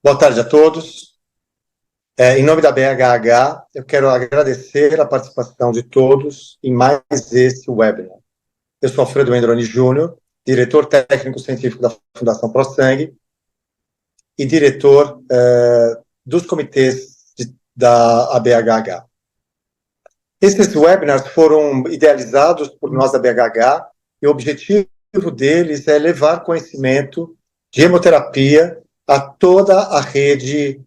Boa tarde a todos. Em nome da BHH, eu quero agradecer a participação de todos em mais esse webinar. Eu sou Alfredo Mendroni Júnior, diretor técnico-científico da Fundação ProSangue e diretor dos comitês da BHH. Esses webinars foram idealizados por nós da BHH e o objetivo deles é levar conhecimento de hemoterapia a toda a rede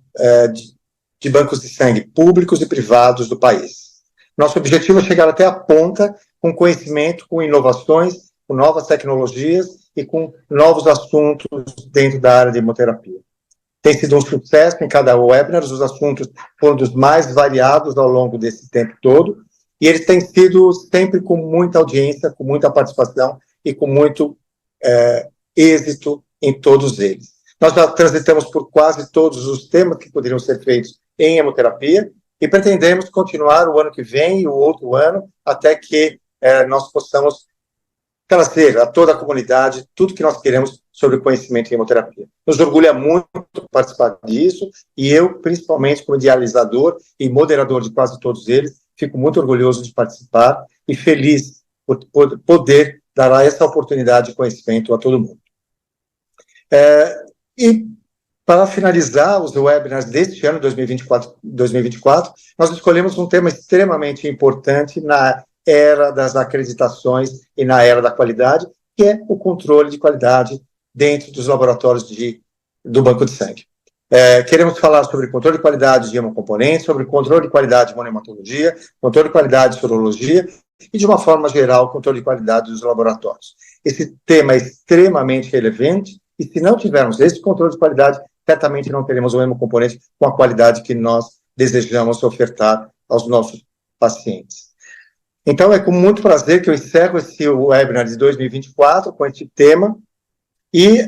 de bancos de sangue públicos e privados do país. Nosso objetivo é chegar até a ponta com conhecimento, com inovações, com novas tecnologias e com novos assuntos dentro da área de hemoterapia. Tem sido um sucesso em cada webinar, os assuntos foram dos mais variados ao longo desse tempo todo, e eles têm sido sempre com muita audiência, com muita participação e com muito êxito em todos eles. Nós já transitamos por quase todos os temas que poderiam ser feitos em hemoterapia e pretendemos continuar o ano que vem e o outro ano até que nós possamos trazer a toda a comunidade tudo que nós queremos sobre o conhecimento em hemoterapia. Nos orgulha muito participar disso e eu, principalmente como idealizador e moderador de quase todos eles, fico muito orgulhoso de participar e feliz por poder dar essa oportunidade de conhecimento a todo mundo. E para finalizar os webinars deste ano, 2024, nós escolhemos um tema extremamente importante na era das acreditações e na era da qualidade, que é o controle de qualidade dentro dos laboratórios do banco de sangue. Queremos falar sobre controle de qualidade de hemocomponentes, sobre controle de qualidade de monohematologia, controle de qualidade de sorologia e, de uma forma geral, controle de qualidade dos laboratórios. Esse tema é extremamente relevante e, se não tivermos esse controle de qualidade, certamente não teremos um hemocomponente com a qualidade que nós desejamos ofertar aos nossos pacientes. Então, é com muito prazer que eu encerro esse webinar de 2024 com este tema e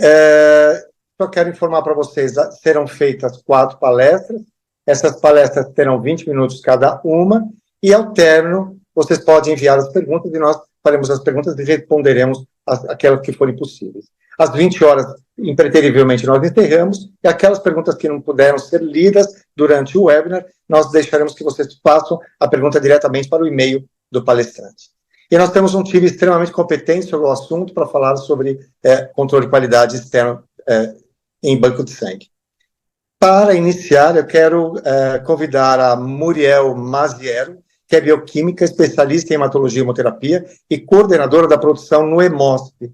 só quero informar para vocês, serão feitas 4 palestras, essas palestras terão 20 minutos cada uma e, ao término, vocês podem enviar as perguntas e nós faremos as perguntas e responderemos aquelas que forem possíveis. Às 20 horas, impreterivelmente, nós encerramos, e aquelas perguntas que não puderam ser lidas durante o webinar, nós deixaremos que vocês façam a pergunta diretamente para o e-mail do palestrante. E nós temos um time extremamente competente sobre o assunto para falar sobre controle de qualidade externo em banco de sangue. Para iniciar, eu quero convidar a Muriel Maziero, que é bioquímica, especialista em hematologia e hemoterapia e coordenadora da produção no HEMOSP.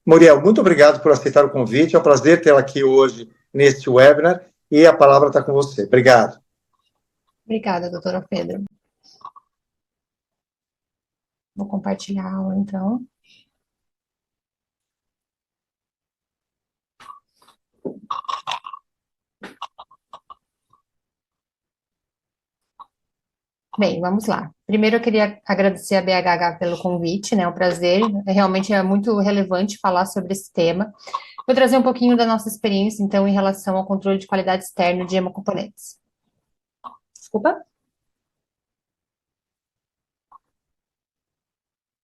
Muriel, muito obrigado por aceitar o convite, é um prazer tê-la aqui hoje neste webinar, e a palavra está com você. Obrigado. Obrigada, doutora Pedro. Vou compartilhar a aula, então. Bem, vamos lá. Primeiro eu queria agradecer a BHH pelo convite, né? É um prazer, realmente é muito relevante falar sobre esse tema. Vou trazer um pouquinho da nossa experiência, então, em relação ao controle de qualidade externo de hemocomponentes. Desculpa.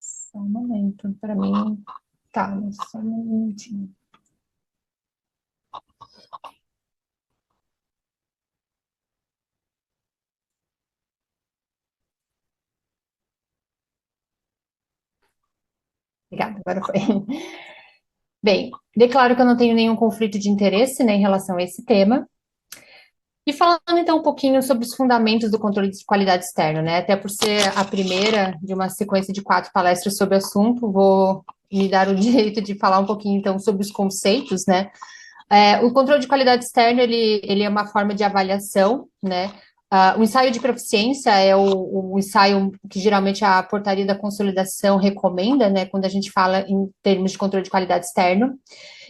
Só um momento, para mim... Tá, só um minutinho. Obrigada, agora foi. Bem, declaro que eu não tenho nenhum conflito de interesse, né, em relação a esse tema. E falando, então, um pouquinho sobre os fundamentos do controle de qualidade externo, né, até por ser a primeira de uma sequência de 4 palestras sobre o assunto, vou me dar o direito de falar um pouquinho, então, sobre os conceitos, né. O controle de qualidade externo, ele é uma forma de avaliação, né. O ensaio de proficiência é o ensaio que geralmente a portaria da consolidação recomenda, né, quando a gente fala em termos de controle de qualidade externo.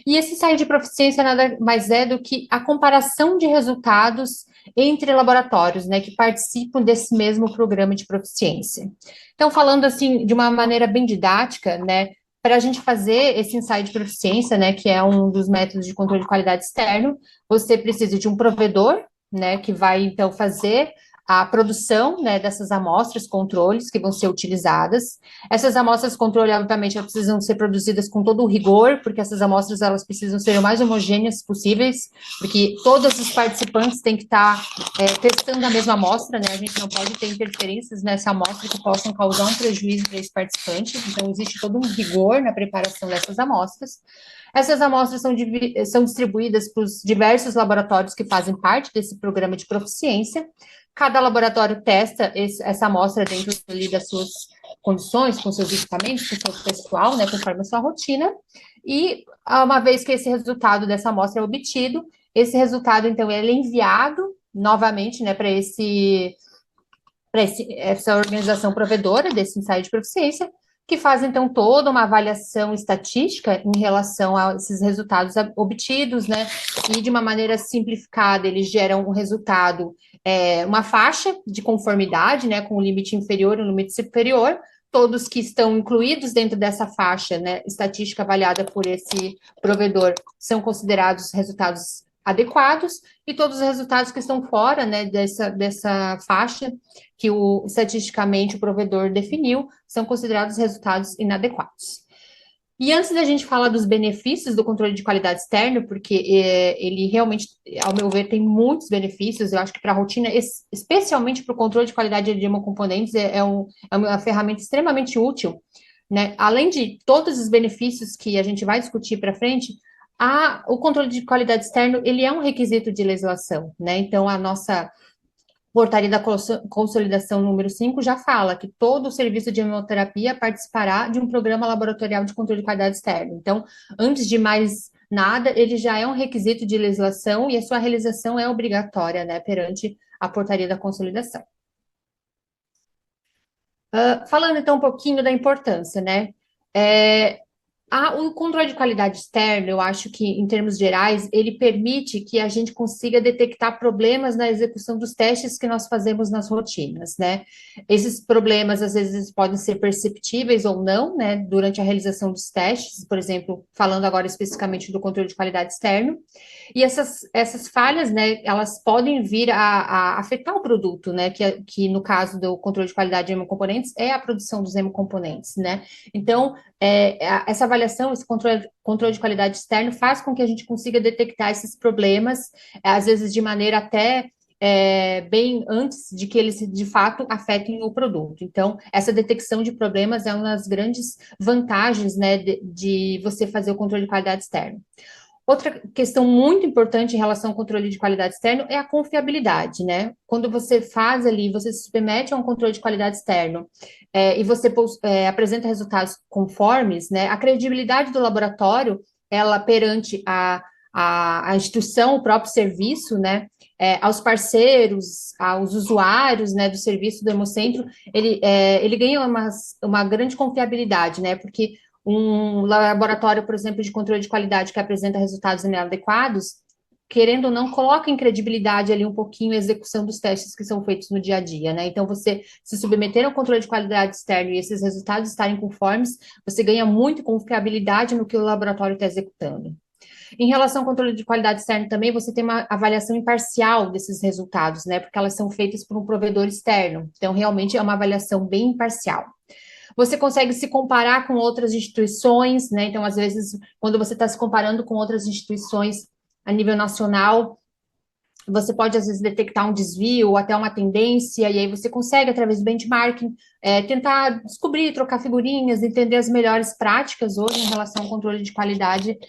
E esse ensaio de proficiência nada mais é do que a comparação de resultados entre laboratórios, né, que participam desse mesmo programa de proficiência. Então, falando assim, de uma maneira bem didática, né, para a gente fazer esse ensaio de proficiência, né, que é um dos métodos de controle de qualidade externo, você precisa de um provedor, né, que vai, então, fazer a produção, né, dessas amostras, controles que vão ser utilizadas. Essas amostras controle, obviamente, elas precisam ser produzidas com todo o rigor, porque essas amostras, elas precisam ser o mais homogêneas possíveis, porque todos os participantes têm que estar testando a mesma amostra, né, a gente não pode ter interferências nessa amostra que possam causar um prejuízo para esse participante, então existe todo um rigor na preparação dessas amostras. Essas amostras são distribuídas para os diversos laboratórios que fazem parte desse programa de proficiência. Cada laboratório testa essa amostra dentro ali das suas condições, com seus equipamentos, com seu pessoal, né, conforme a sua rotina. E uma vez que esse resultado dessa amostra é obtido, esse resultado, então, ele é enviado novamente, né, para essa organização provedora desse ensaio de proficiência, que faz, então, toda uma avaliação estatística em relação a esses resultados obtidos, né, e de uma maneira simplificada, eles geram um resultado, uma faixa de conformidade, né, com o limite inferior e o limite superior, todos que estão incluídos dentro dessa faixa, né, estatística avaliada por esse provedor, são considerados resultados adequados, e todos os resultados que estão fora, né, dessa faixa que estatisticamente o provedor definiu, são considerados resultados inadequados. E antes da gente falar dos benefícios do controle de qualidade externo, porque ele realmente, ao meu ver, tem muitos benefícios, eu acho que para a rotina, especialmente para o controle de qualidade de hemocomponentes, é uma ferramenta extremamente útil, né? Além de todos os benefícios que a gente vai discutir para frente, o controle de qualidade externo, ele é um requisito de legislação, né? Então, a nossa Portaria da Consolidação número 5 já fala que todo o serviço de hemoterapia participará de um programa laboratorial de controle de qualidade externo. Então, antes de mais nada, ele já é um requisito de legislação e a sua realização é obrigatória, né, perante a Portaria da Consolidação. Falando então um pouquinho da importância, né? O controle de qualidade externo, eu acho que, em termos gerais, ele permite que a gente consiga detectar problemas na execução dos testes que nós fazemos nas rotinas, né? Esses problemas, às vezes, podem ser perceptíveis ou não, né, durante a realização dos testes, por exemplo, falando agora especificamente do controle de qualidade externo, e essas falhas, né, elas podem vir a afetar o produto, né, que no caso do controle de qualidade de hemocomponentes é a produção dos hemocomponentes, né? Então, essa avaliação, esse controle de qualidade externo faz com que a gente consiga detectar esses problemas, às vezes de maneira até bem antes de que eles de fato afetem o produto. Então, essa detecção de problemas é uma das grandes vantagens, né, de você fazer o controle de qualidade externo. Outra questão muito importante em relação ao controle de qualidade externo é a confiabilidade, né? Quando você faz ali, você se submete a um controle de qualidade externo e você apresenta resultados conformes, né? A credibilidade do laboratório, ela perante a instituição, o próprio serviço, né? Aos parceiros, aos usuários, né, do serviço do Hemocentro, ele ganha uma grande confiabilidade, né? Porque um laboratório, por exemplo, de controle de qualidade que apresenta resultados inadequados, querendo ou não, coloca em credibilidade ali um pouquinho a execução dos testes que são feitos no dia a dia, né? Então, você se submeter ao controle de qualidade externo e esses resultados estarem conformes, você ganha muito confiabilidade no que o laboratório está executando. Em relação ao controle de qualidade externo também, você tem uma avaliação imparcial desses resultados, né? Porque elas são feitas por um provedor externo. Então, realmente é uma avaliação bem imparcial. Você consegue se comparar com outras instituições, né? Então, às vezes, quando você está se comparando com outras instituições a nível nacional, você pode, às vezes, detectar um desvio ou até uma tendência, e aí você consegue, através do benchmarking, tentar descobrir, trocar figurinhas, entender as melhores práticas hoje em relação ao controle de qualidade,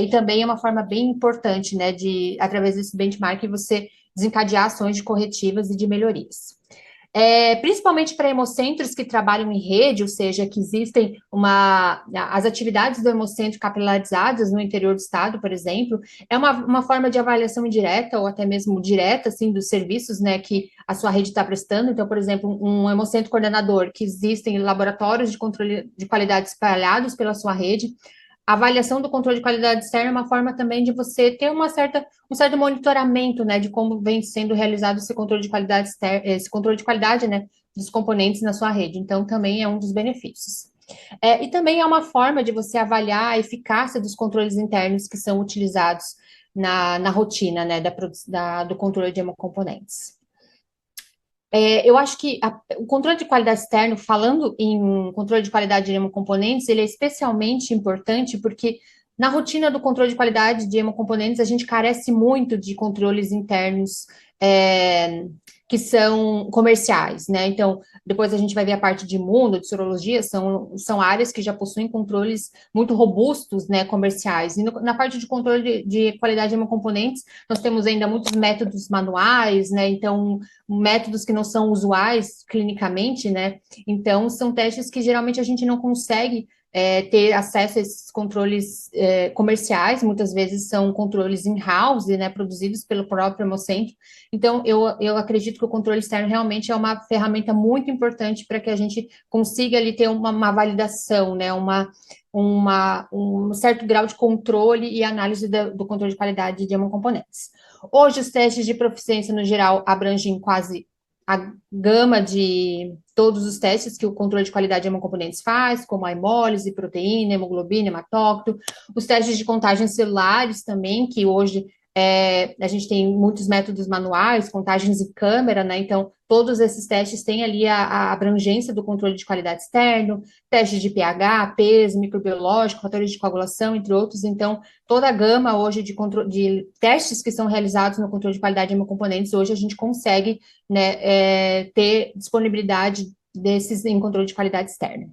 e também é uma forma bem importante, né, de, através desse benchmarking, você desencadear ações de corretivas e de melhorias. Principalmente para hemocentros que trabalham em rede, ou seja, que existem as atividades do hemocentro capilarizadas no interior do estado, por exemplo, é uma forma de avaliação indireta ou até mesmo direta, assim, dos serviços, né, que a sua rede está prestando. Então, por exemplo, um hemocentro coordenador, que existem laboratórios de controle de qualidade espalhados pela sua rede. A avaliação do controle de qualidade externa é uma forma também de você ter um certo monitoramento, né, de como vem sendo realizado esse controle de qualidade externa, esse controle de qualidade, né, dos componentes na sua rede. Então, também é um dos benefícios. E também é uma forma de você avaliar a eficácia dos controles internos que são utilizados na rotina, né, do controle de hemocomponentes. Eu acho que o controle de qualidade externo, falando em controle de qualidade de hemocomponentes, ele é especialmente importante porque na rotina do controle de qualidade de hemocomponentes, a gente carece muito de controles internos é, que são comerciais, né? Então, depois a gente vai ver a parte de imuno, de sorologia, são áreas que já possuem controles muito robustos, né, comerciais. E na parte de controle de qualidade de hemocomponentes, nós temos ainda muitos métodos manuais, né? Então, métodos que não são usuais clinicamente, né? Então, são testes que geralmente a gente não consegue ter acesso a esses controles comerciais, muitas vezes são controles in-house, né, produzidos pelo próprio Hemocentro. Então, eu acredito que o controle externo realmente é uma ferramenta muito importante para que a gente consiga ali ter uma validação, né, um certo grau de controle e análise do controle de qualidade de hemocomponentes. Hoje, os testes de proficiência, no geral, abrangem quase a gama de todos os testes que o controle de qualidade de hemocomponentes faz, como a hemólise, proteína, hemoglobina, hematócrito, os testes de contagens celulares também, que hoje a gente tem muitos métodos manuais, contagens em câmera, né? Então, todos esses testes têm ali a abrangência do controle de qualidade externo, testes de pH, peso, microbiológico, fatores de coagulação, entre outros. Então, toda a gama hoje de testes que são realizados no controle de qualidade de hemocomponentes, hoje a gente consegue, né, ter disponibilidade desses em controle de qualidade externa.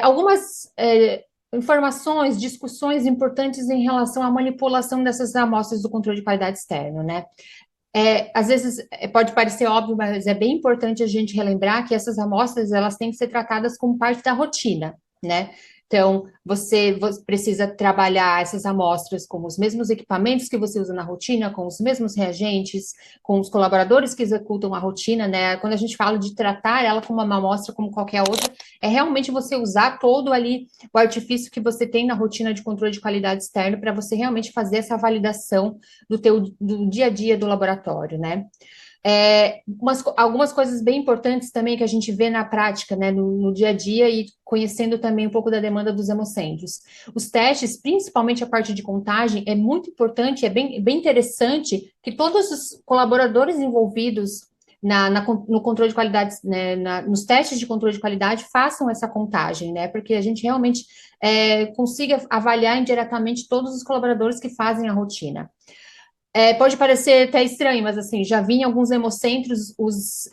Algumas informações, discussões importantes em relação à manipulação dessas amostras do controle de qualidade externo, né? Às vezes pode parecer óbvio, mas é bem importante a gente relembrar que essas amostras elas têm que ser tratadas como parte da rotina, né? Então, você precisa trabalhar essas amostras com os mesmos equipamentos que você usa na rotina, com os mesmos reagentes, com os colaboradores que executam a rotina, né? Quando a gente fala de tratar ela como uma amostra como qualquer outra, é realmente você usar todo ali o artifício que você tem na rotina de controle de qualidade externo para você realmente fazer essa validação do dia a dia do laboratório, né? Algumas coisas bem importantes também que a gente vê na prática, né, no dia a dia e conhecendo também um pouco da demanda dos hemocentros. Os testes, principalmente a parte de contagem, é muito importante, é bem interessante que todos os colaboradores envolvidos no controle de qualidade, né, nos testes de controle de qualidade, façam essa contagem, né, porque a gente realmente consiga avaliar indiretamente todos os colaboradores que fazem a rotina. Pode parecer até estranho, mas assim, já vi em alguns hemocentros os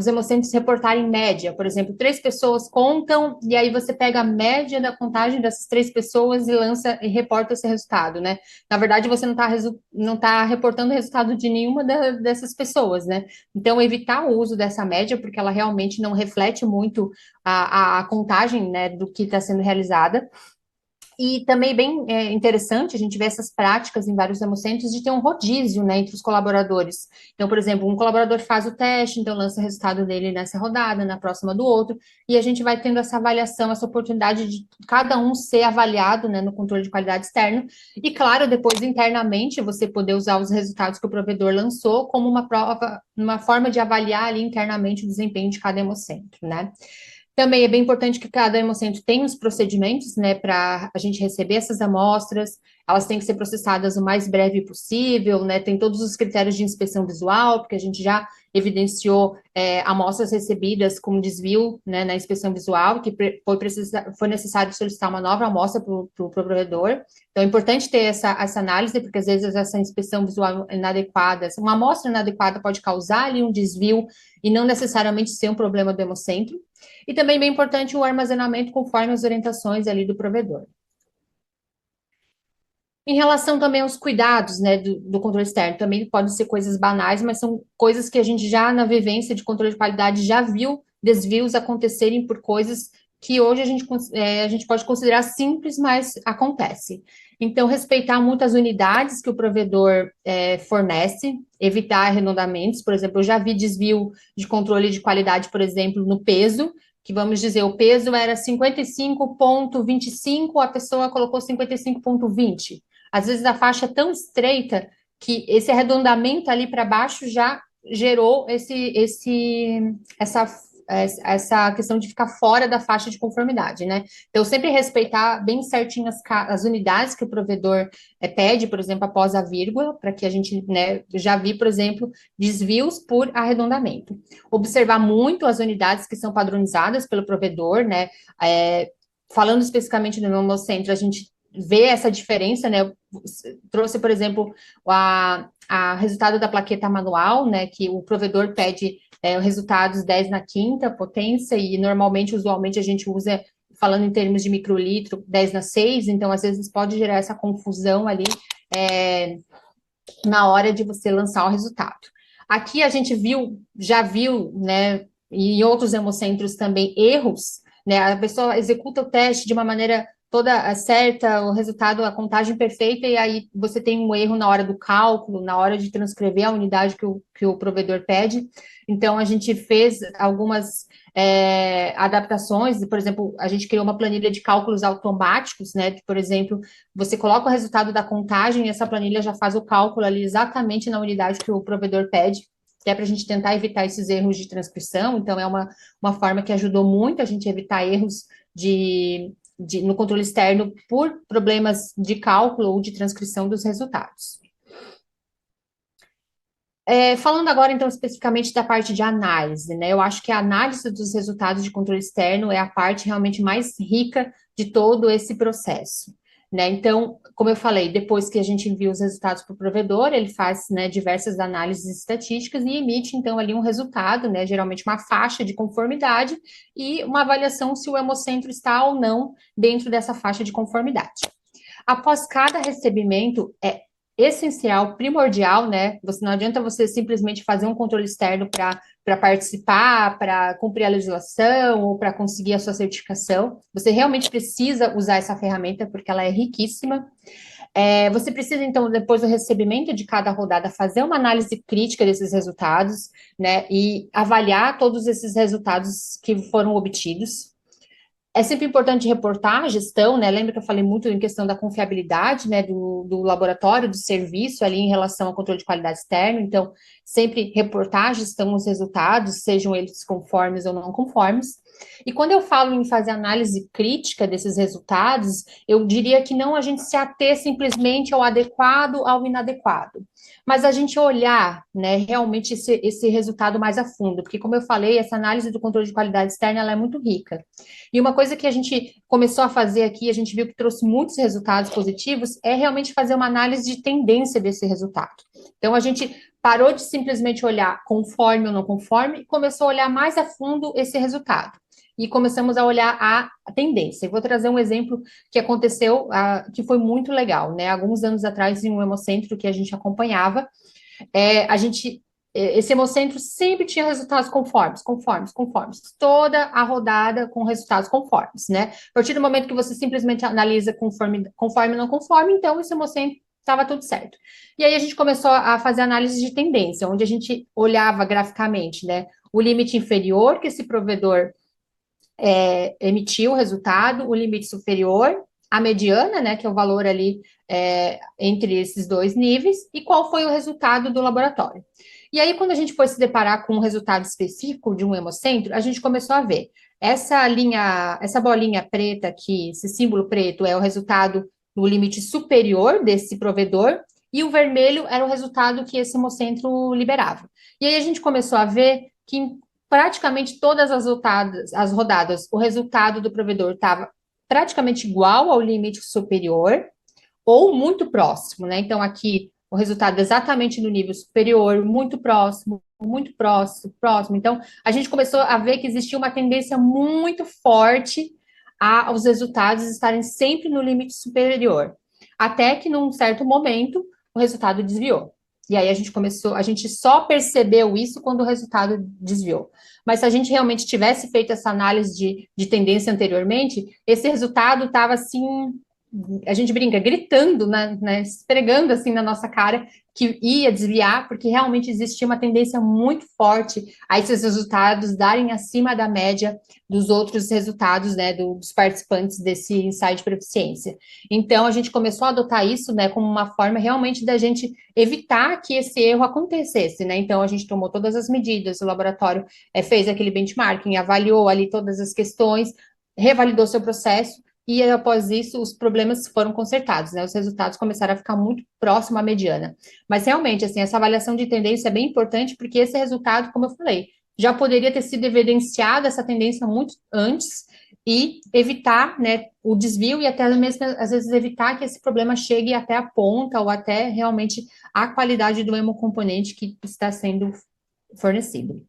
hemocentros reportarem média. Por exemplo, 3 pessoas contam, e aí você pega a média da contagem dessas 3 pessoas e lança e reporta esse resultado, né? Na verdade, você não tá reportando o resultado de nenhuma dessas pessoas, né? Então, evitar o uso dessa média, porque ela realmente não reflete muito a contagem, né, do que está sendo realizada. E também bem interessante a gente ver essas práticas em vários hemocentros de ter um rodízio, né, entre os colaboradores. Então, por exemplo, um colaborador faz o teste, então lança o resultado dele nessa rodada, na próxima do outro, e a gente vai tendo essa avaliação, essa oportunidade de cada um ser avaliado, né, no controle de qualidade externo. E, claro, depois internamente você poder usar os resultados que o provedor lançou como uma prova, uma forma de avaliar ali internamente o desempenho de cada hemocentro, né? Também é bem importante que cada hemocentro tenha os procedimentos, né, para a gente receber essas amostras, elas têm que ser processadas o mais breve possível, né, tem todos os critérios de inspeção visual, porque a gente já evidenciou amostras recebidas com desvio, né, na inspeção visual, que foi necessário solicitar uma nova amostra para o provedor. Então, é importante ter essa análise, porque às vezes essa inspeção visual inadequada, uma amostra inadequada pode causar ali um desvio e não necessariamente ser um problema do hemocentro. E também bem importante o armazenamento conforme as orientações ali do provedor. Em relação também aos cuidados, né, do controle externo, também podem ser coisas banais, mas são coisas que a gente já, na vivência de controle de qualidade, já viu desvios acontecerem por coisas que hoje a gente pode considerar simples, mas acontece. Então, respeitar muitas unidades que o provedor fornece, evitar arredondamentos, por exemplo, eu já vi desvio de controle de qualidade, por exemplo, no peso, que vamos dizer, o peso era 55,25, a pessoa colocou 55,20. Às vezes a faixa é tão estreita que esse arredondamento ali para baixo já gerou essa essa questão de ficar fora da faixa de conformidade, né? Então, sempre respeitar bem certinho as unidades que o provedor pede, por exemplo, após a vírgula, para que a gente, né, já vi, por exemplo, desvios por arredondamento. Observar muito as unidades que são padronizadas pelo provedor, né? Falando especificamente do Hemocentro, a gente vê essa diferença, né? Eu trouxe, por exemplo, a resultado da plaqueta manual, né? Que o provedor pede resultados 10 na quinta potência, e normalmente, usualmente, a gente usa, falando em termos de microlitro, 10 na 6, então, às vezes, pode gerar essa confusão ali na hora de você lançar o resultado. Aqui a gente já viu, né? E em outros hemocentros também, erros, né? A pessoa executa o teste de uma maneira toda certa, o resultado, a contagem perfeita, e aí você tem um erro na hora do cálculo, na hora de transcrever a unidade que o provedor pede. Então, a gente fez algumas adaptações, por exemplo, a gente criou uma planilha de cálculos automáticos, né? Que, por exemplo, você coloca o resultado da contagem e essa planilha já faz o cálculo ali exatamente na unidade que o provedor pede, que é para a gente tentar evitar esses erros de transcrição. Então, é uma forma que ajudou muito a gente a evitar erros no controle externo por problemas de cálculo ou de transcrição dos resultados. Falando agora, então, especificamente da parte de análise, né? Eu acho que a análise dos resultados de controle externo é a parte realmente mais rica de todo esse processo, né? Então, como eu falei, depois que a gente envia os resultados para o provedor, ele faz, né, diversas análises estatísticas e emite, então, ali um resultado, né? Geralmente uma faixa de conformidade e uma avaliação se o hemocentro está ou não dentro dessa faixa de conformidade. Após cada recebimento, é essencial, primordial, né? Não adianta você simplesmente fazer um controle externo para participar, para cumprir a legislação ou para conseguir a sua certificação. Você realmente precisa usar essa ferramenta porque ela é riquíssima. Você precisa, então, depois do recebimento de cada rodada, fazer uma análise crítica desses resultados, né? E avaliar todos esses resultados que foram obtidos. É sempre importante reportar a gestão, né? Lembra que eu falei muito em questão da confiabilidade, né? Do laboratório, do serviço ali em relação ao controle de qualidade externo. Então, sempre reportar a gestão, os resultados, sejam eles conformes ou não conformes. E quando eu falo em fazer análise crítica desses resultados, eu diria que não a gente se ater simplesmente ao adequado, ao inadequado, mas a gente olhar, né, realmente esse resultado mais a fundo, porque, como eu falei, essa análise do controle de qualidade externa, ela é muito rica. E uma coisa que a gente começou a fazer aqui, a gente viu que trouxe muitos resultados positivos, é realmente fazer uma análise de tendência desse resultado. Então, a gente parou de simplesmente olhar conforme ou não conforme e começou a olhar mais a fundo esse resultado. E começamos a olhar a tendência. Eu vou trazer um exemplo que aconteceu, que foi muito legal, né? Alguns anos atrás, em um hemocentro que a gente acompanhava, esse hemocentro sempre tinha resultados conformes. Toda a rodada com resultados conformes, né? A partir do momento que você simplesmente analisa conforme ou não conforme, então esse hemocentro estava tudo certo. E aí a gente começou a fazer análise de tendência, onde a gente olhava graficamente, né? O limite inferior que esse provedor emitiu o resultado, o limite superior, a mediana, né, que é o valor ali entre esses dois níveis, e qual foi o resultado do laboratório. E aí, quando a gente foi se deparar com um resultado específico de um hemocentro, a gente começou a ver essa bolinha preta aqui, esse símbolo preto é o resultado do limite superior desse provedor, e o vermelho era o resultado que esse hemocentro liberava. E aí a gente começou a ver que em praticamente todas as rodadas, o resultado do provedor estava praticamente igual ao limite superior ou muito próximo, né? Então, aqui, o resultado exatamente no nível superior, muito próximo, próximo. Então, a gente começou a ver que existia uma tendência muito forte aos resultados estarem sempre no limite superior. Até que, num certo momento, o resultado desviou. E aí a gente só percebeu isso quando o resultado desviou. Mas se a gente realmente tivesse feito essa análise de tendência anteriormente, esse resultado estava assim a gente brinca, gritando, né, esfregando assim na nossa cara que ia desviar, porque realmente existia uma tendência muito forte a esses resultados darem acima da média dos outros resultados, né, dos participantes desse ensaio de proficiência. Então, a gente começou a adotar isso, né, como uma forma realmente da gente evitar que esse erro acontecesse, né, então a gente tomou todas as medidas, o laboratório fez aquele benchmarking, avaliou ali todas as questões, revalidou seu processo, e após isso os problemas foram consertados, né? Os resultados começaram a ficar muito próximo à mediana. Mas realmente, assim, essa avaliação de tendência é bem importante, porque esse resultado, como eu falei, já poderia ter sido evidenciado essa tendência muito antes e evitar, né, o desvio e até mesmo, às vezes, evitar que esse problema chegue até a ponta ou até realmente a qualidade do hemocomponente que está sendo fornecido.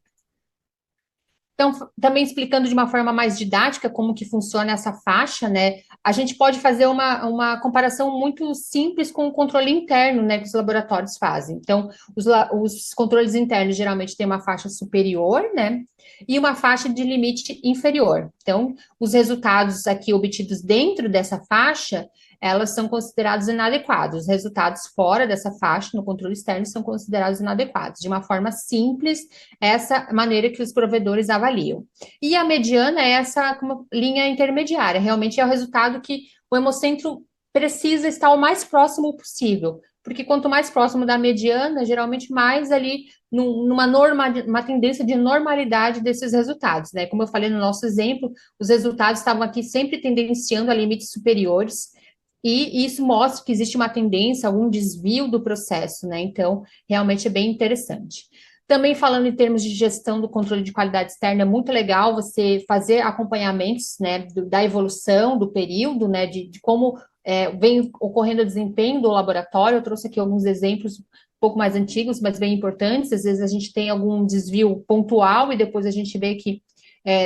Então, também explicando de uma forma mais didática como que funciona essa faixa, né? A gente pode fazer uma comparação muito simples com o controle interno, né, que os laboratórios fazem. Então, os controles internos geralmente têm uma faixa superior, né? E uma faixa de limite inferior. Então, os resultados aqui obtidos dentro dessa faixa, elas são considerados inadequados. Os resultados fora dessa faixa, no controle externo, são considerados inadequados. De uma forma simples, essa maneira que os provedores avaliam. E a mediana é essa linha intermediária, realmente é o resultado que o hemocentro precisa estar o mais próximo possível, porque quanto mais próximo da mediana, geralmente mais ali uma tendência de normalidade desses resultados, né? Como eu falei no nosso exemplo, os resultados estavam aqui sempre tendenciando a limites superiores, e isso mostra que existe uma tendência, algum desvio do processo, né? Então, realmente é bem interessante. Também falando em termos de gestão do controle de qualidade externa, é muito legal você fazer acompanhamentos, né, da evolução, do período, né, de como vem ocorrendo o desempenho do laboratório. Eu trouxe aqui alguns exemplos um pouco mais antigos, mas bem importantes. Às vezes a gente tem algum desvio pontual e depois a gente vê que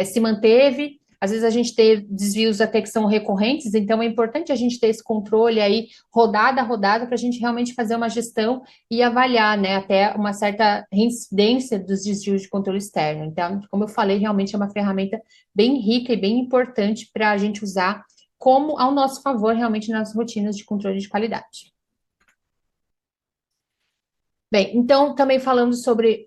se manteve. Às vezes a gente tem desvios até que são recorrentes, então é importante a gente ter esse controle aí, rodada a rodada, para a gente realmente fazer uma gestão e avaliar, né, até uma certa reincidência dos desvios de controle externo. Então, como eu falei, realmente é uma ferramenta bem rica e bem importante para a gente usar como ao nosso favor, realmente, nas rotinas de controle de qualidade. Bem, então, também falando sobre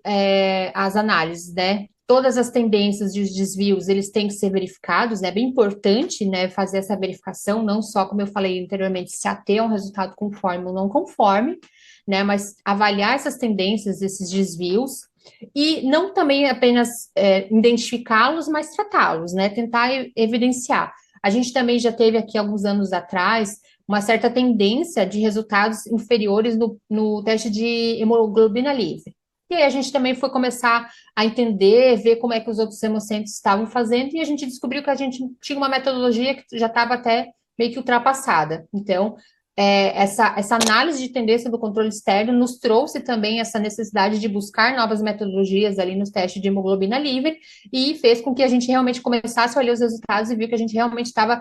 as análises, né? Todas as tendências e os desvios, eles têm que ser verificados, né? É bem importante, né, fazer essa verificação, não só, como eu falei anteriormente, se ater a um resultado conforme ou não conforme, né? Mas avaliar essas tendências, esses desvios, e não também apenas identificá-los, mas tratá-los, né? Tentar evidenciar. A gente também já teve aqui, alguns anos atrás, uma certa tendência de resultados inferiores no teste de hemoglobina livre. E aí a gente também foi começar a entender, ver como é que os outros hemocentros estavam fazendo, e a gente descobriu que a gente tinha uma metodologia que já estava até meio que ultrapassada. Então, essa análise de tendência do controle externo nos trouxe também essa necessidade de buscar novas metodologias ali nos testes de hemoglobina livre, e fez com que a gente realmente começasse a olhar os resultados e viu que a gente realmente estava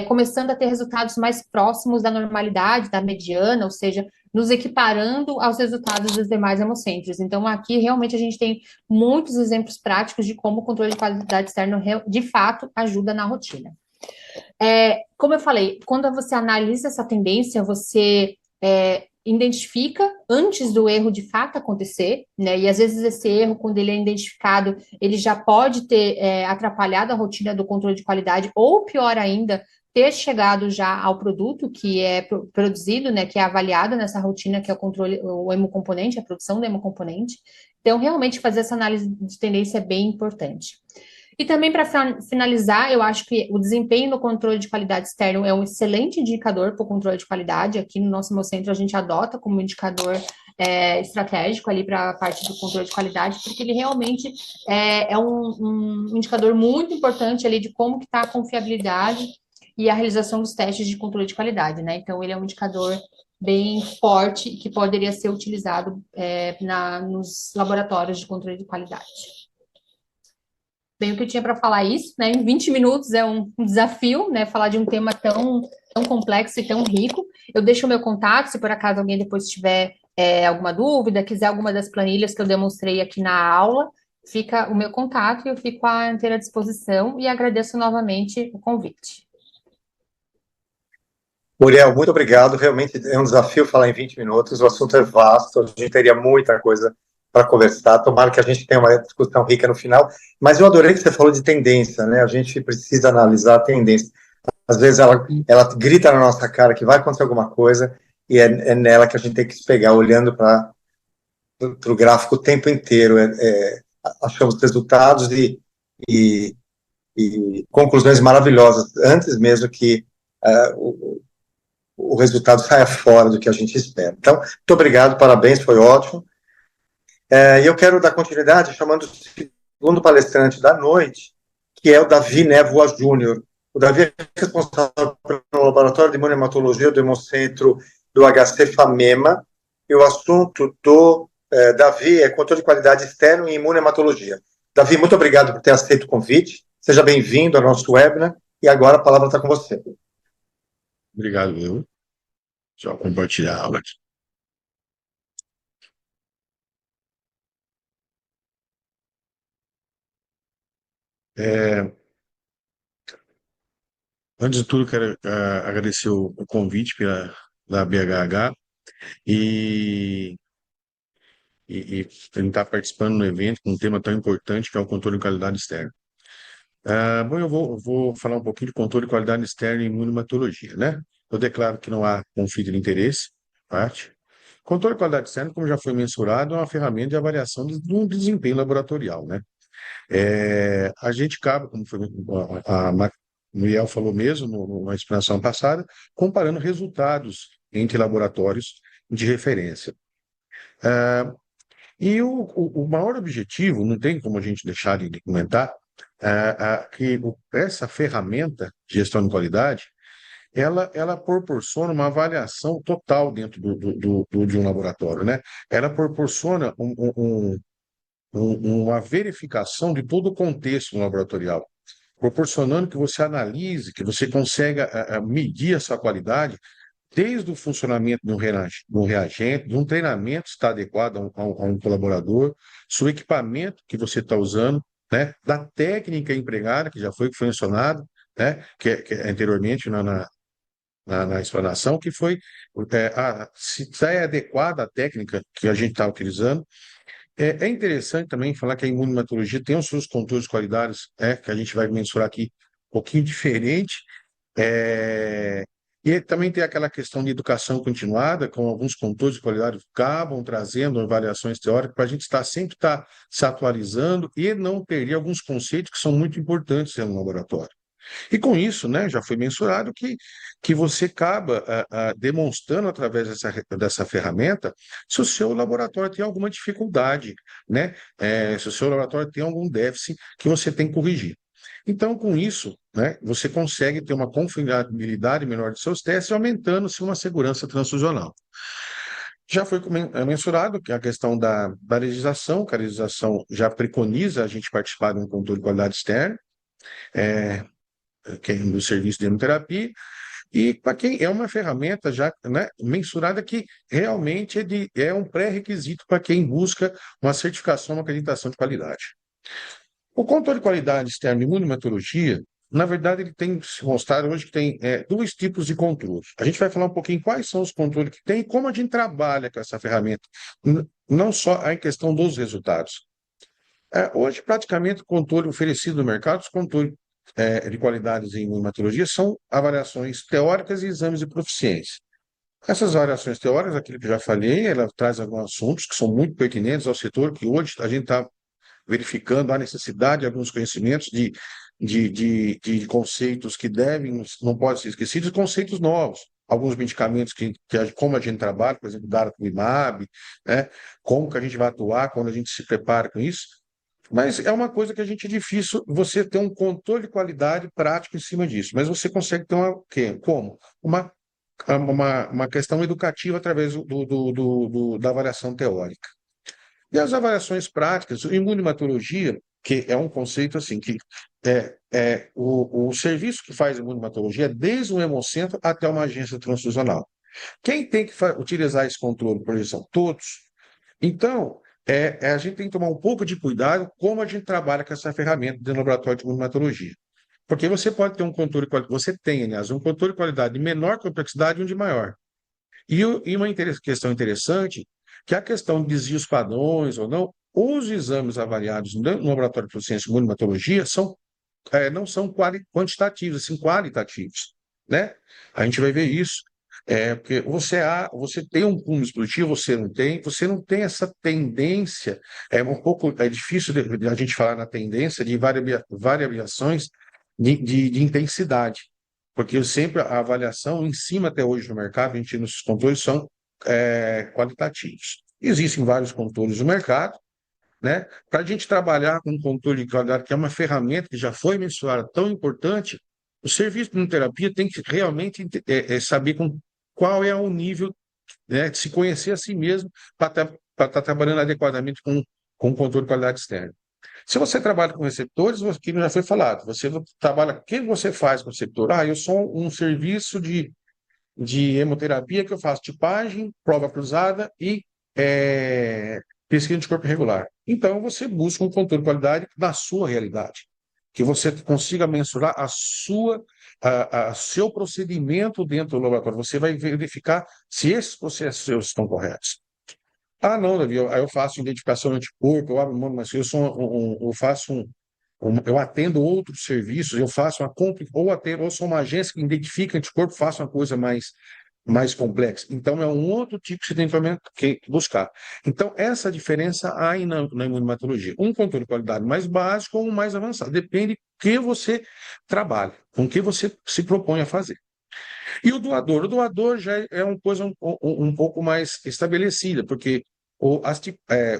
começando a ter resultados mais próximos da normalidade, da mediana, ou seja, nos equiparando aos resultados dos demais hemocentros. Então, aqui realmente a gente tem muitos exemplos práticos de como o controle de qualidade externo de fato ajuda na rotina. Como eu falei, quando você analisa essa tendência, você identifica antes do erro de fato acontecer, né? E às vezes esse erro, quando ele é identificado, ele já pode ter atrapalhado a rotina do controle de qualidade, ou pior ainda, ter chegado já ao produto que é produzido, né? Que é avaliado nessa rotina, que é o controle, o hemocomponente, a produção do hemocomponente. Então, realmente fazer essa análise de tendência é bem importante. E também, para finalizar, eu acho que o desempenho no controle de qualidade externo é um excelente indicador para o controle de qualidade. Aqui no nosso Hemocentro a gente adota como indicador estratégico ali para a parte do controle de qualidade, porque ele realmente é um indicador muito importante ali de como que está a confiabilidade e a realização dos testes de controle de qualidade, né? Então, ele é um indicador bem forte que poderia ser utilizado nos laboratórios de controle de qualidade. Bem, o que eu tinha para falar isso, né? Em 20 minutos é um desafio, né? Falar de um tema tão complexo e tão rico. Eu deixo o meu contato, se por acaso alguém depois tiver alguma dúvida, quiser alguma das planilhas que eu demonstrei aqui na aula, fica o meu contato e eu fico à inteira disposição e agradeço novamente o convite. Uriel, muito obrigado. Realmente é um desafio falar em 20 minutos. O assunto é vasto, a gente teria muita coisa para conversar. Tomara que a gente tenha uma discussão rica no final. Mas eu adorei que você falou de tendência, né? A gente precisa analisar a tendência. Às vezes ela grita na nossa cara que vai acontecer alguma coisa e é nela que a gente tem que se pegar, olhando para o gráfico o tempo inteiro. Achamos resultados e, e conclusões maravilhosas antes mesmo que o resultado saia fora do que a gente espera. Então, muito obrigado, parabéns, foi ótimo. E eu quero dar continuidade chamando o segundo palestrante da noite, que é o Davi Névoa Júnior. O Davi é responsável pelo Laboratório de Imunematologia do Hemocentro do HC FAMEMA, e o assunto do Davi é controle de qualidade externo em imunematologia. Davi, muito obrigado por ter aceito o convite. Seja bem-vindo ao nosso webinar, e agora a palavra está com você. Obrigado, eu. Só compartilhar a aula aqui. Antes de tudo, quero agradecer o convite da BHH e, e ele estar participando do evento com um tema tão importante que é o controle de qualidade externa. Bom, eu vou falar um pouquinho de controle de qualidade externa em imunomatologia, né? Eu declaro que não há conflito de interesse, parte. Controle de qualidade externa, como já foi mensurado, é uma ferramenta de avaliação do desempenho laboratorial, né? A gente acaba, como foi a Muriel falou mesmo na explanação passada, comparando resultados entre laboratórios de referência. E o maior objetivo, não tem como a gente deixar de comentar, que essa ferramenta de gestão de qualidade, ela proporciona uma avaliação total dentro de um laboratório, né? Ela proporciona uma verificação de todo o contexto laboratorial, proporcionando que você analise, que você consiga medir essa qualidade desde o funcionamento de um reagente, de um treinamento se está adequado a um colaborador, seu equipamento que você está usando, né, da técnica empregada, que já foi mencionado, né, que anteriormente na explanação, que foi se é adequada a técnica que a gente está utilizando. É interessante também falar que a imunomatologia tem os seus controles de qualidades, que a gente vai mensurar aqui um pouquinho diferente. É, e também tem aquela questão de educação continuada, com alguns controles de qualidade que acabam trazendo avaliações teóricas para a gente sempre estar se atualizando e não perder alguns conceitos que são muito importantes no laboratório. E com isso, né, já foi mensurado que você acaba demonstrando através dessa ferramenta se o seu laboratório tem alguma dificuldade, né? Se o seu laboratório tem algum déficit que você tem que corrigir. Então, com isso, né, você consegue ter uma confiabilidade melhor de seus testes, aumentando-se uma segurança transfusional. Já foi mensurado que a questão da legislação, que a legislação já preconiza a gente participar de um controle de qualidade externa, que é do serviço de hemoterapia, e para quem é uma ferramenta já, né, mensurada que realmente é um pré-requisito para quem busca uma certificação, uma acreditação de qualidade. O controle de qualidade externa de imunohematologia, na verdade, ele tem se mostrado hoje que tem dois tipos de controle. A gente vai falar um pouquinho quais são os controles que tem e como a gente trabalha com essa ferramenta, não só a questão dos resultados. Hoje, praticamente, o controle oferecido no mercado, os controles de qualidades em imunohematologia, são avaliações teóricas e exames de proficiência. Essas avaliações teóricas, aquilo que eu já falei, ela traz alguns assuntos que são muito pertinentes ao setor, que hoje a gente está verificando a necessidade de alguns conhecimentos de conceitos que não podem ser esquecidos, e conceitos novos. Alguns medicamentos como a gente trabalha, por exemplo, daratumumab, né? Como que a gente vai atuar quando a gente se prepara com isso. Mas é uma coisa que a gente é difícil você ter um controle de qualidade prático em cima disso. Mas você consegue ter como? Uma questão educativa através da avaliação teórica. E as avaliações práticas, imunohematologia, que é um conceito assim, que o serviço que faz imunohematologia é desde um hemocentro até uma agência transfusional. Quem tem que utilizar esse controle de projeção? Todos. Então, a gente tem que tomar um pouco de cuidado como a gente trabalha com essa ferramenta do laboratório de imunohematologia. Porque você pode ter um controle, você tem, aliás, um controle de qualidade de menor complexidade e um de maior. E uma questão interessante, que a questão de desvios padrões ou não, os exames avaliados no laboratório de proficiência em imunohematologia não são quantitativos, assim, qualitativos, né? A gente vai ver isso. Porque você tem um cúmulo explosivo, você não tem essa tendência, é difícil de a gente falar na tendência de variações de intensidade, porque sempre a avaliação em cima até hoje no mercado, a gente nos controles são qualitativos. Existem vários controles no mercado, né? Para a gente trabalhar com controle de qualidade, que é uma ferramenta que já foi mencionada, tão importante, o serviço de imunoterapia tem que realmente saber qual é o nível, né, de se conhecer a si mesmo para estar trabalhando adequadamente com o controle de qualidade externa. Se você trabalha com receptores, que já foi falado, você trabalha, o que você faz com o receptor? Eu sou um serviço de hemoterapia que eu faço tipagem, prova cruzada e pesquisa de corpo regular. Então, você busca um controle de qualidade da sua realidade, que você consiga mensurar seu procedimento dentro do laboratório. Você vai verificar se esses processos seus estão corretos. Não, Davi, eu faço identificação de anticorpo, eu abro mão, mas eu atendo outros serviços, eu faço ou sou uma agência que identifica anticorpo, faço uma coisa mais complexa. Então, é um outro tipo que você tem que buscar. Então, essa diferença há aí na imunohematologia. Um controle de qualidade mais básico ou um mais avançado. Depende do que você trabalha, com o que você se propõe a fazer. E o doador? O doador já é uma coisa um pouco mais estabelecida, porque o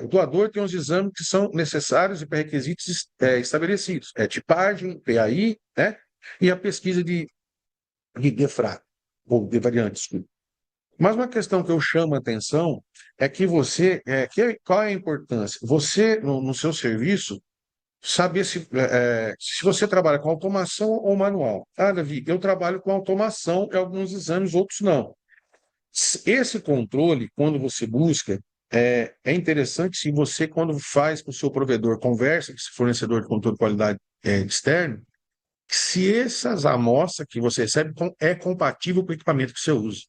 doador tem os exames que são necessários e pré-requisitos estabelecidos. Tipagem, PAI, né? E a pesquisa de DEFRA, ou de variantes. Mas uma questão que eu chamo a atenção é que qual é a importância? Você, no seu serviço, saber se você trabalha com automação ou manual. Davi, eu trabalho com automação em alguns exames, outros não. Esse controle, quando você busca, é interessante se você, quando faz com o seu provedor, conversa com esse fornecedor de controle de qualidade externo, se essas amostras que você recebe é compatível com o equipamento que você usa.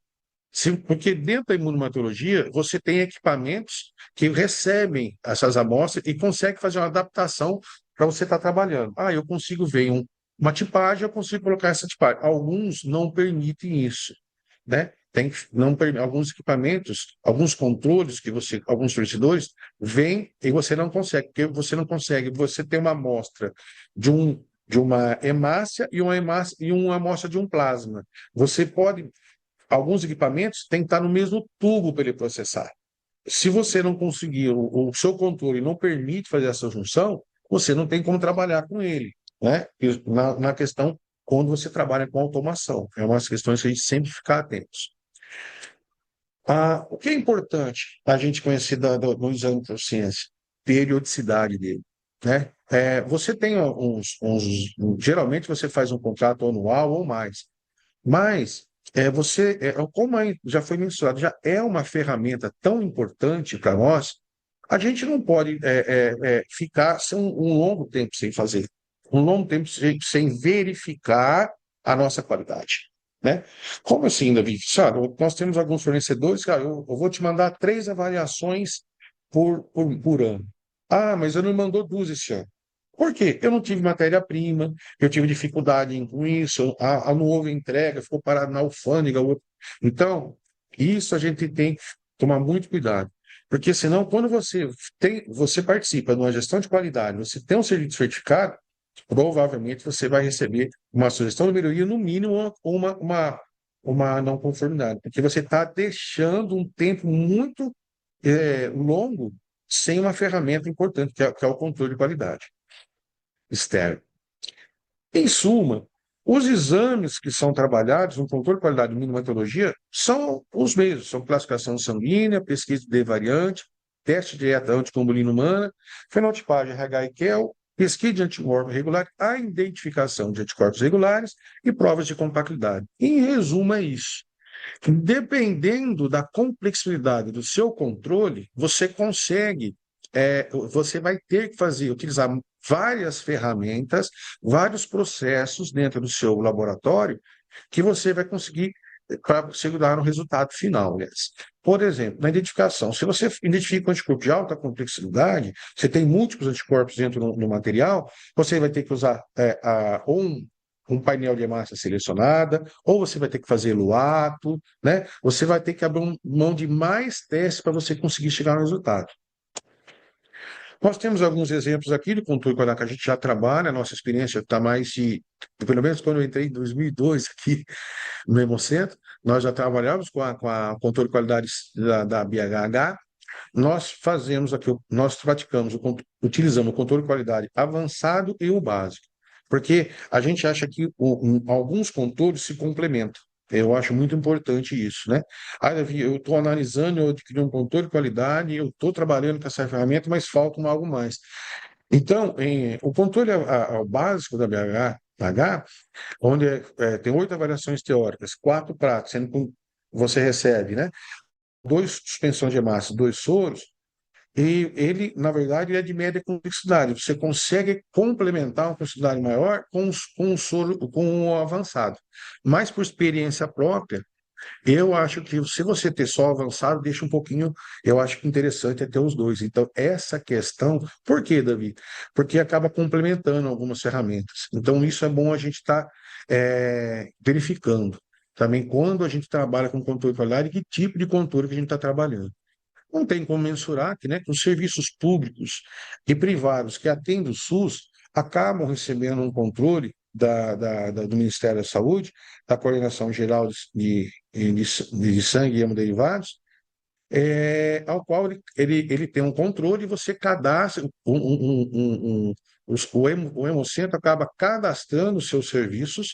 Porque dentro da imunohematologia, você tem equipamentos que recebem essas amostras e conseguem fazer uma adaptação para você estar trabalhando. Eu consigo ver uma tipagem, eu consigo colocar essa tipagem. Alguns não permitem isso, né? Alguns equipamentos, alguns controles alguns fornecedores, vêm e você não consegue, porque você tem uma amostra de uma hemácia e uma amostra de um plasma. Alguns equipamentos têm que estar no mesmo tubo para ele processar. Se você não conseguir, o seu controle não permite fazer essa junção, você não tem como trabalhar com ele, né? Na questão, quando você trabalha com automação. É umas questões que a gente sempre fica atentos. O que é importante a gente conhecer do exame de proficiência? Periodicidade dele, né? Você tem geralmente você faz um contrato anual ou mais, mas como já foi mencionado, já é uma ferramenta tão importante para nós, a gente não pode ficar um longo tempo sem fazer, um longo tempo sem verificar a nossa qualidade, né? Como assim, Davi? Sabe, nós temos alguns fornecedores, cara, eu vou te mandar 3 avaliações por ano. Mas eu não mandou 2 esse ano. Por quê? Eu não tive matéria-prima, eu tive dificuldade com isso, não houve entrega, ficou parado na alfândega. Então, isso a gente tem que tomar muito cuidado, porque senão, quando você participa de uma gestão de qualidade, você tem um serviço certificado, provavelmente você vai receber uma sugestão de melhoria, no mínimo, uma não conformidade, porque você está deixando um tempo muito longo sem uma ferramenta importante, que é o controle de qualidade externo. Em suma, os exames que são trabalhados no controle de qualidade de imunohematologia são os mesmos, são classificação sanguínea, pesquisa de variante, teste de dieta anticombulina humana, fenotipagem RH e QEL, pesquisa de anticorpos regulares, a identificação de anticorpos regulares e provas de compatibilidade. Em resumo, é isso. Dependendo da complexidade do seu controle, você vai ter que utilizar várias ferramentas, vários processos dentro do seu laboratório que você vai conseguir para chegar no resultado final, aliás. Por exemplo, na identificação, se você identifica um anticorpo de alta complexidade, você tem múltiplos anticorpos dentro do material, você vai ter que usar ou um painel de hemácia selecionada, ou você vai ter que fazer luato, né? Você vai ter que abrir mão de mais testes para você conseguir chegar no resultado. Nós temos alguns exemplos aqui do controle quadrado que a gente já trabalha, a nossa experiência está mais de, pelo menos quando eu entrei em 2002 aqui no Hemocentro, nós já trabalhávamos com a controle de qualidade da BHH, nós praticamos, utilizamos o controle de qualidade avançado e o básico, porque a gente acha que alguns controles se complementam. Eu acho muito importante isso, né? Davi, eu estou analisando, eu adquiri um controle de qualidade, eu estou trabalhando com essa ferramenta, mas falta algo mais. Então, o controle básico da BHH, onde tem 8 avaliações teóricas, 4 práticas, sendo que você recebe, né? 2 suspensões de hemácia, 2 soros, e ele, na verdade, é de média complexidade. Você consegue complementar uma complexidade maior com o soro, com o avançado. Mas, por experiência própria, eu acho que se você ter só avançado, deixa um pouquinho, eu acho que interessante é ter os dois. Então, essa questão, por quê, Davi? Porque acaba complementando algumas ferramentas. Então, isso é bom a gente estar verificando também quando a gente trabalha com controle de qualidade, que tipo de controle que a gente está trabalhando. Não tem como mensurar que, né, que os serviços públicos e privados que atendem o SUS acabam recebendo um controle do Ministério da Saúde, da Coordenação Geral de Sangue e Hemoderivados, ao qual ele tem um controle e você cadastra, o Hemocentro acaba cadastrando os seus serviços,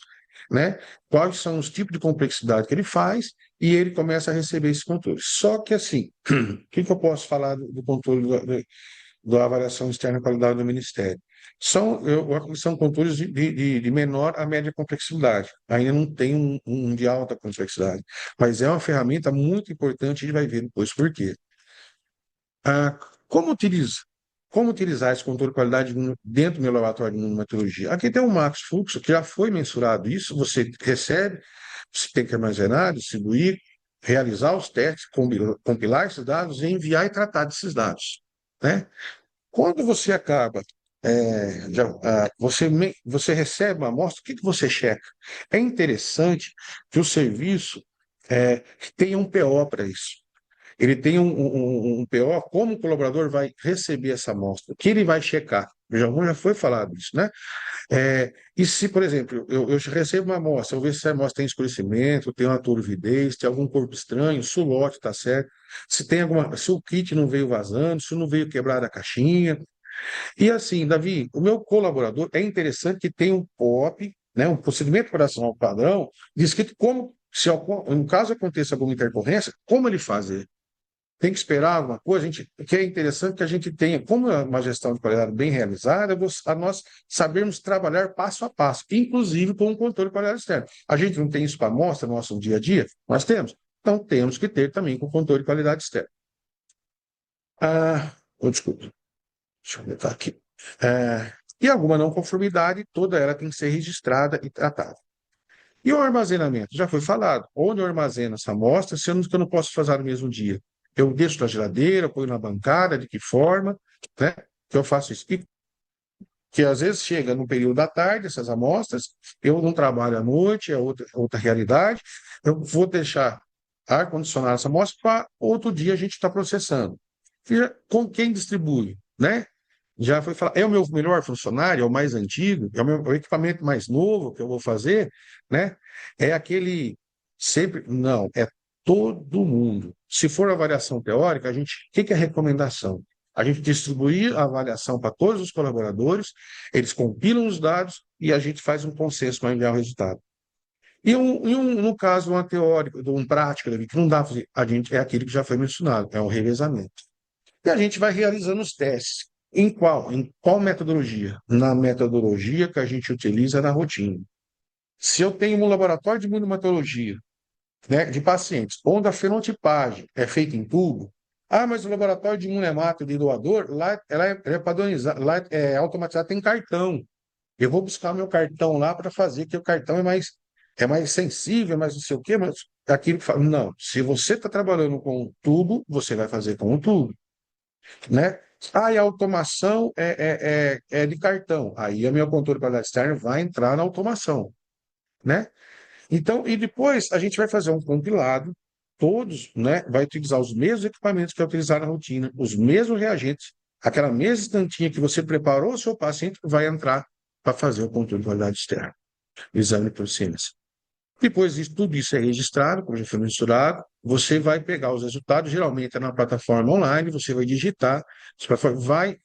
né? Quais são os tipos de complexidade que ele faz, e ele começa a receber esse controle. Só que assim, o que eu posso falar do controle da avaliação externa da qualidade do Ministério? São controles de menor a média complexidade. Ainda não tem um de alta complexidade. Mas é uma ferramenta muito importante, a gente vai ver depois por quê. Ah, como utilizar? Como utilizar esse controle de qualidade dentro do meu laboratório de imunomatologia? Aqui tem um max fluxo que já foi mensurado isso, você recebe, você tem que armazenar, distribuir, realizar os testes, compilar esses dados, enviar e tratar desses dados, né? Quando você acaba, você recebe uma amostra, o que você checa? É interessante que o serviço tenha um PO para isso. Ele tem um PO, como o colaborador vai receber essa amostra, que ele vai checar. Já foi falado isso, né? E se, por exemplo, eu recebo uma amostra, eu vejo se a amostra tem escurecimento, tem uma turvidez, tem algum corpo estranho, se o lote está certo, se o kit não veio vazando, se não veio quebrar a caixinha. E assim, Davi, o meu colaborador, é interessante que tem um POP, né, um procedimento operacional padrão, descrito como, se no caso aconteça alguma intercorrência, como ele fazer. Tem que esperar alguma coisa, que é interessante que a gente tenha, como é uma gestão de qualidade bem realizada, a nós sabermos trabalhar passo a passo, inclusive com o controle de qualidade externa. A gente não tem isso para amostra no nosso dia a dia? Nós temos. Então, temos que ter também com o controle de qualidade externa. Desculpa. Deixa eu botar aqui. E alguma não conformidade, toda ela tem que ser registrada e tratada. E o armazenamento? Já foi falado. Onde eu armazeno essa amostra, sendo que eu não posso fazer no mesmo dia? Eu deixo na geladeira, ponho na bancada, de que forma, né? Que eu faço isso. E que às vezes chega no período da tarde, essas amostras, eu não trabalho à noite, é outra realidade, eu vou deixar ar-condicionado essa amostra para outro dia a gente está processando. Com quem distribui, né? Já foi falar, é o meu melhor funcionário, é o mais antigo, é o equipamento mais novo que eu vou fazer, né? É aquele sempre, não, é todo mundo. Se for avaliação teórica, o que é a recomendação? A gente distribuir a avaliação para todos os colaboradores, eles compilam os dados e a gente faz um consenso para enviar o resultado. No caso, uma teórica, um prático, que não dá para fazer, é aquele que já foi mencionado, é o revezamento. E a gente vai realizando os testes. Em qual metodologia? Na metodologia que a gente utiliza na rotina. Se eu tenho um laboratório de imunomatologia, né, de pacientes, onde a fenotipagem é feita em tubo, Ah, mas o laboratório de imunemática de doador, lá ela é padronizada, lá é automatizado, tem cartão. Eu vou buscar meu cartão lá para fazer, que o cartão é mais sensível, é mais não sei o quê, mas aquilo que fala, não, se você está trabalhando com um tubo, você vai fazer com um tubo, né? Ah, e a automação é de cartão. Aí o meu controle de qualidade externa vai entrar na automação, né? Então, e depois a gente vai fazer um compilado, todos, né? Vai utilizar os mesmos equipamentos que é utilizar na rotina, os mesmos reagentes, aquela mesma estantinha que você preparou o seu paciente vai entrar para fazer o controle de qualidade externa, o exame de proficiência. Depois disso, tudo isso é registrado, como já foi mensurado, você vai pegar os resultados, geralmente é na plataforma online, você vai digitar, a plataforma vai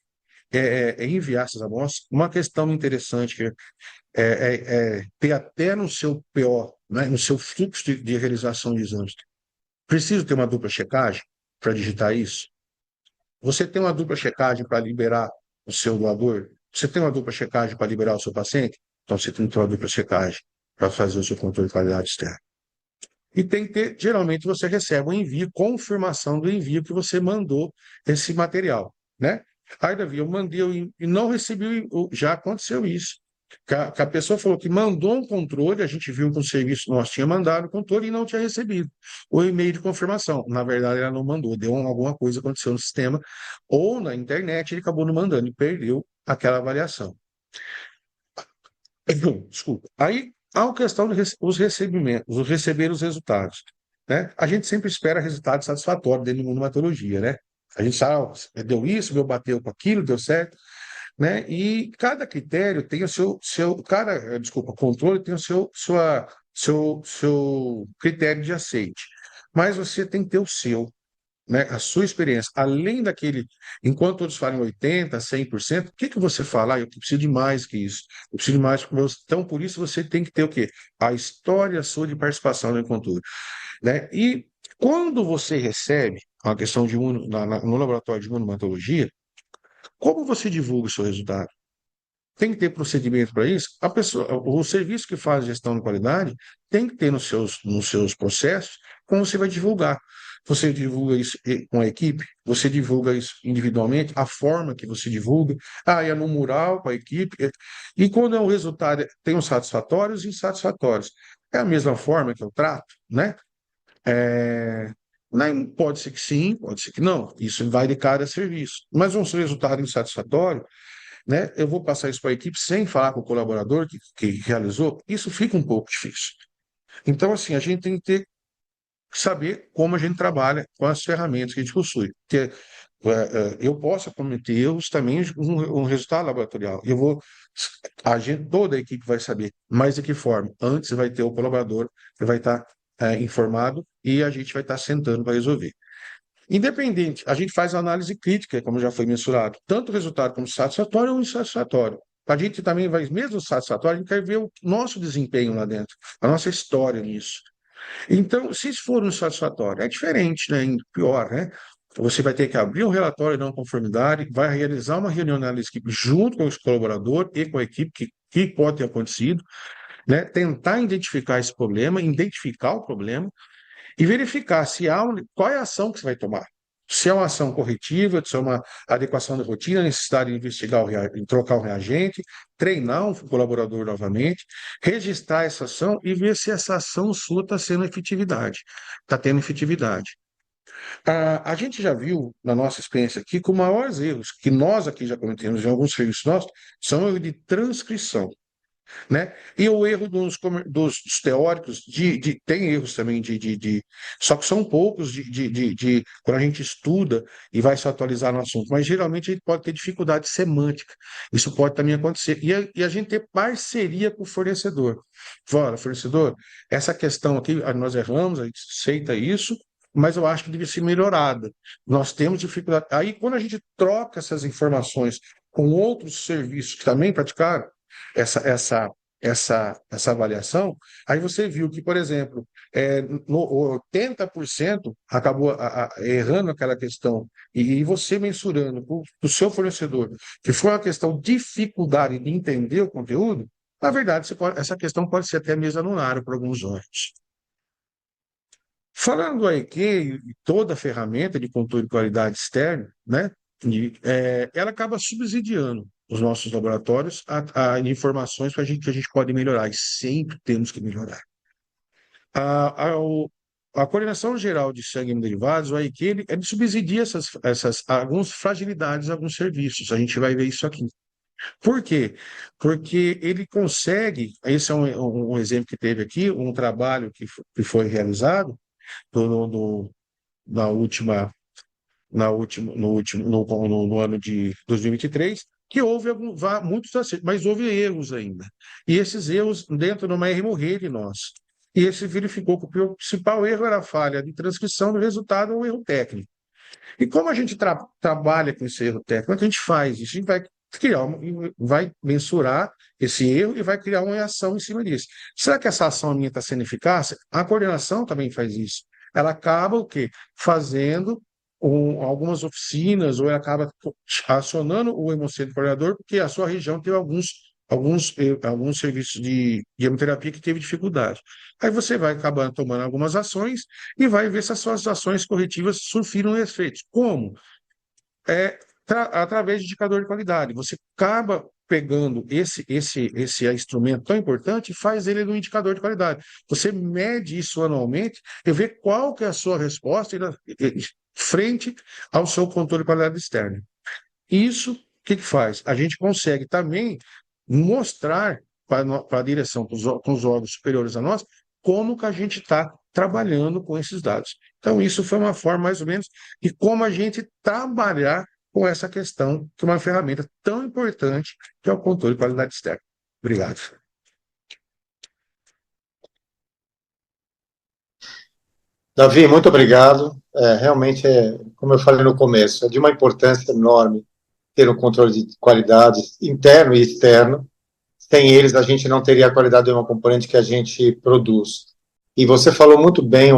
enviar essas amostras. Uma questão interessante que ter até no seu PO, né, no seu fluxo de realização de exames, preciso ter uma dupla checagem para digitar isso? Você tem uma dupla checagem para liberar o seu doador? Você tem uma dupla checagem para liberar o seu paciente? Então você tem que ter uma dupla checagem para fazer o seu controle de qualidade externa. E tem que ter, geralmente você recebe um envio, confirmação do envio que você mandou esse material, né? Aí, Davi, eu mandei e não recebi, já aconteceu isso. Que a pessoa falou que mandou um controle, a gente viu que o serviço nós tinha mandado o controle e não tinha recebido o e-mail de confirmação. Na verdade, ela não mandou, deu alguma coisa, aconteceu no sistema, ou na internet ele acabou não mandando e perdeu aquela avaliação. Desculpa. Aí há a questão dos recebimentos, os receber os resultados, né? A gente sempre espera resultado satisfatório dentro do mundo da hematologia, né? A gente sabe, deu isso, meu bateu com aquilo, deu certo, né? E cada critério tem o desculpa, controle tem seu critério de aceite. Mas você tem que ter o seu, né, a sua experiência, além daquele, enquanto todos falam 80%, 100%, o que que você fala? Ah, eu preciso de mais que isso, eu preciso de mais. Então, por isso, você tem que ter o quê? A história sua de participação no encontro, né? E quando você recebe a questão de no laboratório de imunomatologia, como você divulga o seu resultado? Tem que ter procedimento para isso. O serviço que faz gestão de qualidade tem que ter nos seus processos como você vai divulgar. Você divulga isso com a equipe, você divulga isso individualmente, a forma que você divulga. Ah, é no mural com a equipe. E quando é o resultado, tem os satisfatórios e insatisfatórios. É a mesma forma que eu trato, né? Pode ser que sim, pode ser que não. Isso vai de cada serviço. Mas um resultado insatisfatório, né? Eu vou passar isso para a equipe sem falar com o colaborador que realizou, isso fica um pouco difícil. Então, assim, a gente tem que saber como a gente trabalha com as ferramentas que a gente possui. Porque eu posso cometer erros também um resultado laboratorial. Toda a equipe vai saber, mas de que forma? Antes vai ter o colaborador que vai estar informado e a gente vai estar sentando para resolver. Independente, a gente faz análise crítica, como já foi mensurado, tanto o resultado como satisfatório ou insatisfatório. A gente também vai, mesmo satisfatório, a gente quer ver o nosso desempenho lá dentro, a nossa história nisso. Então, se for um satisfatório, é diferente, né? Pior, né? Você vai ter que abrir um relatório de não conformidade, vai realizar uma reunião de análise equipe junto com os colaboradores e com a equipe, que pode ter acontecido, né? Tentar identificar esse problema, identificar o problema, e verificar qual é a ação que você vai tomar. Se é uma ação corretiva, se é uma adequação da rotina, necessidade de investigar, trocar o reagente, treinar um colaborador novamente, registrar essa ação e ver se essa ação sua está tendo efetividade. A gente já viu, na nossa experiência aqui, que os maiores erros que nós aqui já cometemos em alguns serviços nossos são erros de transcrição, né? E o erro dos teóricos, tem erros também só que são poucos quando a gente estuda e vai se atualizar no assunto, mas geralmente a gente pode ter dificuldade semântica, isso pode também acontecer, e a gente ter parceria com o fornecedor. Fala, fornecedor, essa questão aqui, nós erramos, a gente aceita isso, mas eu acho que deve ser melhorada. Nós temos dificuldade. Aí, quando a gente troca essas informações com outros serviços que também praticaram, essa avaliação, aí você viu que, por exemplo, 80% acabou errando aquela questão, e você mensurando para o seu fornecedor, que foi uma questão de dificuldade de entender o conteúdo, na verdade, essa questão pode ser até mesmo anulária para alguns órgãos. Falando do AEQ e toda a ferramenta de controle de qualidade externa, né, ela acaba subsidiando os nossos laboratórios a informações que a gente pode melhorar, e sempre temos que melhorar. A Coordenação Geral de Sangue e Derivados, o AIQ, ele subsidia algumas fragilidades, alguns serviços. A gente vai ver isso aqui. Por quê? Porque ele consegue, esse é um exemplo que teve aqui, um trabalho que foi realizado no, no- na última, no ano de 2023, que houve muitos acertos, mas houve erros ainda. E esses erros dentro de uma R-morrer nós. E esse verificou que o principal erro era a falha de transcrição do resultado ou erro técnico. E como a gente trabalha com esse erro técnico, como é que a gente faz isso? A gente vai vai mensurar esse erro e vai criar uma ação em cima disso. Será que essa ação minha está sendo eficaz? A coordenação também faz isso. Ela acaba o quê? Fazendo algumas oficinas, ou ela acaba acionando o hemocentro coordenador, porque a sua região teve alguns serviços de hemoterapia que teve dificuldade. Aí você vai acabar tomando algumas ações e vai ver se as suas ações corretivas surtiram efeitos. Como? Através de indicador de qualidade. Você acaba pegando esse instrumento tão importante e faz ele no indicador de qualidade. Você mede isso anualmente e vê qual que é a sua resposta frente ao seu controle de qualidade externa. Isso, o que faz? A gente consegue também mostrar para a direção, com os órgãos superiores a nós, como que a gente está trabalhando com esses dados. Então, isso foi uma forma, mais ou menos, de como a gente trabalhar com essa questão, que é uma ferramenta tão importante, que é o controle de qualidade externa. Obrigado. Davi, muito obrigado. Realmente, como eu falei no começo, é de uma importância enorme ter um controle de qualidade interno e externo. Sem eles, a gente não teria a qualidade de uma componente que a gente produz. E você falou muito bem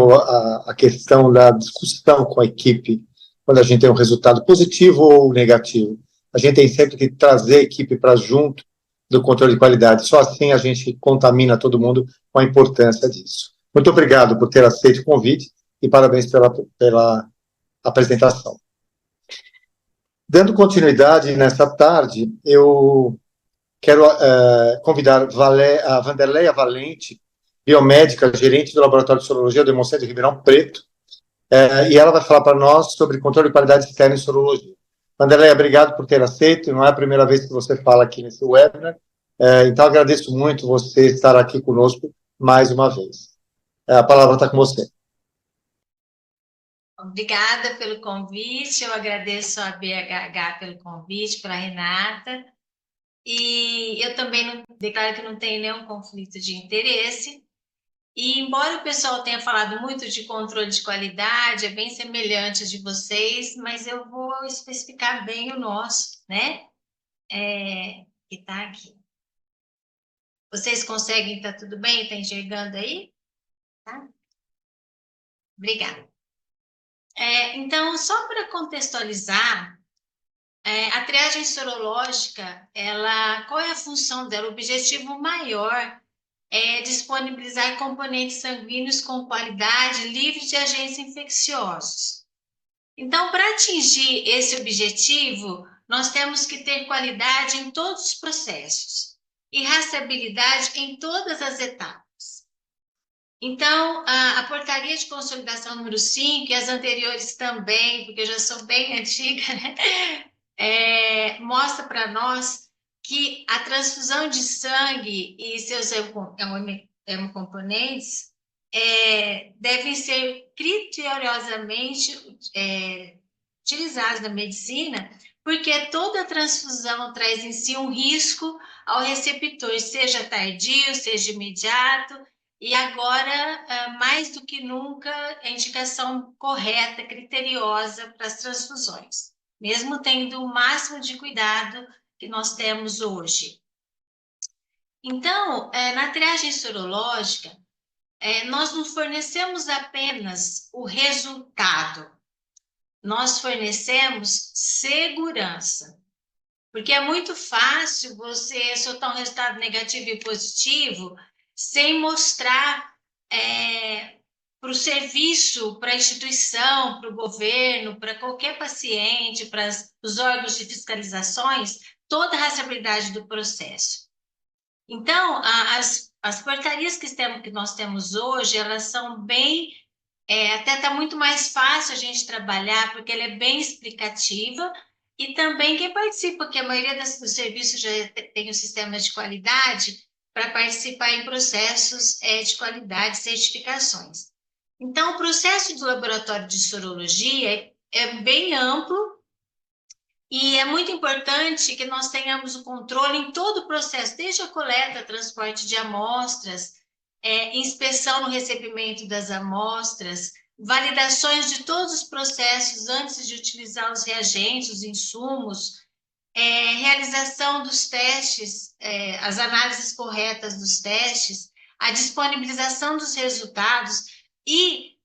a questão da discussão com a equipe, quando a gente tem um resultado positivo ou negativo. A gente tem sempre que trazer a equipe para junto do controle de qualidade. Só assim a gente contamina todo mundo com a importância disso. Muito obrigado por ter aceito o convite e parabéns pela apresentação. Dando continuidade nessa tarde, eu quero convidar a Vanderleia Valente, biomédica, gerente do Laboratório de Sorologia do Hemocentro de Ribeirão Preto, e ela vai falar para nós sobre controle de qualidade externa em sorologia. Vanderleia, obrigado por ter aceito, não é a primeira vez que você fala aqui nesse webinar, então agradeço muito você estar aqui conosco mais uma vez. A palavra está com você. Obrigada pelo convite, eu agradeço a BHH pelo convite, para a Renata, e eu também declaro que não tenho nenhum conflito de interesse, e embora o pessoal tenha falado muito de controle de qualidade, é bem semelhante de vocês, mas eu vou especificar bem o nosso, né? Que está aqui. Vocês conseguem, tá tudo bem? Está enxergando aí? Tá? Obrigada. Então, só para contextualizar, a triagem sorológica, qual é a função dela? O objetivo maior é disponibilizar componentes sanguíneos com qualidade, livres de agentes infecciosos. Então, para atingir esse objetivo, nós temos que ter qualidade em todos os processos e rastreabilidade em todas as etapas. Então, a portaria de consolidação número 5 e as anteriores também, porque eu já sou bem antiga, né? Mostra para nós que a transfusão de sangue e seus hemocomponentes devem ser criteriosamente utilizados na medicina, porque toda transfusão traz em si um risco ao receptor, seja tardio, seja imediato, e agora, mais do que nunca, a indicação correta, criteriosa para as transfusões, mesmo tendo o máximo de cuidado que nós temos hoje. Então, na triagem sorológica, nós não fornecemos apenas o resultado, nós fornecemos segurança. Porque é muito fácil você soltar um resultado negativo e positivo sem mostrar para o serviço, para a instituição, para o governo, para qualquer paciente, para os órgãos de fiscalizações, toda a rastreabilidade do processo. Então, as portarias que nós temos hoje, elas são bem, até está muito mais fácil a gente trabalhar, porque ela é bem explicativa, e também quem participa, que a maioria dos serviços já tem os sistemas de qualidade, para participar em processos de qualidade, certificações. Então, o processo do laboratório de sorologia é bem amplo e é muito importante que nós tenhamos o controle em todo o processo, desde a coleta, transporte de amostras, inspeção no recebimento das amostras, validações de todos os processos antes de utilizar os reagentes, os insumos, realização dos testes, as análises corretas dos testes, a disponibilização dos resultados e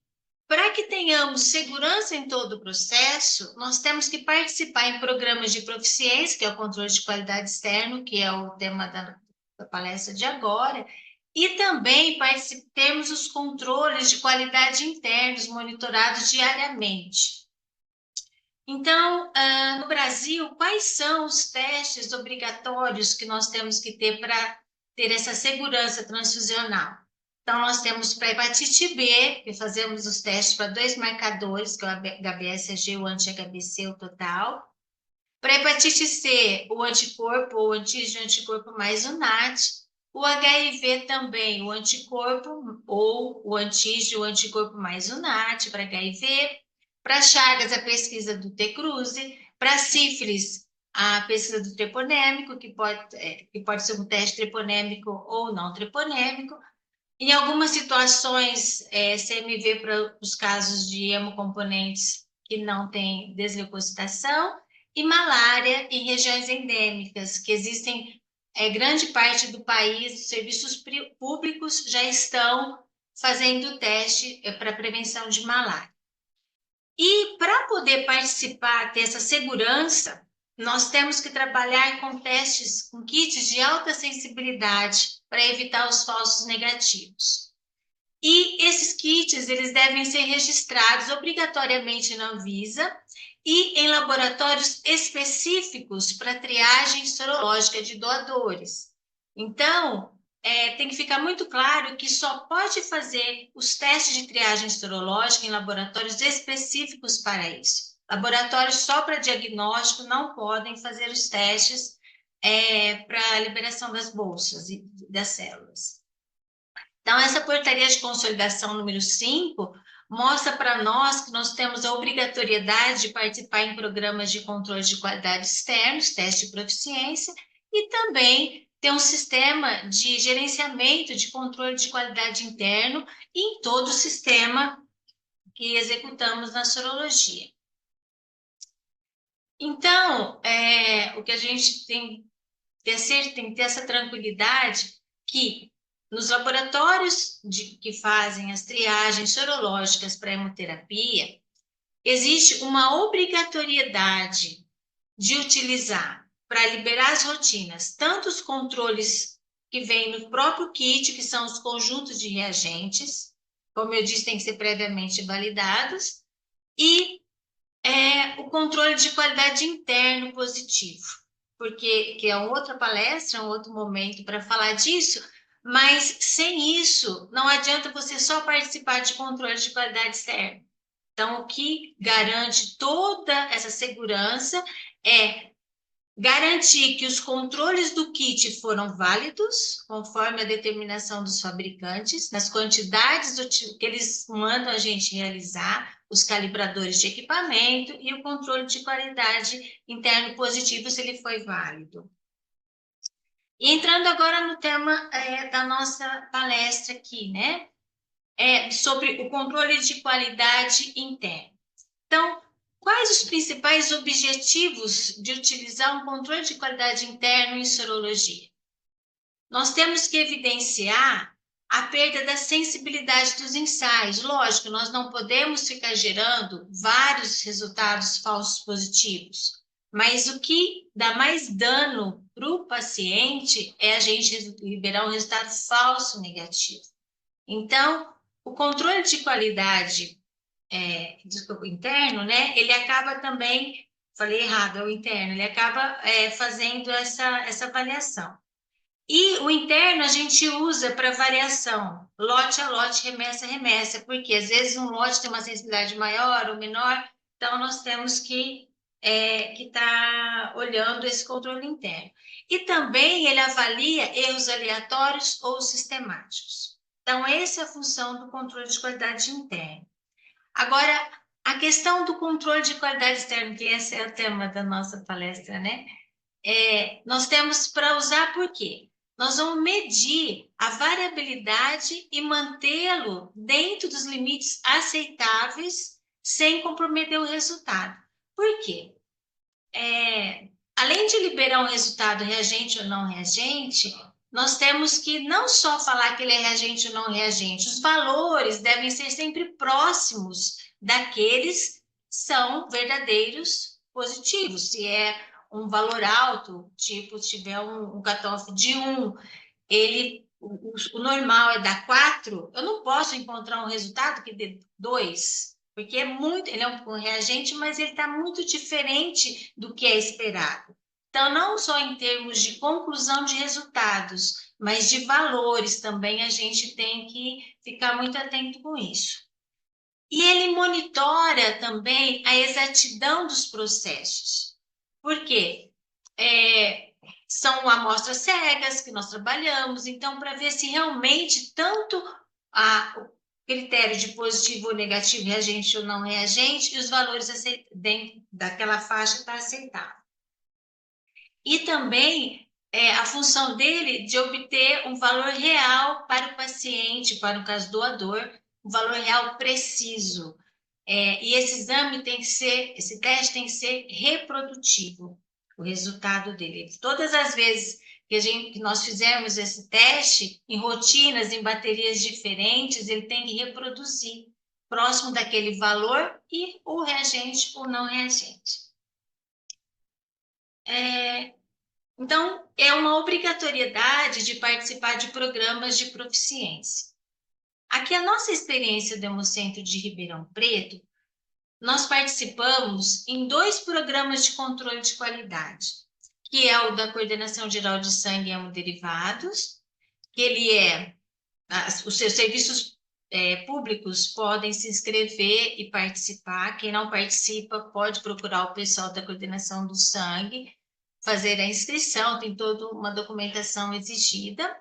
para que tenhamos segurança em todo o processo, nós temos que participar em programas de proficiência, que é o controle de qualidade externo, que é o tema da palestra de agora, e também temos os controles de qualidade internos monitorados diariamente. Então, no Brasil, quais são os testes obrigatórios que nós temos que ter para ter essa segurança transfusional? Então, nós temos para hepatite B, que fazemos os testes para 2 marcadores, que é o HBsAg, o anti-HBC, o total. Para hepatite C, o anticorpo ou antígeno-anticorpo mais o NAT. O HIV também, o anticorpo ou o antígeno, o anticorpo mais o NAT para HIV. Para Chagas, a pesquisa do T-Cruze. Para sífilis, a pesquisa do treponêmico, que pode ser um teste treponêmico ou não treponêmico. Em algumas situações, CMV para os casos de hemocomponentes que não têm desleucocitação, e malária em regiões endêmicas, que existem grande parte do país, os serviços públicos já estão fazendo teste para prevenção de malária. E para poder participar, ter essa segurança, nós temos que trabalhar com testes, com kits de alta sensibilidade para evitar os falsos negativos. E esses kits, eles devem ser registrados obrigatoriamente na Anvisa e em laboratórios específicos para triagem sorológica de doadores. Então, tem que ficar muito claro que só pode fazer os testes de triagem sorológica em laboratórios específicos para isso. Laboratórios só para diagnóstico não podem fazer os testes para a liberação das bolsas e das células. Então, essa portaria de consolidação número 5 mostra para nós que nós temos a obrigatoriedade de participar em programas de controle de qualidade externos, teste de proficiência, e também ter um sistema de gerenciamento de controle de qualidade interno em todo o sistema que executamos na sorologia. Então, o que a gente tem que ter essa tranquilidade que nos laboratórios que fazem as triagens sorológicas para hemoterapia, existe uma obrigatoriedade de utilizar, para liberar as rotinas, tanto os controles que vêm no próprio kit, que são os conjuntos de reagentes, como eu disse, tem que ser previamente validados, e o controle de qualidade interno positivo, porque que é uma outra palestra, um outro momento para falar disso, mas sem isso, não adianta você só participar de controle de qualidade externa. Então, o que garante toda essa segurança é garantir que os controles do kit foram válidos, conforme a determinação dos fabricantes, nas quantidades que eles mandam a gente realizar, os calibradores de equipamento e o controle de qualidade interno positivo, se ele foi válido. E entrando agora no tema da nossa palestra aqui, né? Sobre o controle de qualidade interna. Então, quais os principais objetivos de utilizar um controle de qualidade interno em sorologia? Nós temos que evidenciar a perda da sensibilidade dos ensaios. Lógico, nós não podemos ficar gerando vários resultados falsos positivos, mas o que dá mais dano para o paciente é a gente liberar um resultado falso negativo. Então, o controle de qualidade interno, né, ele acaba também, falei errado, é o interno, ele acaba fazendo essa avaliação. E o interno a gente usa para variação, lote a lote, remessa a remessa, porque às vezes um lote tem uma sensibilidade maior ou menor, então nós temos que estar olhando esse controle interno. E também ele avalia erros aleatórios ou sistemáticos. Então, essa é a função do controle de qualidade interno. Agora, a questão do controle de qualidade externa, que esse é o tema da nossa palestra, né? Nós temos para usar por quê? Nós vamos medir a variabilidade e mantê-lo dentro dos limites aceitáveis sem comprometer o resultado. Por quê? Além de liberar um resultado reagente ou não reagente, nós temos que não só falar que ele é reagente ou não reagente, os valores devem ser sempre próximos daqueles que são verdadeiros positivos. Se é um valor alto, tipo, se tiver um cutoff de 1, o normal é dar 4, eu não posso encontrar um resultado que dê 2, porque ele é um reagente, mas ele está muito diferente do que é esperado. Então, não só em termos de conclusão de resultados, mas de valores também a gente tem que ficar muito atento com isso. E ele monitora também a exatidão dos processos. Por quê? São amostras cegas que nós trabalhamos, então, para ver se realmente tanto o critério de positivo ou negativo, reagente ou não reagente, e os valores dentro daquela faixa está aceitável. E também a função dele de obter um valor real para o paciente, para o caso doador, um valor real preciso. E esse teste tem que ser reprodutivo, o resultado dele. Todas as vezes que nós fizermos esse teste, em rotinas, em baterias diferentes, ele tem que reproduzir próximo daquele valor e o reagente ou não reagente. Então, é uma obrigatoriedade de participar de programas de proficiência. Aqui, a nossa experiência do Hemocentro de Ribeirão Preto, nós participamos em 2 programas de controle de qualidade, que é o da Coordenação Geral de Sangue e Hemoderivados, que ele os seus serviços públicos podem se inscrever e participar. Quem não participa pode procurar o pessoal da Coordenação do Sangue, fazer a inscrição, tem toda uma documentação exigida.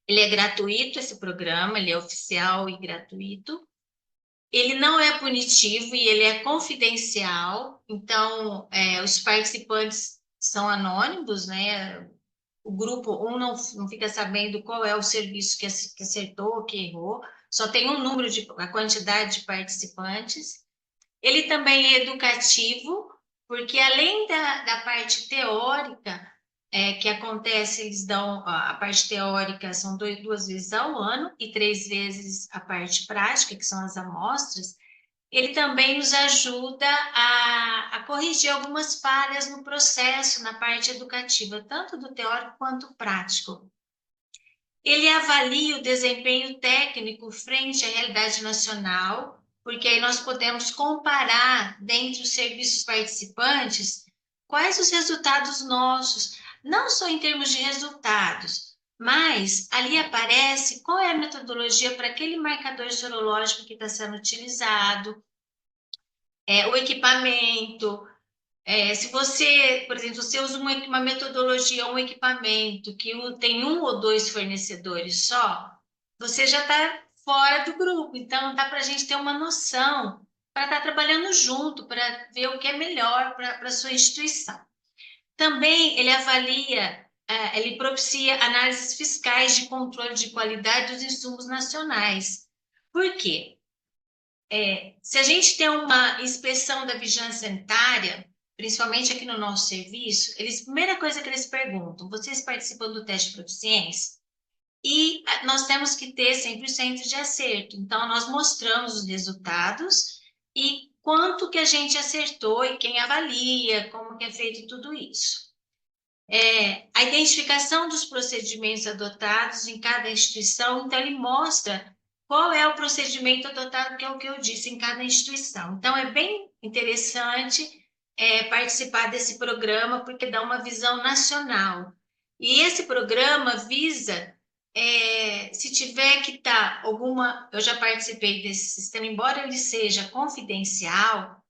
Ele é gratuito, esse programa, ele é oficial e gratuito. Ele não é punitivo e ele é confidencial, então os participantes são anônimos, né? O grupo 1 não fica sabendo qual é o serviço que acertou, que errou, só tem a quantidade de participantes. Ele também é educativo, porque além da parte teórica que acontece, eles dão a parte teórica, são 2 vezes ao ano, e 3 vezes a parte prática, que são as amostras. Ele também nos ajuda a corrigir algumas falhas no processo, na parte educativa, tanto do teórico quanto prático. Ele avalia o desempenho técnico frente à realidade nacional, porque aí nós podemos comparar, dentre os serviços participantes, quais os resultados nossos, não só em termos de resultados, mas ali aparece qual é a metodologia para aquele marcador sorológico que está sendo utilizado, o equipamento. Se você, por exemplo, você usa uma metodologia, um equipamento que tem 1 ou 2 fornecedores só, você já está fora do grupo. Então, dá para a gente ter uma noção para estar trabalhando junto, para ver o que é melhor para a sua instituição. Também ele avalia, ele propicia análises fiscais de controle de qualidade dos insumos nacionais. Por quê? Se a gente tem uma inspeção da vigilância sanitária, principalmente aqui no nosso serviço, a primeira coisa que eles perguntam: vocês participam do teste de proficiência? E nós temos que ter 100% de acerto. Então, nós mostramos os resultados e quanto que a gente acertou e quem avalia, como que é feito tudo isso. A identificação dos procedimentos adotados em cada instituição, então ele mostra qual é o procedimento adotado, que é o que eu disse, em cada instituição. Então, é bem interessante participar desse programa, porque dá uma visão nacional. E esse programa visa, se tiver que estar alguma... Eu já participei desse sistema, embora ele seja confidencial,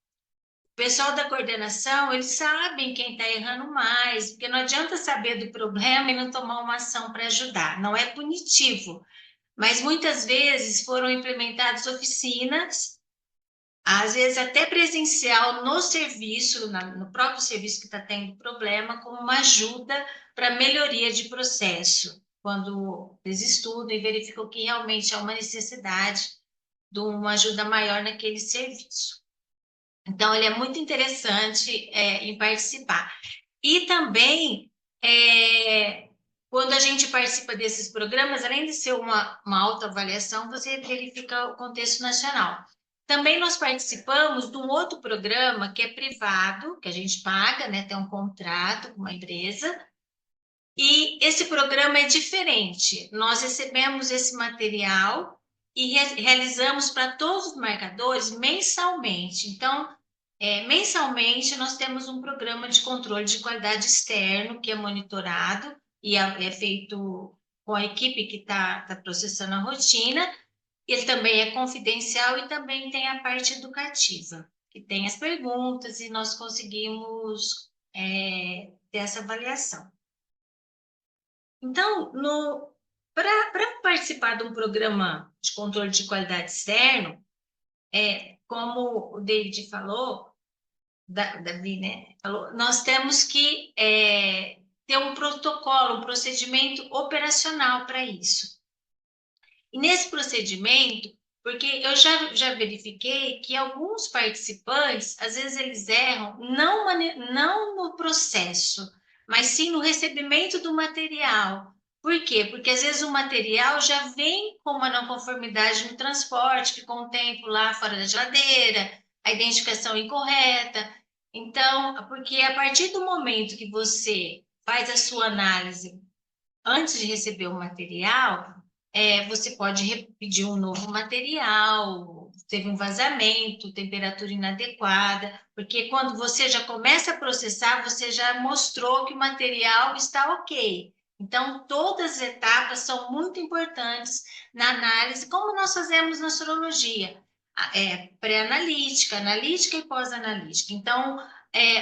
o pessoal da coordenação, eles sabem quem está errando mais, porque não adianta saber do problema e não tomar uma ação para ajudar. Não é punitivo, mas muitas vezes foram implementadas oficinas, às vezes até presencial no serviço, no próprio serviço que está tendo problema, como uma ajuda para melhoria de processo, quando eles estudam e verificam que realmente há uma necessidade de uma ajuda maior naquele serviço. Então, ele é muito interessante em participar. E também, quando a gente participa desses programas, além de ser uma autoavaliação, você verifica o contexto nacional. Também nós participamos de um outro programa que é privado, que a gente paga, né, tem um contrato com uma empresa, e esse programa é diferente. Nós recebemos esse material e realizamos para todos os marcadores mensalmente. Então, mensalmente, nós temos um programa de controle de qualidade externo, que é monitorado e é feito com a equipe que está processando a rotina. Ele também é confidencial e também tem a parte educativa, que tem as perguntas e nós conseguimos ter essa avaliação. Então, para participar de um programa de controle de qualidade externo, como o David falou, Davi, né, falou, nós temos que ter um protocolo, um procedimento operacional para isso. E nesse procedimento, porque eu já verifiquei que alguns participantes, às vezes eles erram não no processo, mas sim no recebimento do material. Por quê? Porque às vezes o material já vem com uma não conformidade no transporte, ficou um tempo lá fora da geladeira, a identificação incorreta. Então, porque a partir do momento que você faz a sua análise antes de receber o material, você pode pedir um novo material, teve um vazamento, temperatura inadequada, porque quando você já começa a processar, você já mostrou que o material está ok. Então, todas as etapas são muito importantes na análise, como nós fazemos na sorologia, pré-analítica, analítica e pós-analítica. Então,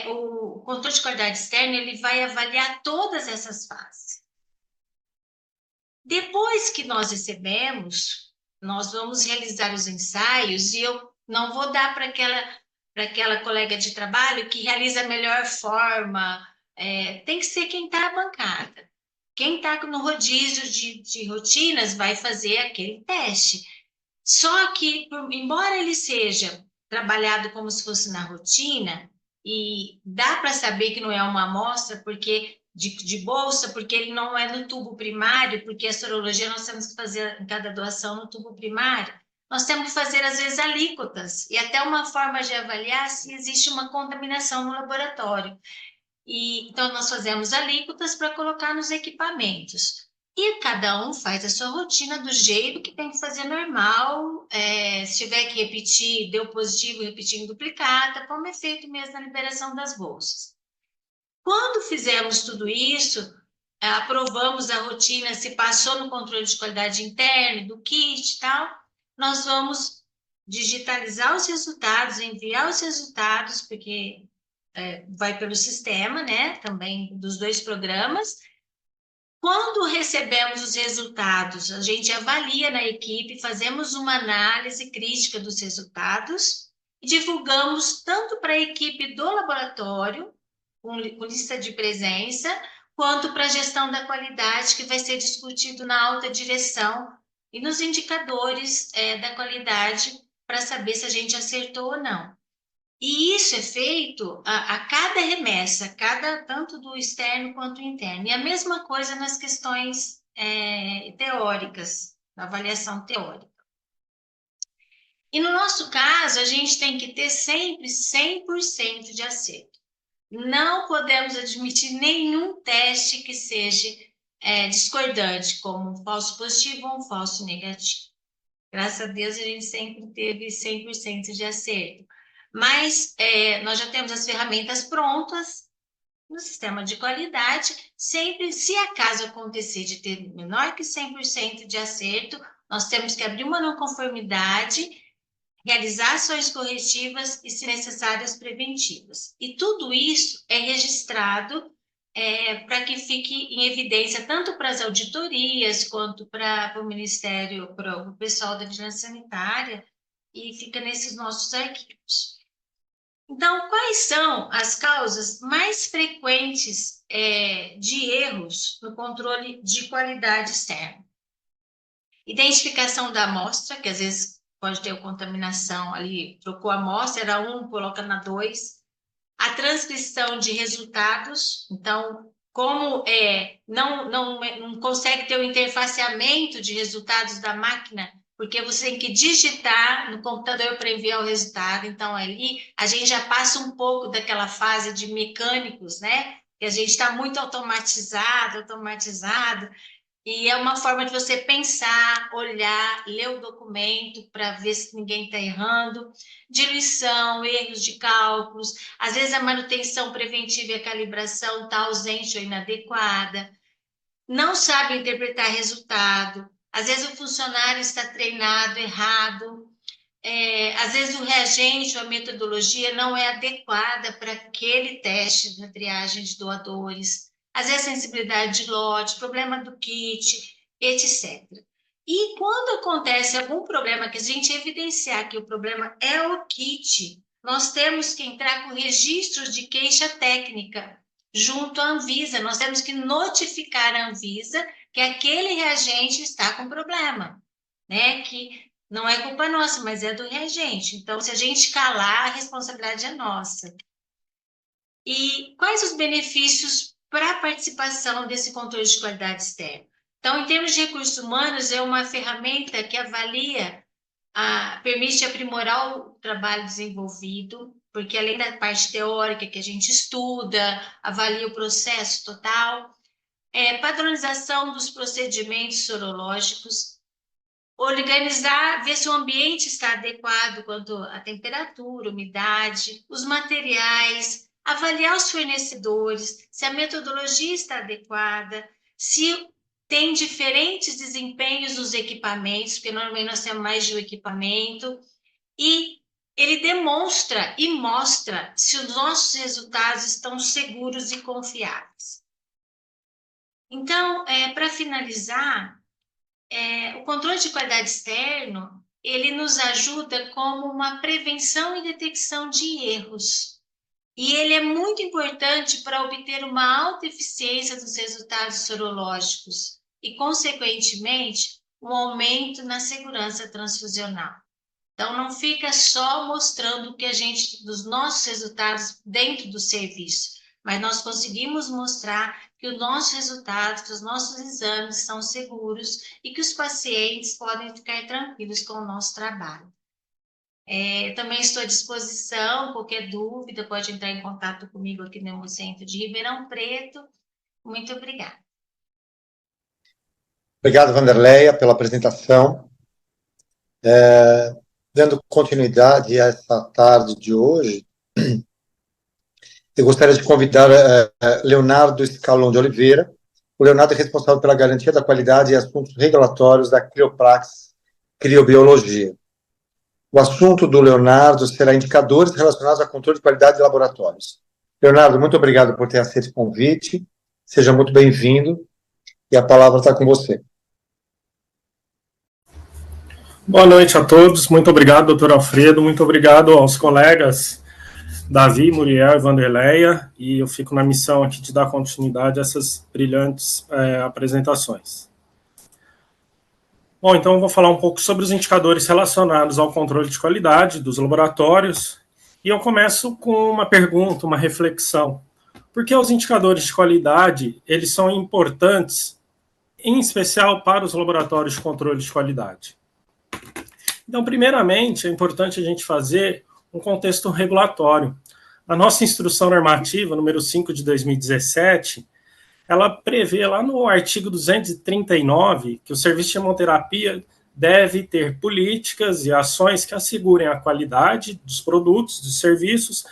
o controle de qualidade externa, ele vai avaliar todas essas fases. Depois que nós recebemos, nós vamos realizar os ensaios e eu não vou dar para aquela colega de trabalho que realiza a melhor forma, tem que ser quem está na bancada. Quem está no rodízio de rotinas vai fazer aquele teste. Só que, embora ele seja trabalhado como se fosse na rotina, e dá para saber que não é uma amostra, porque de bolsa, porque ele não é no tubo primário, porque a sorologia nós temos que fazer em cada doação no tubo primário. Nós temos que fazer, às vezes, alíquotas, e até uma forma de avaliar se existe uma contaminação no laboratório. Então, nós fazemos alíquotas para colocar nos equipamentos. E cada um faz a sua rotina do jeito que tem que fazer normal. Se tiver que repetir, deu positivo, repetir em duplicata, como é feito mesmo na liberação das bolsas. Quando fizemos tudo isso, aprovamos a rotina, se passou no controle de qualidade interno, do kit e tal, nós vamos digitalizar os resultados, enviar os resultados, porque vai pelo sistema, né, também dos dois programas. Quando recebemos os resultados, a gente avalia na equipe, fazemos uma análise crítica dos resultados e divulgamos tanto para a equipe do laboratório, com lista de presença, quanto para a gestão da qualidade, que vai ser discutido na alta direção e nos indicadores da qualidade, para saber se a gente acertou ou não. E isso é feito a cada remessa, tanto do externo quanto do interno. E a mesma coisa nas questões teóricas, na avaliação teórica. E no nosso caso, a gente tem que ter sempre 100% de acerto. Não podemos admitir nenhum teste que seja discordante, como um falso positivo ou um falso negativo. Graças a Deus, a gente sempre teve 100% de acerto. Mas nós já temos as ferramentas prontas no sistema de qualidade. Sempre, se acaso acontecer de ter menor que 100% de acerto, nós temos que abrir uma não conformidade, realizar ações corretivas e, se necessárias, preventivas. E tudo isso é registrado para que fique em evidência tanto para as auditorias quanto para o Ministério, para o pessoal da Vigilância Sanitária, e fica nesses nossos arquivos. Então, quais são as causas mais frequentes de erros no controle de qualidade externa? Identificação da amostra, que às vezes pode ter contaminação ali, trocou a amostra, era 1, coloca na 2. A transcrição de resultados, então, como não consegue ter o interfaceamento de resultados da máquina, porque você tem que digitar no computador para enviar o resultado. Então, ali a gente já passa um pouco daquela fase de mecânicos, né? Que a gente está muito automatizado, e é uma forma de você pensar, olhar, ler o documento para ver se ninguém está errando. Diluição, erros de cálculos, às vezes a manutenção preventiva e a calibração está ausente ou inadequada. Não sabe interpretar resultado. Às vezes o funcionário está treinado errado. Às vezes o reagente ou a metodologia não é adequada para aquele teste na triagem de doadores. Às vezes sensibilidade de lote, problema do kit, etc. E quando acontece algum problema que a gente evidenciar que o problema é o kit, nós temos que entrar com registros de queixa técnica junto à Anvisa. Nós temos que notificar a Anvisa que aquele reagente está com problema, né? Que não é culpa nossa, mas é do reagente. Então, se a gente calar, a responsabilidade é nossa. E quais os benefícios para a participação desse controle de qualidade externa? Então, em termos de recursos humanos, é uma ferramenta que avalia, permite aprimorar o trabalho desenvolvido, porque além da parte teórica que a gente estuda, avalia o processo total, padronização dos procedimentos sorológicos, organizar, ver se o ambiente está adequado quanto à temperatura, umidade, os materiais, avaliar os fornecedores, se a metodologia está adequada, se tem diferentes desempenhos dos equipamentos, porque normalmente nós temos mais de um equipamento, e ele demonstra e mostra se os nossos resultados estão seguros e confiáveis. Então, para finalizar, o controle de qualidade externo, ele nos ajuda como uma prevenção e detecção de erros. E ele é muito importante para obter uma alta eficiência dos resultados sorológicos e, consequentemente, um aumento na segurança transfusional. Então, não fica só mostrando o que dos nossos resultados dentro do serviço, mas nós conseguimos mostrar que os nossos resultados, que os nossos exames são seguros e que os pacientes podem ficar tranquilos com o nosso trabalho. Também estou à disposição, qualquer dúvida pode entrar em contato comigo aqui no Hemocentro de Ribeirão Preto. Muito obrigada. Obrigado, Wanderleia, pela apresentação. Dando continuidade a essa tarde de hoje, eu gostaria de convidar Leonardo Scalon de Oliveira. O Leonardo é responsável pela garantia da qualidade e assuntos regulatórios da Crioprax Criobiologia. O assunto do Leonardo será indicadores relacionados ao controle de qualidade de laboratórios. Leonardo, muito obrigado por ter aceito o convite. Seja muito bem-vindo. E a palavra está com você. Boa noite a todos. Muito obrigado, doutor Alfredo. Muito obrigado aos colegas Davi, Muriel e Wanderleia. E eu fico na missão aqui de dar continuidade a essas brilhantes apresentações. Bom, então eu vou falar um pouco sobre os indicadores relacionados ao controle de qualidade dos laboratórios, e eu começo com uma pergunta, uma reflexão. Por que os indicadores de qualidade, eles são importantes, em especial para os laboratórios de controle de qualidade? Então, primeiramente, é importante a gente fazer um contexto regulatório. A nossa instrução normativa, número 5 de 2017, ela prevê lá no artigo 239 que o serviço de hemoterapia deve ter políticas e ações que assegurem a qualidade dos produtos, dos serviços,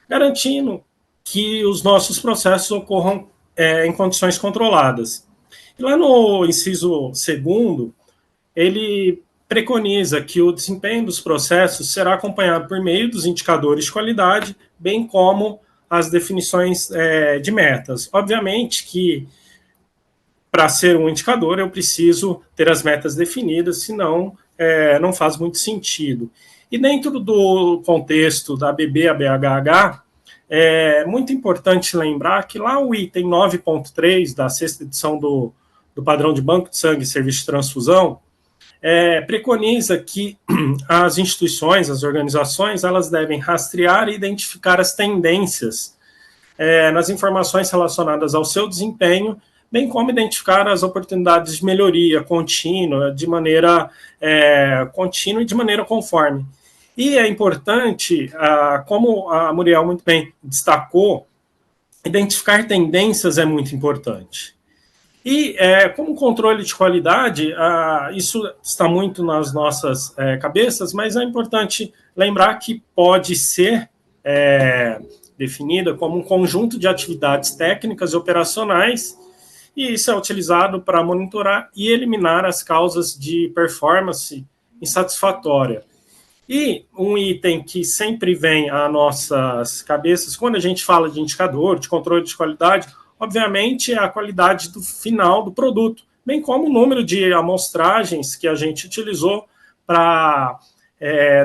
garantindo que os nossos processos ocorram em condições controladas. E lá no inciso 2º, ele preconiza que o desempenho dos processos será acompanhado por meio dos indicadores de qualidade, bem como as definições de metas. Obviamente que, para ser um indicador, eu preciso ter as metas definidas, senão não faz muito sentido. E dentro do contexto da BB-ABHH, é muito importante lembrar que lá o item 9.3 da 6ª edição do padrão de banco de sangue e serviço de transfusão, preconiza que as instituições, as organizações, elas devem rastrear e identificar as tendências nas informações relacionadas ao seu desempenho, bem como identificar as oportunidades de melhoria contínua, de maneira contínua e de maneira conforme. E é importante, como a Muriel muito bem destacou, identificar tendências é muito importante. E, como controle de qualidade, isso está muito nas nossas cabeças, mas é importante lembrar que pode ser definida como um conjunto de atividades técnicas e operacionais, e isso é utilizado para monitorar e eliminar as causas de performance insatisfatória. E um item que sempre vem às nossas cabeças, quando a gente fala de indicador, de controle de qualidade, obviamente, é a qualidade do final do produto, bem como o número de amostragens que a gente utilizou para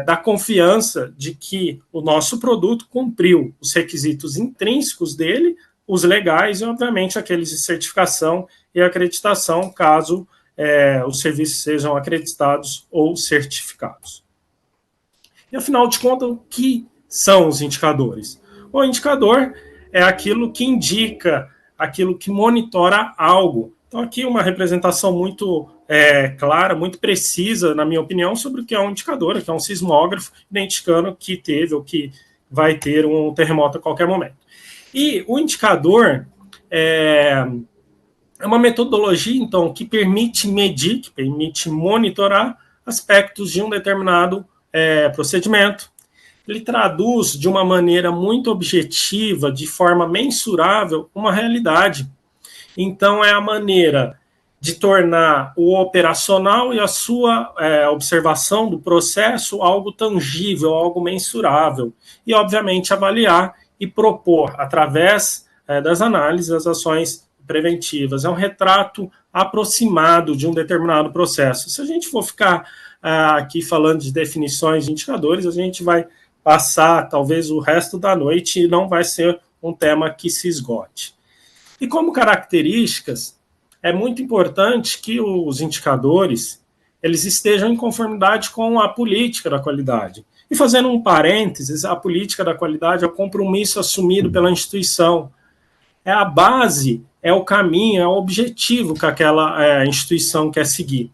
dar confiança de que o nosso produto cumpriu os requisitos intrínsecos dele, os legais e, obviamente, aqueles de certificação e acreditação, caso os serviços sejam acreditados ou certificados. E, afinal de contas, o que são os indicadores? O indicador é aquilo que indica, aquilo que monitora algo. Então, aqui uma representação muito clara, muito precisa, na minha opinião, sobre o que é um indicador, que é um sismógrafo, identificando que teve ou que vai ter um terremoto a qualquer momento. E o indicador é uma metodologia, então, que permite medir, que permite monitorar aspectos de um determinado procedimento. Ele traduz de uma maneira muito objetiva, de forma mensurável, uma realidade. Então, é a maneira de tornar o operacional e a sua observação do processo algo tangível, algo mensurável. E, obviamente, avaliar e propor, através das análises, as ações preventivas. É um retrato aproximado de um determinado processo. Se a gente for ficar aqui falando de definições de indicadores, a gente vai passar talvez o resto da noite e não vai ser um tema que se esgote. E como características, é muito importante que os indicadores eles estejam em conformidade com a política da qualidade. E fazendo um parênteses, a política da qualidade é o compromisso assumido pela instituição. É a base, é o caminho, é o objetivo que aquela instituição quer seguir.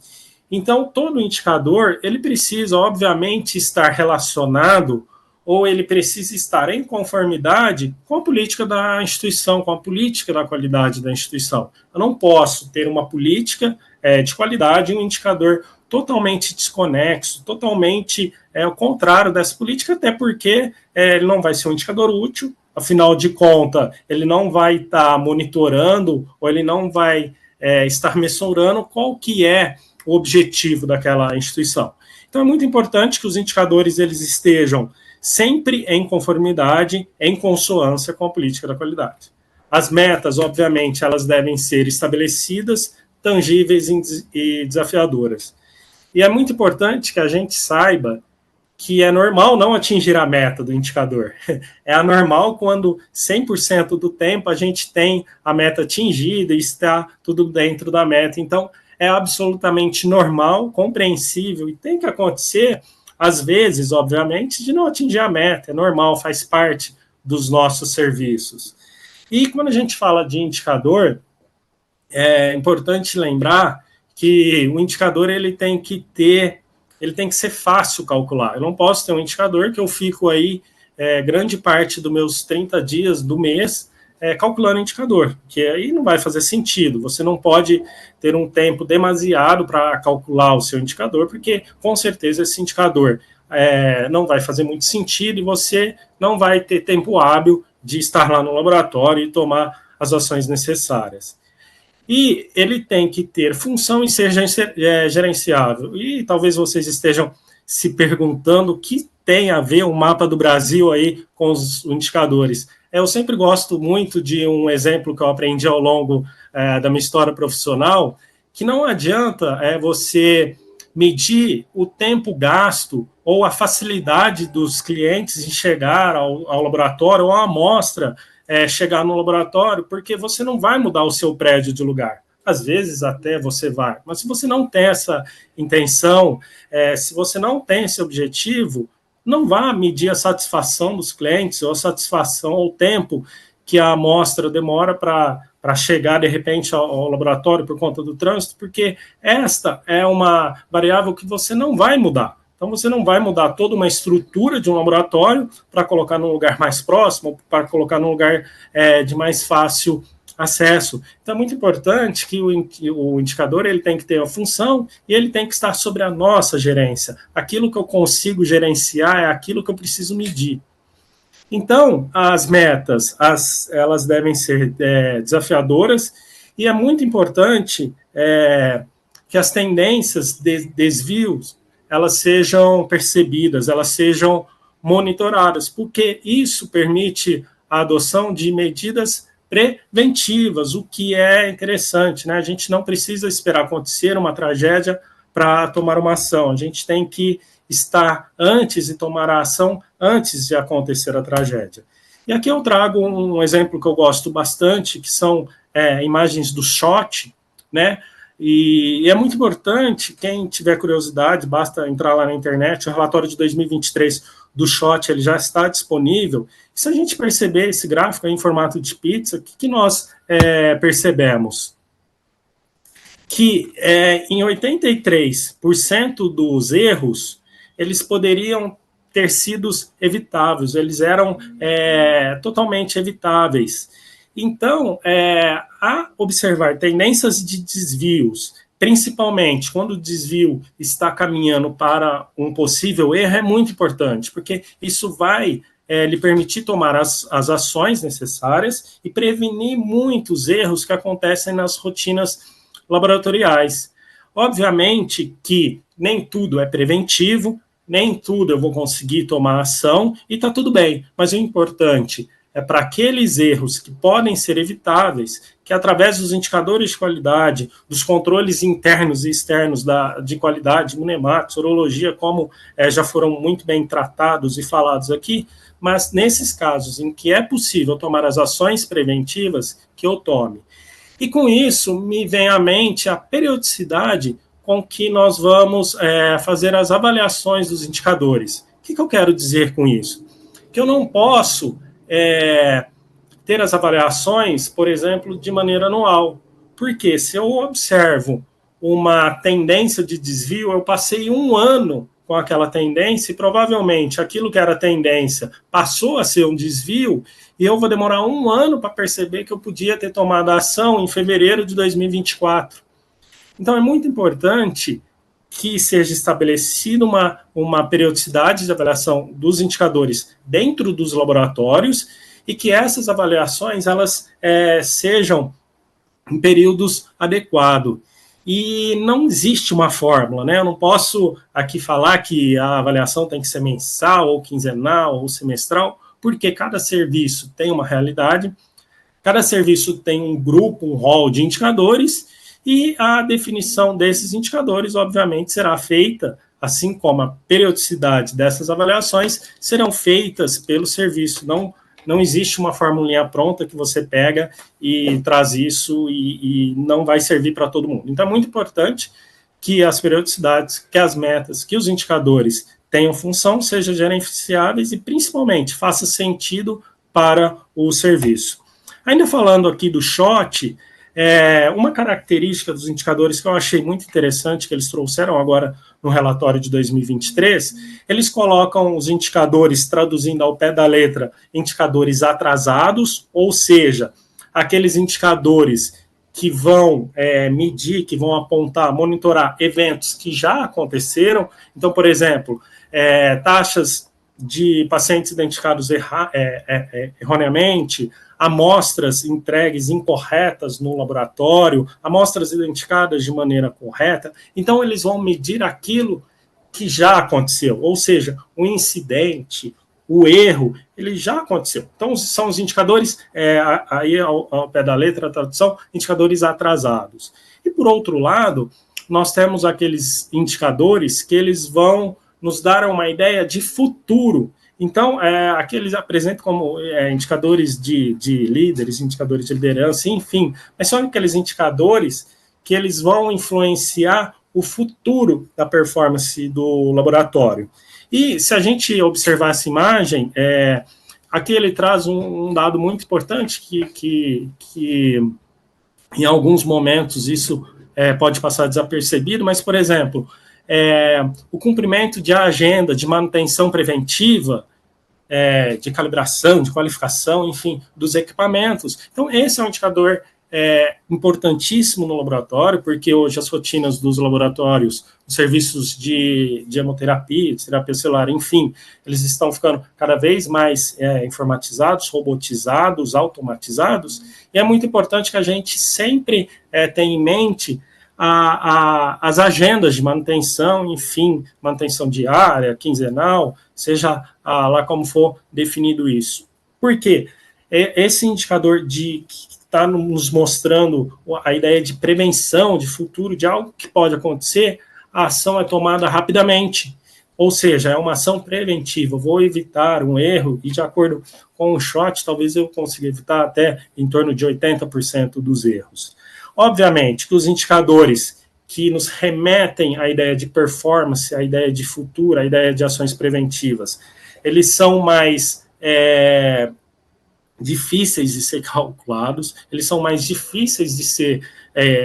Então, todo indicador, ele precisa, obviamente, estar relacionado ou ele precisa estar em conformidade com a política da instituição, com a política da qualidade da instituição. Eu não posso ter uma política de qualidade e um indicador totalmente desconexo, totalmente ao contrário dessa política, até porque ele não vai ser um indicador útil, afinal de contas, ele não vai estar monitorando ou ele não vai estar mensurando qual que é o objetivo daquela instituição. Então, é muito importante que os indicadores eles estejam sempre em conformidade, em consonância com a política da qualidade. As metas, obviamente, elas devem ser estabelecidas, tangíveis e desafiadoras. E é muito importante que a gente saiba que é normal não atingir a meta do indicador. É anormal quando 100% do tempo a gente tem a meta atingida e está tudo dentro da meta. Então, é absolutamente normal, compreensível e tem que acontecer, às vezes, obviamente, de não atingir a meta. É normal, faz parte dos nossos serviços. E quando a gente fala de indicador, é importante lembrar que o indicador ele tem que ser fácil calcular. Eu não posso ter um indicador que eu fico aí grande parte dos meus 30 dias do mês calculando indicador, que aí não vai fazer sentido. Você não pode ter um tempo demasiado para calcular o seu indicador, porque com certeza esse indicador não vai fazer muito sentido e você não vai ter tempo hábil de estar lá no laboratório e tomar as ações necessárias. E ele tem que ter função e ser gerenciável. E talvez vocês estejam se perguntando o que tem a ver o mapa do Brasil aí com os indicadores. Eu sempre gosto muito de um exemplo que eu aprendi ao longo da minha história profissional, que não adianta você medir o tempo gasto ou a facilidade dos clientes em chegar ao laboratório ou a amostra chegar no laboratório, porque você não vai mudar o seu prédio de lugar. Às vezes até você vai, mas se você não tem essa intenção, se você não tem esse objetivo, não vá medir a satisfação dos clientes ou a satisfação ou o tempo que a amostra demora para chegar, de repente, ao laboratório por conta do trânsito, porque esta é uma variável que você não vai mudar. Então, você não vai mudar toda uma estrutura de um laboratório para colocar num lugar mais próximo, para colocar num lugar de mais fácil acesso. Então, é muito importante que o indicador ele tem que ter uma função e ele tem que estar sobre a nossa gerência. Aquilo que eu consigo gerenciar é aquilo que eu preciso medir. Então, as metas, elas devem ser desafiadoras e é muito importante que as tendências de desvios elas sejam percebidas, elas sejam monitoradas, porque isso permite a adoção de medidas preventivas, o que é interessante, né? A gente não precisa esperar acontecer uma tragédia para tomar uma ação, a gente tem que estar antes e tomar a ação antes de acontecer a tragédia. E aqui eu trago um exemplo que eu gosto bastante, que são imagens do SHOT, né? E é muito importante, quem tiver curiosidade, basta entrar lá na internet, o relatório de 2023 do SHOT, ele já está disponível. Se a gente perceber esse gráfico aí em formato de pizza, o que nós percebemos? Que em 83% dos erros, eles poderiam ter sido evitáveis, eles eram totalmente evitáveis. Então, a observar tendências de desvios, principalmente quando o desvio está caminhando para um possível erro, é muito importante, porque isso vai lhe permitir tomar as ações necessárias e prevenir muitos erros que acontecem nas rotinas laboratoriais. Obviamente que nem tudo é preventivo, nem tudo eu vou conseguir tomar ação, e está tudo bem, mas o importante é para aqueles erros que podem ser evitáveis, que através dos indicadores de qualidade, dos controles internos e externos de qualidade, Munemax, sorologia, como já foram muito bem tratados e falados aqui, mas nesses casos em que é possível tomar as ações preventivas, que eu tome. E com isso me vem à mente a periodicidade com que nós vamos fazer as avaliações dos indicadores. O que eu quero dizer com isso? Que eu não posso ter as avaliações, por exemplo, de maneira anual. Porque se eu observo uma tendência de desvio, eu passei um ano com aquela tendência e provavelmente aquilo que era tendência passou a ser um desvio e eu vou demorar um ano para perceber que eu podia ter tomado a ação em fevereiro de 2024. Então, é muito importante que seja estabelecida uma periodicidade de avaliação dos indicadores dentro dos laboratórios e que essas avaliações elas sejam em períodos adequados. E não existe uma fórmula, né? Eu não posso aqui falar que a avaliação tem que ser mensal, ou quinzenal, ou semestral, porque cada serviço tem uma realidade, cada serviço tem um grupo, um rol de indicadores, e a definição desses indicadores, obviamente, será feita, assim como a periodicidade dessas avaliações, serão feitas pelo serviço. Não existe uma formulinha pronta que você pega e traz isso e não vai servir para todo mundo. Então, é muito importante que as periodicidades, que as metas, que os indicadores tenham função, sejam gerenciáveis e, principalmente, faça sentido para o serviço. Ainda falando aqui do SHOT, Uma característica dos indicadores que eu achei muito interessante, que eles trouxeram agora no relatório de 2023, eles colocam os indicadores, traduzindo ao pé da letra, indicadores atrasados, ou seja, aqueles indicadores que vão medir, que vão apontar, monitorar eventos que já aconteceram. Então, por exemplo, taxas de pacientes identificados erroneamente, amostras entregues incorretas no laboratório, amostras identificadas de maneira correta. Então, eles vão medir aquilo que já aconteceu, ou seja, o incidente, o erro, ele já aconteceu. Então, são os indicadores, aí ao pé da letra, a tradução, indicadores atrasados. E, por outro lado, nós temos aqueles indicadores que eles vão nos dar uma ideia de futuro. Então, aqui eles apresentam como indicadores de líderes, indicadores de liderança, enfim, mas são aqueles indicadores que eles vão influenciar o futuro da performance do laboratório. E se a gente observar essa imagem, aqui ele traz um dado muito importante que em alguns momentos isso pode passar desapercebido, mas, por exemplo, o cumprimento de agenda de manutenção preventiva, de calibração, de qualificação, enfim, dos equipamentos. Então, esse é um indicador importantíssimo no laboratório, porque hoje as rotinas dos laboratórios, os serviços de hemoterapia, de terapia celular, enfim, eles estão ficando cada vez mais informatizados, robotizados, automatizados, e é muito importante que a gente sempre tenha em mente as agendas de manutenção, enfim, manutenção diária, quinzenal, seja lá como for definido isso. Por quê? Esse indicador que está nos mostrando a ideia de prevenção, de futuro, de algo que pode acontecer, a ação é tomada rapidamente, ou seja, é uma ação preventiva, vou evitar um erro, e de acordo com o SHOT, talvez eu consiga evitar até em torno de 80% dos erros. Obviamente que os indicadores que nos remetem à ideia de performance, à ideia de futuro, à ideia de ações preventivas, eles são mais difíceis de ser calculados, eles são mais difíceis de ser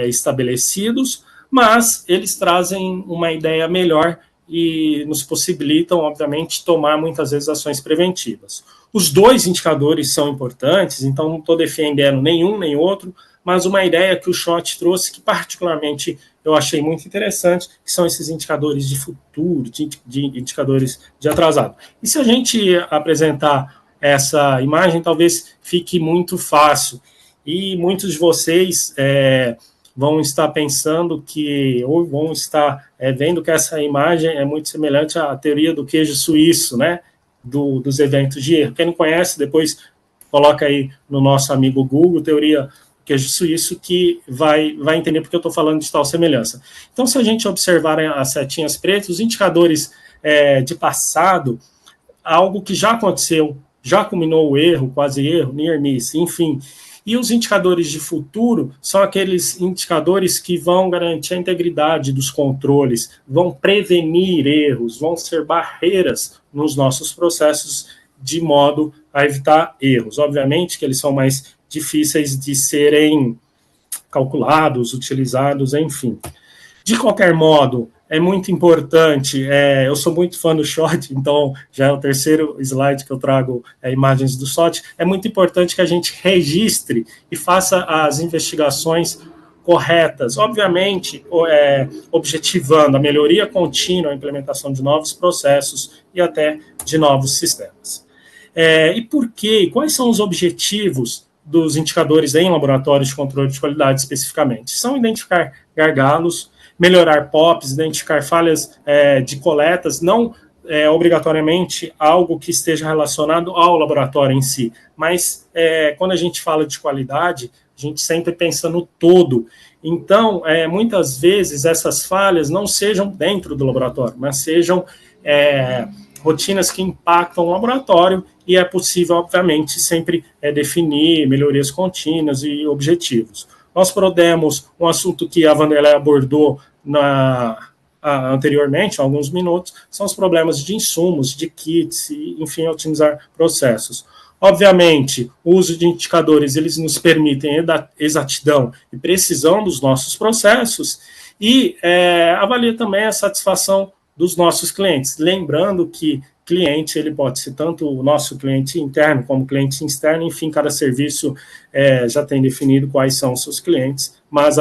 estabelecidos, mas eles trazem uma ideia melhor e nos possibilitam, obviamente, tomar muitas vezes ações preventivas. Os dois indicadores são importantes, então não estou defendendo nenhum nem outro, mas uma ideia que o SHOT trouxe, que particularmente eu achei muito interessante, que são esses indicadores de futuro, de indicadores de atrasado. E se a gente apresentar essa imagem, talvez fique muito fácil, e muitos de vocês vão estar pensando ou vão estar vendo que essa imagem é muito semelhante à teoria do queijo suíço, né, dos eventos de erro. Quem não conhece, depois coloca aí no nosso amigo Google, teoria queijo suíço, que vai entender porque eu estou falando de tal semelhança. Então, se a gente observar as setinhas pretas, os indicadores de passado, algo que já aconteceu, já culminou o erro, quase erro, near miss, enfim. E os indicadores de futuro são aqueles indicadores que vão garantir a integridade dos controles, vão prevenir erros, vão ser barreiras nos nossos processos de modo a evitar erros. Obviamente que eles são mais difíceis de serem calculados, utilizados, enfim. De qualquer modo, é muito importante, eu sou muito fã do SHOT, então já é o terceiro slide que eu trago imagens do SHOT, é muito importante que a gente registre e faça as investigações corretas, obviamente, objetivando a melhoria contínua, a implementação de novos processos e até de novos sistemas. E por quê? Quais são os objetivos dos indicadores em laboratórios de controle de qualidade especificamente? São identificar gargalos, melhorar POPs, identificar falhas de coletas, não obrigatoriamente algo que esteja relacionado ao laboratório em si, mas quando a gente fala de qualidade, a gente sempre pensa no todo. Então, muitas vezes essas falhas não sejam dentro do laboratório, mas sejam rotinas que impactam o laboratório, e é possível, obviamente, sempre definir melhorias contínuas e objetivos. Nós podemos, um assunto que a Vanderlei abordou anteriormente, há alguns minutos, são os problemas de insumos, de kits, e, enfim, otimizar processos. Obviamente, o uso de indicadores, eles nos permitem exatidão e precisão dos nossos processos e avalia também a satisfação dos nossos clientes. Lembrando que cliente, ele pode ser tanto o nosso cliente interno como cliente externo, enfim, cada serviço já tem definido quais são os seus clientes, mas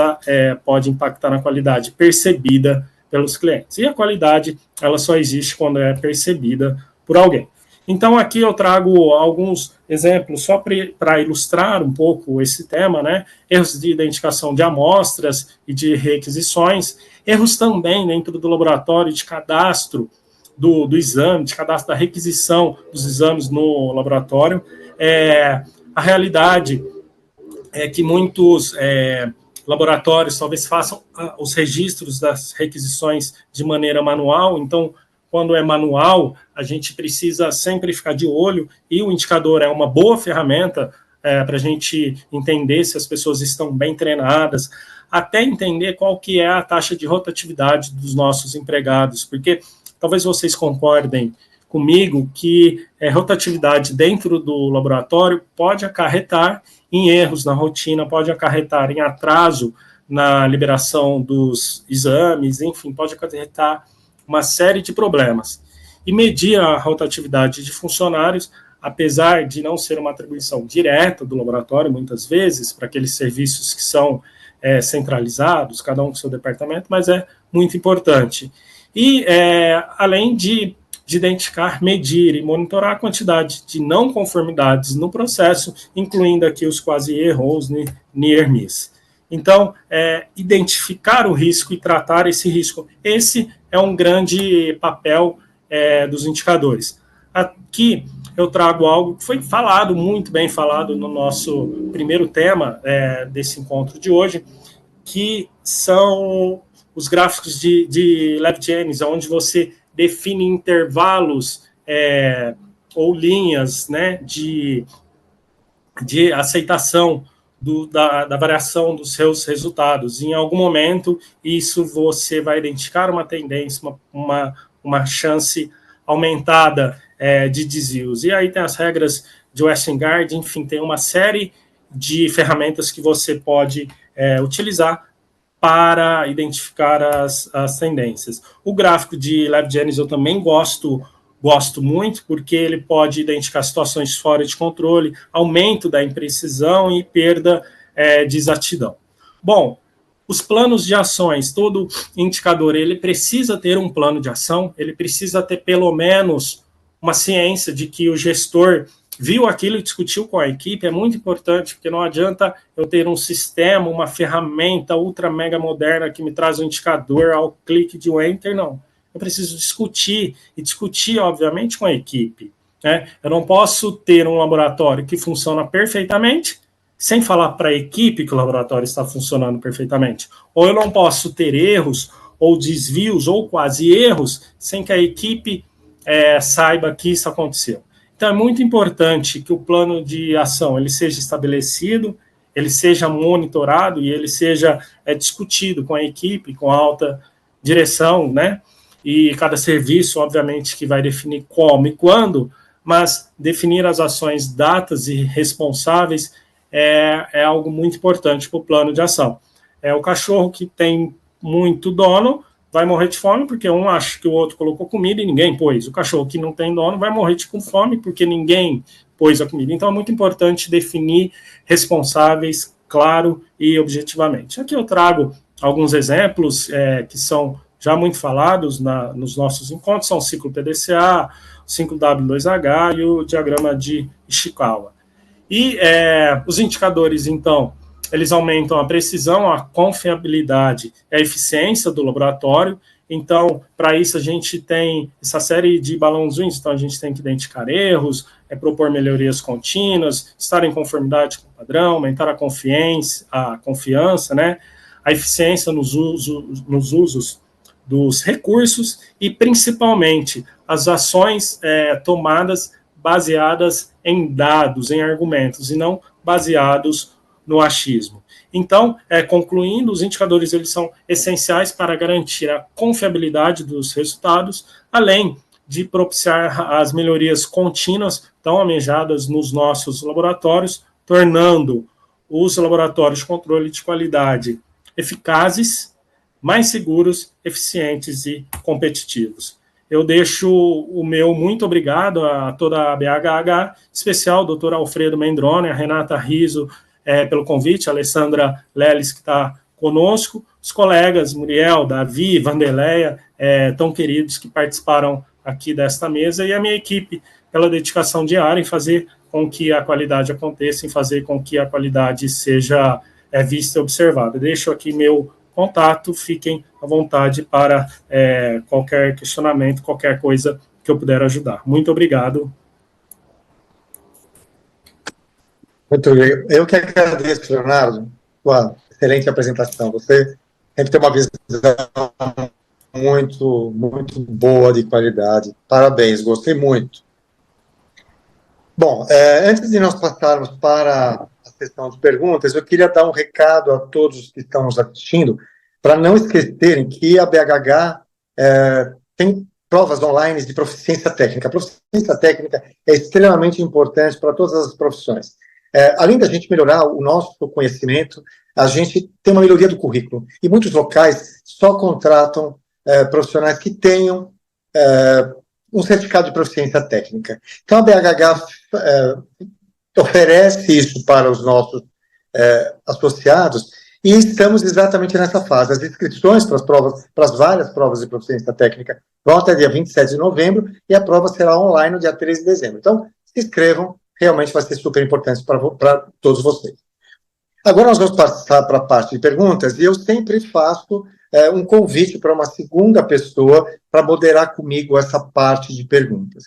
pode impactar na qualidade percebida pelos clientes. E a qualidade, ela só existe quando é percebida por alguém. Então, aqui eu trago alguns exemplos só para ilustrar um pouco esse tema, né? Erros de identificação de amostras e de requisições, erros também dentro do laboratório de cadastro do exame, de cadastro da requisição dos exames no laboratório. A realidade é que muitos laboratórios talvez façam os registros das requisições de maneira manual, então, quando é manual, a gente precisa sempre ficar de olho, e o indicador é uma boa ferramenta para a gente entender se as pessoas estão bem treinadas, até entender qual que é a taxa de rotatividade dos nossos empregados, porque talvez vocês concordem comigo que rotatividade dentro do laboratório pode acarretar em erros na rotina, pode acarretar em atraso na liberação dos exames, enfim, pode acarretar uma série de problemas. E medir a rotatividade de funcionários, apesar de não ser uma atribuição direta do laboratório, muitas vezes, para aqueles serviços que são centralizados, cada um com seu departamento, mas é muito importante. E, além de identificar, medir e monitorar a quantidade de não conformidades no processo, incluindo aqui os quasi-erros, near miss. Então, identificar o risco e tratar esse risco. Esse é um grande papel dos indicadores. Aqui eu trago algo que foi falado, muito bem falado no nosso primeiro tema desse encontro de hoje, que são os gráficos de LabGenius, onde você define intervalos ou linhas, né, de aceitação da variação dos seus resultados. Em algum momento, isso você vai identificar uma tendência, uma chance aumentada de desvios. E aí tem as regras de Westengard, enfim, tem uma série de ferramentas que você pode utilizar para identificar as tendências. O gráfico de LabGenius eu também gosto muito, porque ele pode identificar situações fora de controle, aumento da imprecisão e perda de exatidão. Bom, os planos de ações, todo indicador, ele precisa ter um plano de ação, ele precisa ter pelo menos uma ciência de que o gestor viu aquilo e discutiu com a equipe, é muito importante, porque não adianta eu ter um sistema, uma ferramenta ultra mega moderna que me traz um indicador ao clique de um enter, não. Eu preciso discutir, obviamente, com a equipe, né? Eu não posso ter um laboratório que funciona perfeitamente sem falar para a equipe que o laboratório está funcionando perfeitamente. Ou eu não posso ter erros, ou desvios, ou quase erros, sem que a equipe saiba que isso aconteceu. Então, é muito importante que o plano de ação ele seja estabelecido, ele seja monitorado e ele seja discutido com a equipe, com a alta direção, né? E cada serviço, obviamente, que vai definir como e quando, mas definir as ações, datas e responsáveis é algo muito importante para o plano de ação. O cachorro que tem muito dono vai morrer de fome porque um acha que o outro colocou comida e ninguém pôs. O cachorro que não tem dono vai morrer de fome porque ninguém pôs a comida. Então, é muito importante definir responsáveis, claro e objetivamente. Aqui eu trago alguns exemplos que são já muito falados nos nossos encontros, são o ciclo PDCA, o ciclo W2H e o diagrama de Ishikawa. E os indicadores, então, eles aumentam a precisão, a confiabilidade e a eficiência do laboratório. Então, para isso, a gente tem essa série de balãozinhos. Então, a gente tem que identificar erros, propor melhorias contínuas, estar em conformidade com o padrão, aumentar a confiança, né? A eficiência nos usos dos recursos e, principalmente, as ações tomadas baseadas em dados, em argumentos, e não baseados no achismo. Então, concluindo, os indicadores eles são essenciais para garantir a confiabilidade dos resultados, além de propiciar as melhorias contínuas tão almejadas nos nossos laboratórios, tornando os laboratórios de controle de qualidade eficazes, mais seguros, eficientes e competitivos. Eu deixo o meu muito obrigado a toda a BHH, especial ao Dr. Alfredo Mendrone, a Renata Riso, pelo convite, a Alessandra Leles, que está conosco, os colegas Muriel, Davi, Vanderleia, tão queridos que participaram aqui desta mesa, e a minha equipe, pela dedicação diária em fazer com que a qualidade aconteça, em fazer com que a qualidade seja vista e observada. Deixo aqui meu contato, fiquem à vontade para qualquer questionamento, qualquer coisa que eu puder ajudar. Muito obrigado. Muito bem. Eu que agradeço, Leonardo, sua excelente apresentação. Você sempre tem uma visão muito, muito boa de qualidade. Parabéns, gostei muito. Bom, antes de nós passarmos para a sessão de perguntas, eu queria dar um recado a todos que estão nos assistindo, para não esquecerem que a BHH tem provas online de proficiência técnica. A proficiência técnica é extremamente importante para todas as profissões. Além da gente melhorar o nosso conhecimento, a gente tem uma melhoria do currículo. E muitos locais só contratam profissionais que tenham um certificado de proficiência técnica. Então, a BHH oferece isso para os nossos associados, e estamos exatamente nessa fase. As inscrições para as provas, para as várias provas de proficiência técnica, vão até dia 27 de novembro, e a prova será online no dia 13 de dezembro. Então, se inscrevam, realmente vai ser super importante para todos vocês. Agora nós vamos passar para a parte de perguntas, e eu sempre faço um convite para uma segunda pessoa para moderar comigo essa parte de perguntas.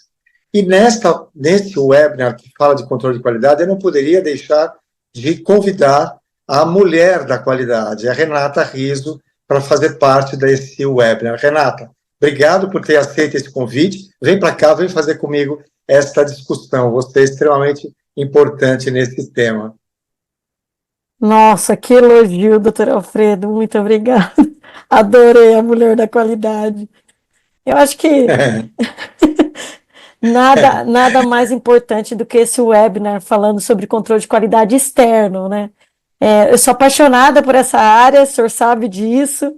E nesse webinar que fala de controle de qualidade, eu não poderia deixar de convidar a mulher da qualidade, a Renata Riso, para fazer parte desse webinar. Renata, obrigado por ter aceito esse convite. Vem para cá, vem fazer comigo esta discussão. Você é extremamente importante nesse tema. Nossa, que elogio, doutor Alfredo, muito obrigada. Adorei a mulher da qualidade. Eu acho que nada mais importante do que esse webinar falando sobre controle de qualidade externo, né? Eu sou apaixonada por essa área, o senhor sabe disso,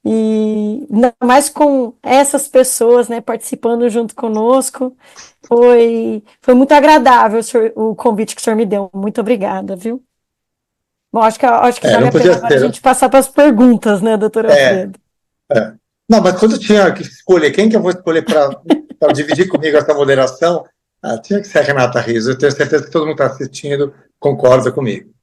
e ainda mais com essas pessoas, né, participando junto conosco. Foi muito agradável o convite que o senhor me deu. Muito obrigada, viu? Bom, acho que vale a pena agora a gente passar para as perguntas, né, doutor Alfredo? Não, mas quando eu tinha que escolher, quem que eu vou escolher para dividir comigo essa moderação, tinha que ser a Renata Riso. Eu tenho certeza que todo mundo está assistindo concorda comigo.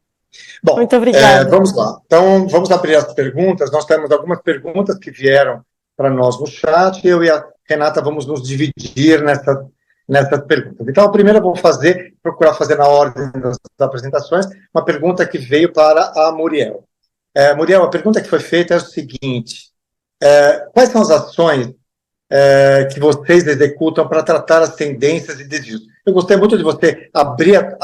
Bom, muito obrigada. Vamos lá. Então, vamos abrir as perguntas. Nós temos algumas perguntas que vieram para nós no chat. Eu e a Renata vamos nos dividir nessas perguntas. Então, a primeira eu vou procurar fazer na ordem das apresentações, uma pergunta que veio para a Muriel. Muriel, a pergunta que foi feita é o seguinte: quais são as ações que vocês executam para tratar as tendências e desvios? Eu gostei muito de você abrir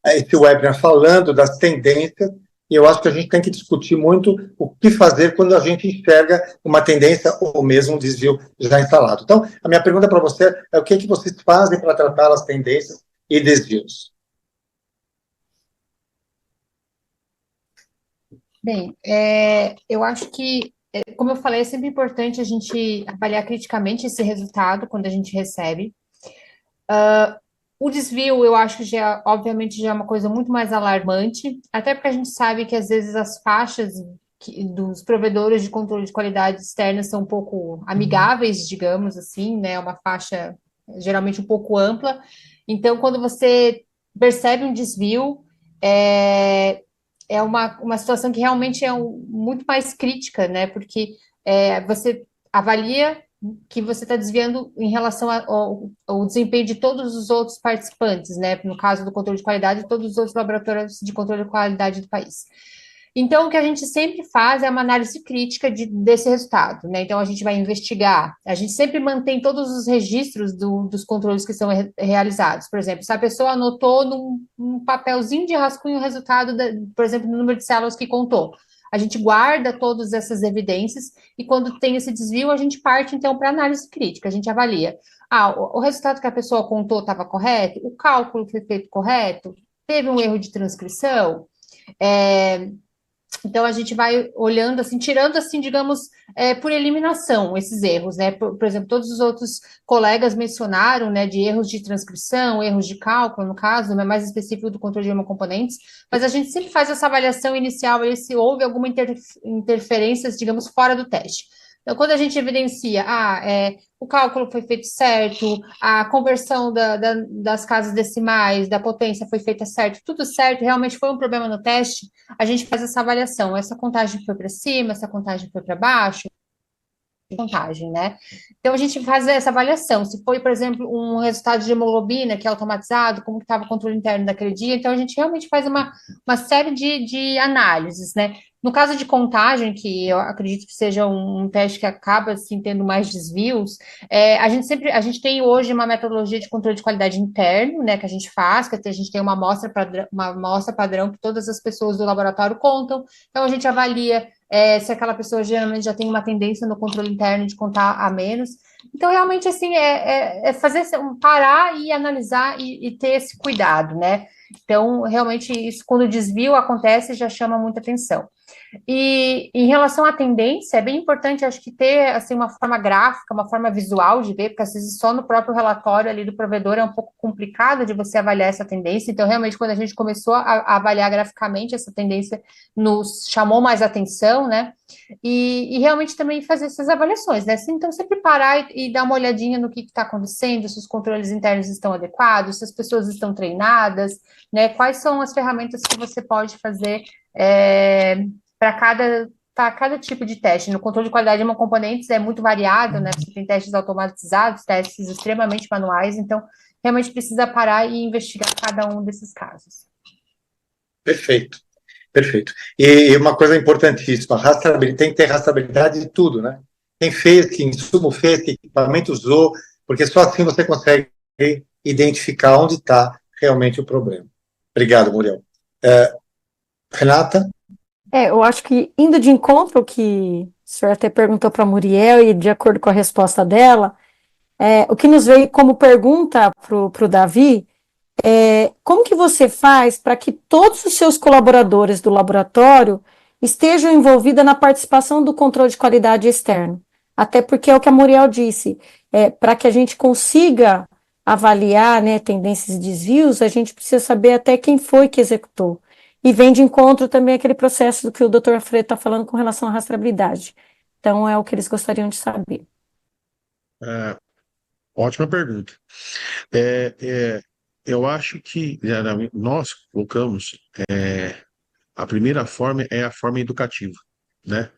esse webinar falando das tendências, e eu acho que a gente tem que discutir muito o que fazer quando a gente enxerga uma tendência ou mesmo um desvio já instalado. Então, a minha pergunta para você é o que vocês fazem para tratar as tendências e desvios? Bem, eu acho que, como eu falei, é sempre importante a gente avaliar criticamente esse resultado quando a gente recebe. O desvio, eu acho que obviamente, já é uma coisa muito mais alarmante, até porque a gente sabe que, às vezes, as faixas dos provedores de controle de qualidade externa são um pouco amigáveis, digamos assim, né? Uma faixa geralmente um pouco ampla. Então, quando você percebe um desvio, é uma situação que realmente é muito mais crítica, né? Porque você avalia que você está desviando em relação ao desempenho de todos os outros participantes, né? No caso do controle de qualidade, todos os outros laboratórios de controle de qualidade do país. Então, o que a gente sempre faz é uma análise crítica desse resultado, né? Então, a gente vai investigar, a gente sempre mantém todos os registros dos controles que são realizados. Por exemplo, se a pessoa anotou num papelzinho de rascunho o resultado, por exemplo, no número de células que contou, A gente guarda todas essas evidências e quando tem esse desvio, a gente parte, então, para análise crítica. A gente avalia, o resultado que a pessoa contou estava correto? O cálculo foi feito correto? Teve um erro de transcrição? Então, a gente vai olhando, assim, tirando, assim, digamos, por eliminação, esses erros, né? Por exemplo, todos os outros colegas mencionaram, né, de erros de transcrição, erros de cálculo, no caso, né, mais específico do controle de hemocomponentes, mas a gente sempre faz essa avaliação inicial, aí, se houve alguma interferências, digamos, fora do teste. Então, quando a gente evidencia, o cálculo foi feito certo, a conversão das casas decimais, da potência foi feita certo, tudo certo, realmente foi um problema no teste, a gente faz essa avaliação. Essa contagem foi para cima, essa contagem foi para baixo, contagem, né? Então, a gente faz essa avaliação. Se foi, por exemplo, um resultado de hemoglobina que é automatizado, como que estava o controle interno daquele dia. Então, a gente realmente faz uma série de análises, né? No caso de contagem, que eu acredito que seja um teste que acaba, assim, tendo mais desvios, a gente tem hoje uma metodologia de controle de qualidade interno, né, que a gente faz, que a gente tem uma amostra padrão que todas as pessoas do laboratório contam. Então, a gente avalia se aquela pessoa geralmente já tem uma tendência no controle interno de contar a menos. Então, realmente, assim, fazer parar e analisar e ter esse cuidado, né? Então, realmente, isso, quando o desvio acontece, já chama muita atenção. E em relação à tendência, é bem importante, acho que ter assim, uma forma gráfica, uma forma visual de ver, porque às vezes só no próprio relatório ali do provedor é um pouco complicado de você avaliar essa tendência. Então, realmente, quando a gente começou a avaliar graficamente essa tendência, nos chamou mais atenção, né? E realmente também fazer essas avaliações, né? Então, sempre parar e dar uma olhadinha no que está acontecendo, se os controles internos estão adequados, se as pessoas estão treinadas, né? Quais são as ferramentas que você pode fazer para cada tipo de teste. No controle de qualidade de hemocomponentes é muito variável, né? Você tem testes automatizados, testes extremamente manuais, então realmente precisa parar e investigar cada um desses casos. Perfeito, perfeito. E uma coisa importantíssima, tem que ter rastreabilidade de tudo, né? Quem fez, que insumo fez, que equipamento usou, porque só assim você consegue identificar onde está realmente o problema. Obrigado, Muriel. Renata? Eu acho que indo de encontro ao que o senhor até perguntou para a Muriel e de acordo com a resposta dela, o que nos veio como pergunta para o Davi como que você faz para que todos os seus colaboradores do laboratório estejam envolvidos na participação do controle de qualidade externo? Até porque é o que a Muriel disse, para que a gente consiga avaliar, né, tendências e desvios, a gente precisa saber até quem foi que executou. E vem de encontro também aquele processo do que o Dr. Alfredo está falando com relação à rastreabilidade. Então, é o que eles gostariam de saber. Ótima pergunta. Eu acho que nós colocamos a primeira forma é a forma educativa, né?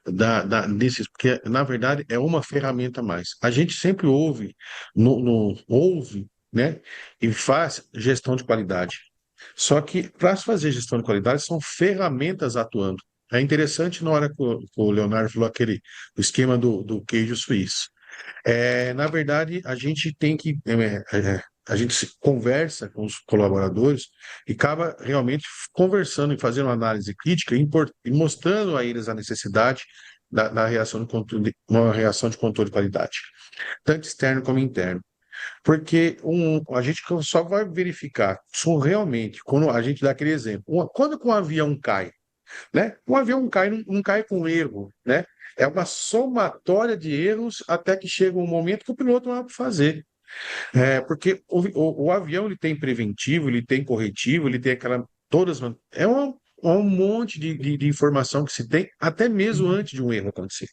Porque, na verdade, é uma ferramenta a mais. A gente sempre ouve, ouve, né? E faz gestão de qualidade. Só que, para se fazer gestão de qualidade, são ferramentas atuando. É interessante na hora que o Leonardo falou o esquema do queijo suíço. Na verdade, a gente tem que. A gente se conversa com os colaboradores e acaba realmente conversando e fazendo uma análise crítica e mostrando a eles a necessidade da reação de controle, uma reação de controle de qualidade, tanto externo como interno. Porque a gente só vai verificar se realmente, quando a gente dá aquele exemplo, quando que um avião cai, né? Um avião cai, não cai com erro, né? É uma somatória de erros até que chega um momento que o piloto não vai fazer. Porque o avião ele tem preventivo, ele tem corretivo, ele tem todas. Um monte de informação que se tem, até mesmo antes de um erro acontecer.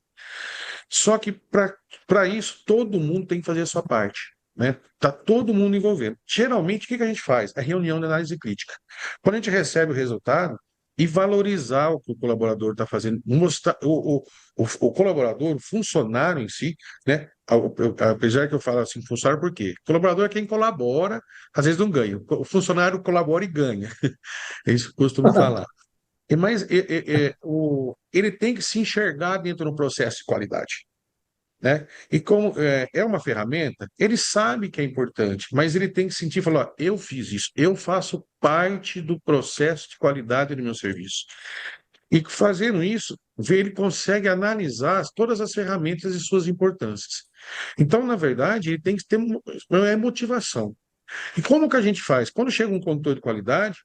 Só que para isso, todo mundo tem que fazer a sua parte. Né? Tá todo mundo envolvendo. Geralmente, o que a gente faz? É reunião de análise crítica. Quando a gente recebe o resultado, e valorizar o que o colaborador está fazendo, mostrar o colaborador, o funcionário em si, né? Apesar que eu falo assim, funcionário, por quê? O colaborador é quem colabora, às vezes não ganha. O funcionário colabora e ganha. É isso que eu costumo falar. Mas ele tem que se enxergar dentro do processo de qualidade. Né? E como é uma ferramenta, ele sabe que é importante, mas ele tem que sentir e falar: ó, eu fiz isso, eu faço parte do processo de qualidade do meu serviço. E fazendo isso, ele consegue analisar todas as ferramentas e suas importâncias. Então, na verdade, ele tem que ter motivação. E como que a gente faz? Quando chega um controle de qualidade,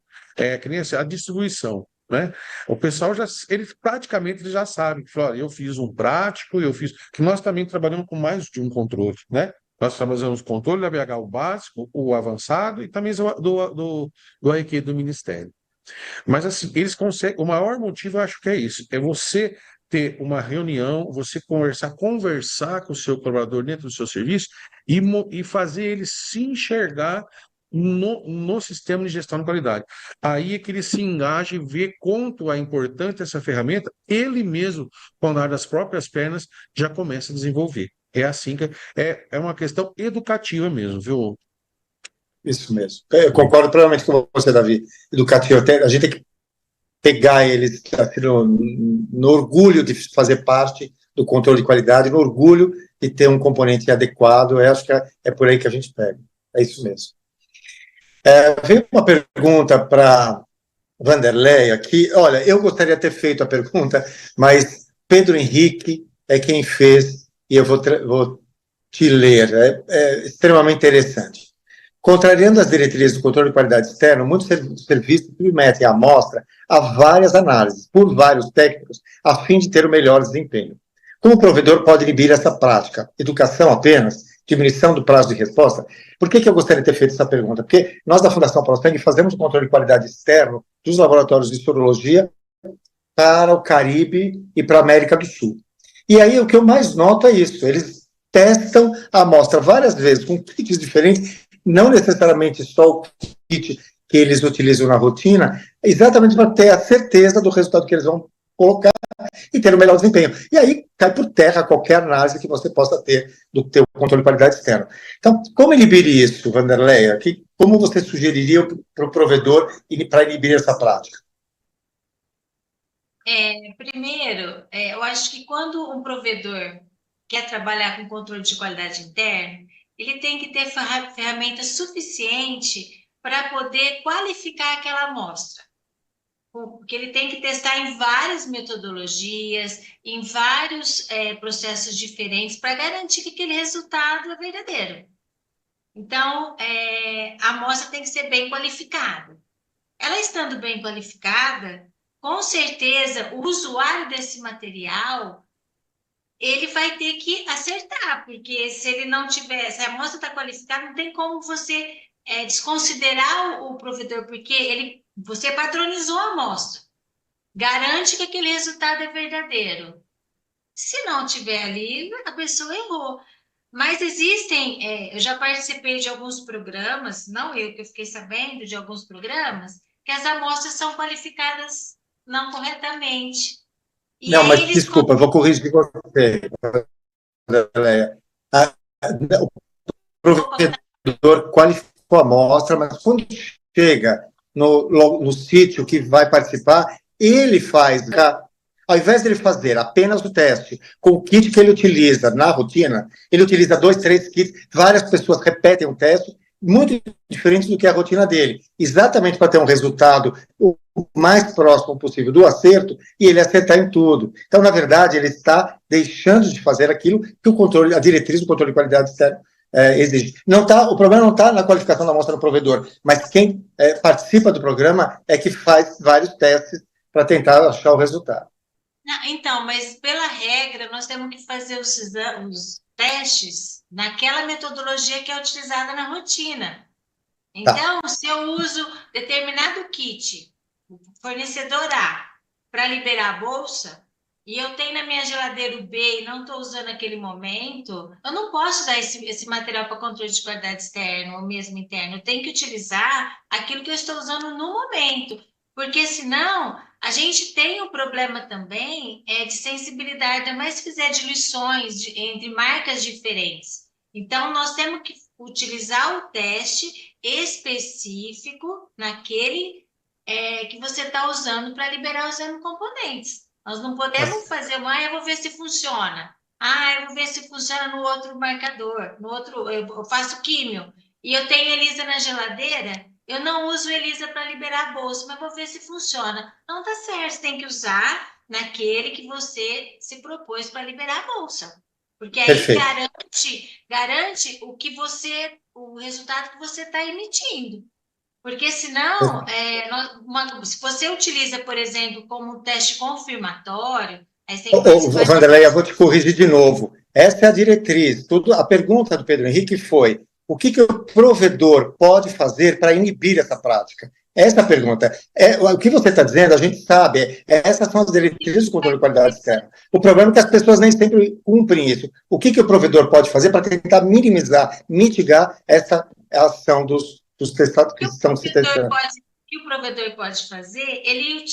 que nem assim, a distribuição, né? O pessoal já, ele praticamente ele já sabe que, olha, eu fiz um prático, que nós também trabalhamos com mais de um controle, né? Nós trabalhamos com o controle da BH, o básico, o avançado e também do AEQ do Ministério. Mas assim, eles conseguem. O maior motivo, eu acho que é isso: é você ter uma reunião, você conversar com o seu colaborador dentro do seu serviço e fazer ele se enxergar no sistema de gestão de qualidade. Aí é que ele se engaja e vê quanto é importante essa ferramenta, ele mesmo, com andar das próprias pernas, já começa a desenvolver. É assim que é uma questão educativa mesmo, viu? Isso mesmo. Eu concordo plenamente com você, Davi. Educativo, a gente tem que pegar eles assim, no orgulho de fazer parte do controle de qualidade, no orgulho de ter um componente adequado. Eu acho que é por aí que a gente pega. É isso mesmo. Veio uma pergunta para Vanderlei aqui. Olha, eu gostaria de ter feito a pergunta, mas Pedro Henrique é quem fez, e eu vou te ler. É extremamente interessante. Contrariando as diretrizes do controle de qualidade externo, muitos serviços submetem a amostra a várias análises, por vários técnicos, a fim de ter o melhor desempenho. Como o provedor pode inibir essa prática? Educação apenas? Diminuição do prazo de resposta? Por que eu gostaria de ter feito essa pergunta? Porque nós, da Fundação Prospeng, fazemos o controle de qualidade externo dos laboratórios de sorologia para o Caribe e para a América do Sul. E aí, o que eu mais noto é isso. Eles testam a amostra várias vezes, com kits diferentes, não necessariamente só o kit que eles utilizam na rotina, exatamente para ter a certeza do resultado que eles vão colocar e ter o melhor desempenho. E aí cai por terra qualquer análise que você possa ter do teu controle de qualidade externo. Então, como inibir isso, Vanderlei? Como você sugeriria para o provedor para inibir essa prática? Primeiro, eu acho que quando um provedor quer trabalhar com controle de qualidade interno, ele tem que ter ferramenta suficiente para poder qualificar aquela amostra. Porque ele tem que testar em várias metodologias, em vários processos diferentes, para garantir que aquele resultado é verdadeiro. Então, a amostra tem que ser bem qualificada. Ela estando bem qualificada, com certeza, o usuário desse material, ele vai ter que acertar, porque se ele não tiver, se a amostra está qualificada, não tem como você desconsiderar o provedor, porque você padronizou a amostra. Garante que aquele resultado é verdadeiro. Se não tiver ali, a pessoa errou. Mas existem, eu já participei de alguns programas, não eu, que eu fiquei sabendo de alguns programas, que as amostras são qualificadas não corretamente. E não, aí mas eles desculpa, eu vou corrigir você, Leia. O provedor qualificou a amostra, mas quando chega no sítio que vai participar, ele faz, ao invés de ele fazer apenas o teste com o kit que ele utiliza na rotina, ele utiliza 2, 3 kits, várias pessoas repetem o teste, muito diferente do que a rotina dele, exatamente para ter um resultado o mais próximo possível do acerto e ele acertar em tudo. Então, na verdade, ele está deixando de fazer aquilo que a diretriz do controle de qualidade externo exige. O problema não está na qualificação da amostra do provedor, mas quem participa do programa é que faz vários testes para tentar achar o resultado. Não, então, mas pela regra, nós temos que fazer os testes naquela metodologia que é utilizada na rotina. Então, se eu uso determinado kit, o fornecedor A, para liberar a bolsa, e eu tenho na minha geladeira o B e não estou usando naquele momento, eu não posso dar esse material para controle de qualidade externo ou mesmo interno. Eu tenho que utilizar aquilo que eu estou usando no momento, porque senão a gente tem um problema também de sensibilidade, mas se fizer diluições entre marcas diferentes. Então, nós temos que utilizar o teste específico naquele que você está usando para liberar os componentes. Nós não podemos fazer, eu vou ver se funciona. Eu vou ver se funciona no outro marcador, no outro, eu faço químio, e eu tenho Elisa na geladeira, eu não uso o ELISA para liberar a bolsa, mas vou ver se funciona. Não tá certo, você tem que usar naquele que você se propôs para liberar a bolsa. Porque aí Perfeito. garante o resultado que você está emitindo. Porque senão, se você utiliza, por exemplo, como um teste confirmatório, aí você tem que participar de Vanderlei, eu vou te corrigir de novo. Essa é a diretriz. A pergunta do Pedro Henrique foi: o que o provedor pode fazer para inibir essa prática? Essa é a pergunta. O que você está dizendo, a gente sabe, essas são as diretrizes do controle de qualidade externa. O problema é que as pessoas nem sempre cumprem isso. O que o provedor pode fazer para tentar minimizar, mitigar essa ação dos testados que estão se testando? O que o provedor pode fazer, ele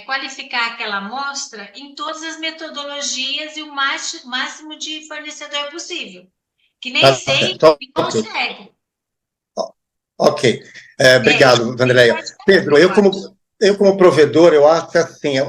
qualificar aquela amostra em todas as metodologias e o máximo de fornecedor possível, que nem sempre consegue. Ok. Obrigado, Vanderlei. Pedro, eu como provedor, eu acho que assim,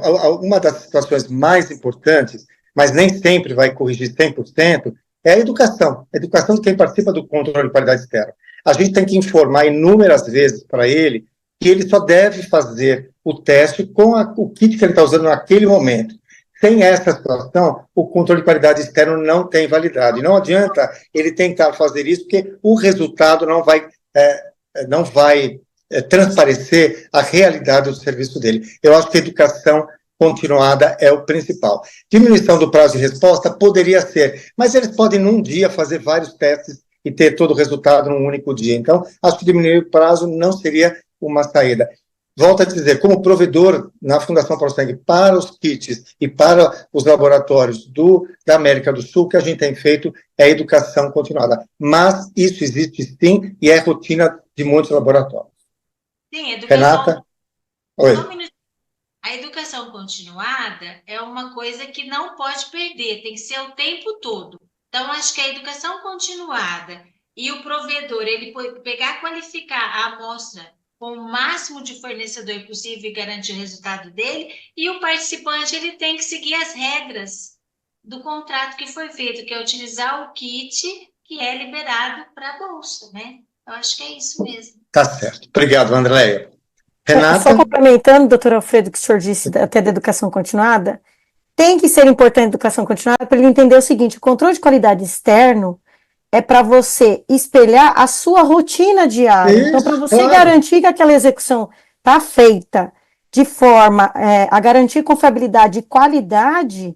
uma das situações mais importantes, mas nem sempre vai corrigir 100%, é a educação. A educação de quem participa do controle de qualidade externa. A gente tem que informar inúmeras vezes para ele que ele só deve fazer o teste com o kit que ele está usando naquele momento. Sem essa situação, o controle de qualidade externo não tem validade. Não adianta ele tentar fazer isso, porque o resultado não vai transparecer a realidade do serviço dele. Eu acho que a educação continuada é o principal. Diminuição do prazo de resposta poderia ser, mas eles podem num dia fazer vários testes e ter todo o resultado num único dia. Então, acho que diminuir o prazo não seria uma saída. Volto a dizer, como provedor na Fundação ProSangue para os kits e para os laboratórios da América do Sul, o que a gente tem feito é educação continuada. Mas isso existe sim e é rotina de muitos laboratórios. Sim, educação. Renata? Oi. A educação continuada é uma coisa que não pode perder, tem que ser o tempo todo. Então, acho que a educação continuada e o provedor, ele pegar, qualificar a amostra com o máximo de fornecedor possível e garantir o resultado dele, e o participante ele tem que seguir as regras do contrato que foi feito, que é utilizar o kit que é liberado para a bolsa, né? Eu acho que é isso mesmo. Tá certo. Obrigado, Andréia. Renata? Só complementando, doutor Alfredo, que o senhor disse até da educação continuada, tem que ser importante a educação continuada para ele entender o seguinte: o controle de qualidade externo é para você espelhar a sua rotina diária. Isso, então, para você claro. garantir que aquela execução está feita de forma a garantir confiabilidade e qualidade,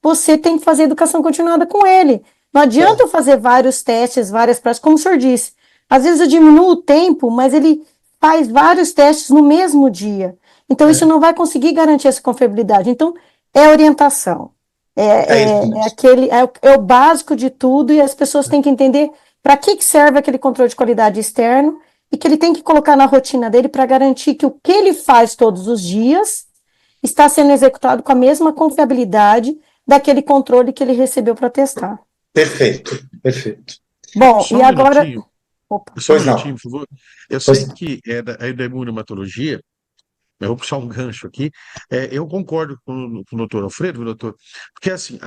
você tem que fazer educação continuada com ele. Não adianta eu fazer vários testes, várias práticas, como o senhor disse. Às vezes eu diminuo o tempo, mas ele faz vários testes no mesmo dia. Então, isso não vai conseguir garantir essa confiabilidade. Então, é orientação. É o básico de tudo, e as pessoas têm que entender para que serve aquele controle de qualidade externo e que ele tem que colocar na rotina dele para garantir que o que ele faz todos os dias está sendo executado com a mesma confiabilidade daquele controle que ele recebeu para testar. Perfeito, perfeito. Bom, Só e um agora... minutinho. Opa. Só um Pois não. minutinho, por favor. Eu Pois sei não. que é da imunohematologia, eu vou puxar um gancho aqui. Eu concordo com o doutor Alfredo, doutor, porque assim,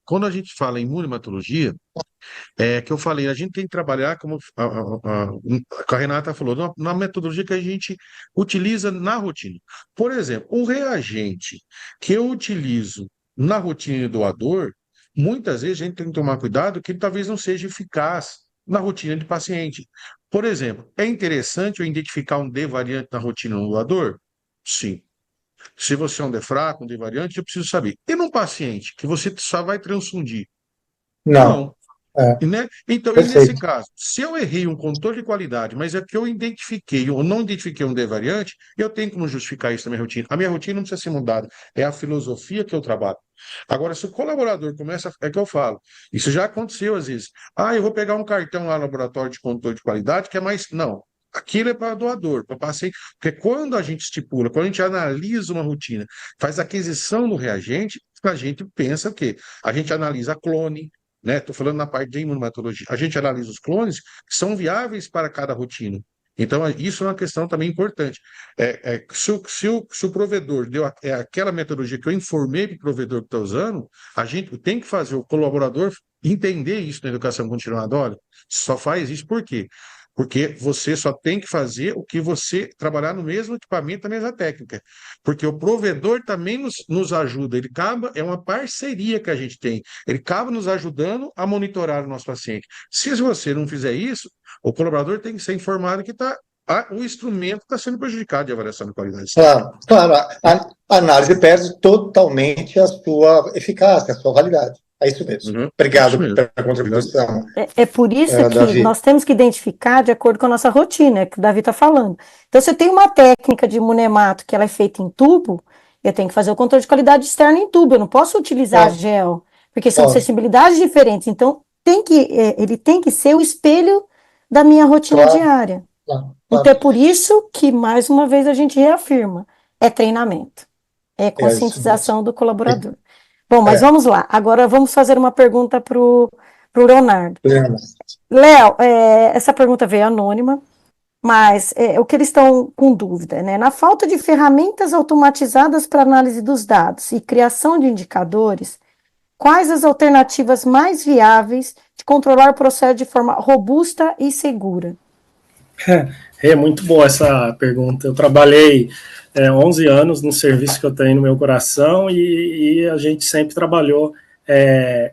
quando a gente fala em imunohematologia, que eu falei, a gente tem que trabalhar, como a Renata falou, na metodologia que a gente utiliza na rotina. Por exemplo, um reagente que eu utilizo na rotina do doador, muitas vezes a gente tem que tomar cuidado que ele talvez não seja eficaz na rotina do paciente. Por exemplo, é interessante eu identificar um D variante na rotina do doador? Sim. Se você é um D fraco, um D variante, eu preciso saber. E num paciente que você só vai transfundir? Não. Né? Então, e nesse Perfeito. caso, se eu errei um controle de qualidade, mas é que eu identifiquei ou não identifiquei um D variante, eu tenho como justificar isso na minha rotina. A minha rotina não precisa ser mudada, é a filosofia que eu trabalho. Agora, se o colaborador começa, é que eu falo, isso já aconteceu às vezes. Eu vou pegar um cartão lá no laboratório de controle de qualidade, que é mais. Não. Aquilo é para doador, para paciente. Porque quando a gente estipula, quando a gente analisa uma rotina, faz aquisição do reagente, a gente pensa que a gente analisa clone, né? Estou falando na parte de imunohematologia. A gente analisa os clones que são viáveis para cada rotina. Então, isso é uma questão também importante. Se o provedor deu aquela metodologia que eu informei para o provedor que está usando, a gente tem que fazer o colaborador entender isso na educação continuada. Olha, só faz isso por quê? Porque você só tem que fazer o que você trabalhar no mesmo equipamento, na mesma técnica. Porque o provedor também nos ajuda. É uma parceria que a gente tem. Ele acaba nos ajudando a monitorar o nosso paciente. Se você não fizer isso, o colaborador tem que ser informado que o instrumento está sendo prejudicado de avaliação de qualidade. Claro, claro. A análise perde totalmente a sua eficácia, a sua validade. É isso mesmo. Uhum, Obrigado isso mesmo. pela contribuição, É por isso que Davi. nós temos que identificar de acordo com a nossa rotina, que o Davi está falando. Então, se eu tenho uma técnica de imunemato que ela é feita em tubo, eu tenho que fazer o controle de qualidade externo em tubo, eu não posso utilizar gel, porque são Claro. sensibilidades diferentes. Então, ele tem que ser o espelho da minha rotina Claro. diária. Claro. Então, é por isso que, mais uma vez, a gente reafirma, é treinamento, é conscientização do colaborador. Bom, mas vamos lá. Agora vamos fazer uma pergunta para o Leonardo. Léo, essa pergunta veio anônima, mas o que eles estão com dúvida, né? Na falta de ferramentas automatizadas para análise dos dados e criação de indicadores, quais as alternativas mais viáveis de controlar o processo de forma robusta e segura? É muito boa essa pergunta. Eu trabalhei 11 anos no serviço que eu tenho no meu coração e a gente sempre trabalhou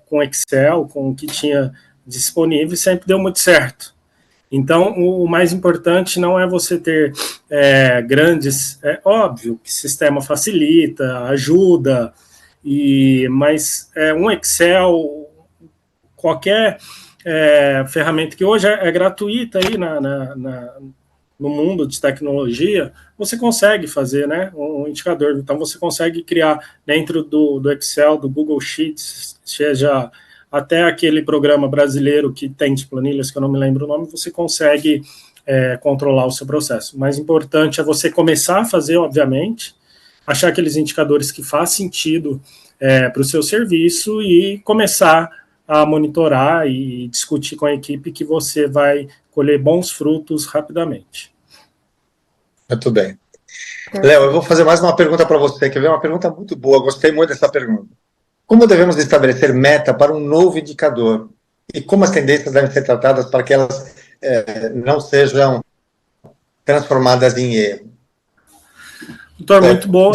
com Excel, com o que tinha disponível e sempre deu muito certo. Então, o mais importante não é você ter grandes... É óbvio que o sistema facilita, ajuda, mas um Excel, qualquer ferramenta que hoje é gratuita aí no mundo de tecnologia, você consegue fazer, né, um indicador. Então, você consegue criar dentro do Excel, do Google Sheets, seja até aquele programa brasileiro que tem de planilhas, que eu não me lembro o nome, você consegue controlar o seu processo. O mais importante é você começar a fazer, obviamente, achar aqueles indicadores que faz sentido para o seu serviço e começar a monitorar e discutir com a equipe que você vai colher bons frutos rapidamente. Muito bem. Léo, eu vou fazer mais uma pergunta para você, que é uma pergunta muito boa, gostei muito dessa pergunta. Como devemos estabelecer meta para um novo indicador? E como as tendências devem ser tratadas para que elas não sejam transformadas em erro? Doutor, muito boa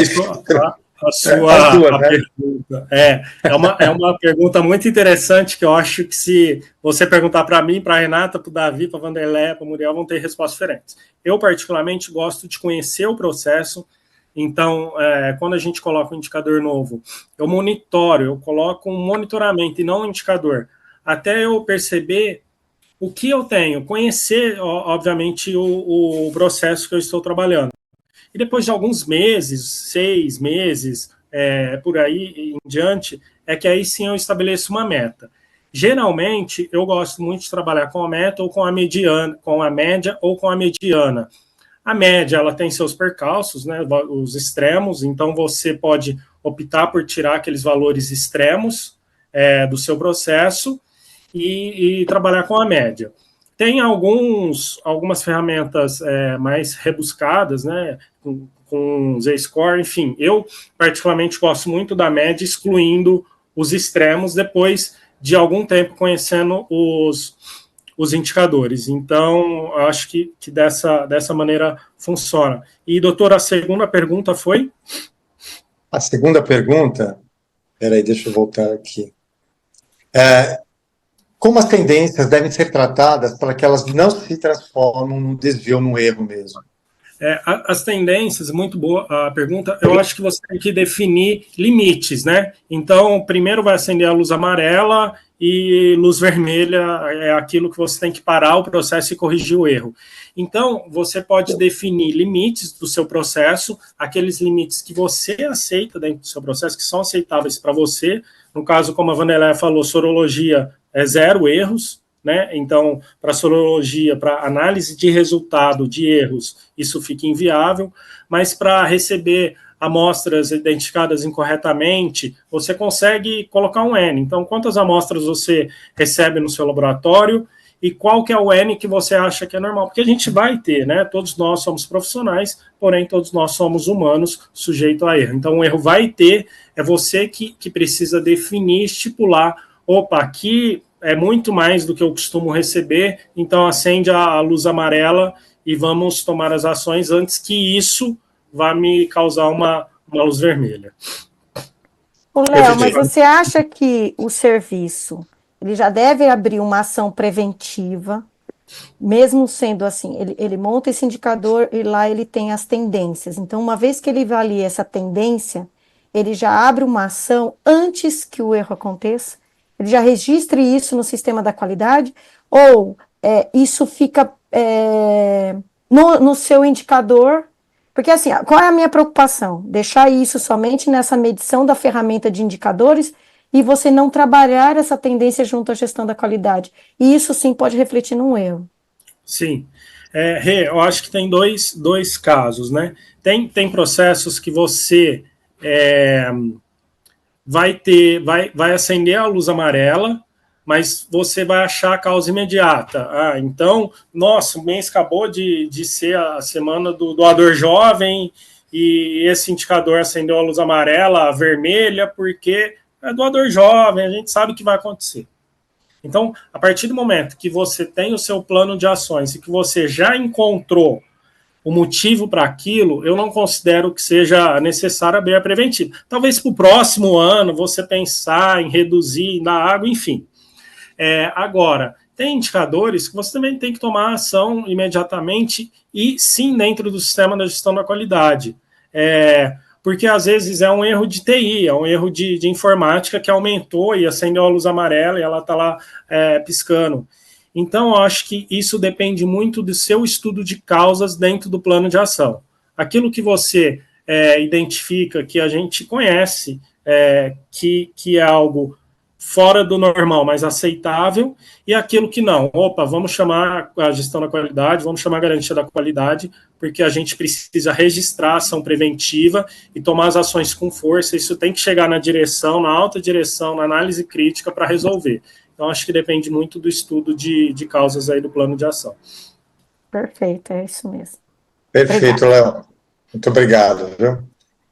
a sua pergunta. É uma pergunta muito interessante que eu acho que se você perguntar para mim, para a Renata, para o Davi, para a Vanderlei, para o Muriel, vão ter respostas diferentes. Eu, particularmente, gosto de conhecer o processo. Então, quando a gente coloca um indicador novo, eu monitoro, eu coloco um monitoramento e não um indicador, até eu perceber o que eu tenho, conhecer, obviamente, o processo que eu estou trabalhando. E depois de alguns meses, 6 meses, por aí em diante, é que aí sim eu estabeleço uma meta. Geralmente, eu gosto muito de trabalhar com a meta ou com a mediana, com a média ou com a mediana. A média, ela tem seus percalços, né, os extremos, então você pode optar por tirar aqueles valores extremos do seu processo e trabalhar com a média. Tem algumas ferramentas mais rebuscadas, né, com Z-Score, enfim. Eu, particularmente, gosto muito da média, excluindo os extremos, depois de algum tempo conhecendo os indicadores. Então, acho que dessa maneira funciona. E, doutor, a segunda pergunta foi? A segunda pergunta... Peraí, deixa eu voltar aqui. Como as tendências devem ser tratadas para que elas não se transformem num desvio, num erro mesmo? As tendências, muito boa a pergunta, eu acho que você tem que definir limites, né? Então, primeiro vai acender a luz amarela e luz vermelha é aquilo que você tem que parar o processo e corrigir o erro. Então, você pode definir limites do seu processo, aqueles limites que você aceita dentro do seu processo, que são aceitáveis para você. No caso, como a Vanderlei falou, sorologia é 0 erros, né? Então, para sorologia, para análise de resultado de erros, isso fica inviável, mas para receber amostras identificadas incorretamente, você consegue colocar um N. Então, quantas amostras você recebe no seu laboratório e qual que é o N que você acha que é normal? Porque a gente vai ter, né? Todos nós somos profissionais, porém todos nós somos humanos, sujeitos a erro. Então, o erro vai ter, é você que precisa definir, estipular, opa, aqui é muito mais do que eu costumo receber, então acende a luz amarela e vamos tomar as ações antes que isso vá me causar uma luz vermelha. Ô, Léo, mas você acha que o serviço ele já deve abrir uma ação preventiva, mesmo sendo assim, ele monta esse indicador e lá ele tem as tendências. Então, uma vez que ele avalia essa tendência, ele já abre uma ação antes que o erro aconteça? Ele já registre isso no sistema da qualidade? Ou isso fica no seu indicador? Porque assim, qual é a minha preocupação? Deixar isso somente nessa medição da ferramenta de indicadores e você não trabalhar essa tendência junto à gestão da qualidade. E isso sim pode refletir num erro. Sim. Eu acho que tem dois casos, né? Tem processos que você vai acender a luz amarela, mas você vai achar a causa imediata. Então, nossa, o mês acabou de ser a semana do doador jovem e esse indicador acendeu a luz amarela, a vermelha, porque é doador jovem, a gente sabe o que vai acontecer. Então, a partir do momento que você tem o seu plano de ações e que você já encontrou o motivo para aquilo, eu não considero que seja necessário abrir a preventiva. Talvez para o próximo ano você pensar em reduzir na água, enfim. Agora, tem indicadores que você também tem que tomar ação imediatamente e sim dentro do sistema da gestão da qualidade. Porque às vezes é um erro de TI, é um erro de informática que aumentou e acendeu a luz amarela e ela está lá piscando. Então, eu acho que isso depende muito do seu estudo de causas dentro do plano de ação. Aquilo que você identifica, que a gente conhece, que é algo fora do normal, mas aceitável, e aquilo que não. Vamos chamar a gestão da qualidade, vamos chamar a garantia da qualidade, porque a gente precisa registrar a ação preventiva e tomar as ações com força. Isso tem que chegar na direção, na alta direção, na análise crítica para resolver. Então, acho que depende muito do estudo de causas aí do plano de ação. Perfeito, é isso mesmo. Perfeito, Léo. Muito obrigado. Viu?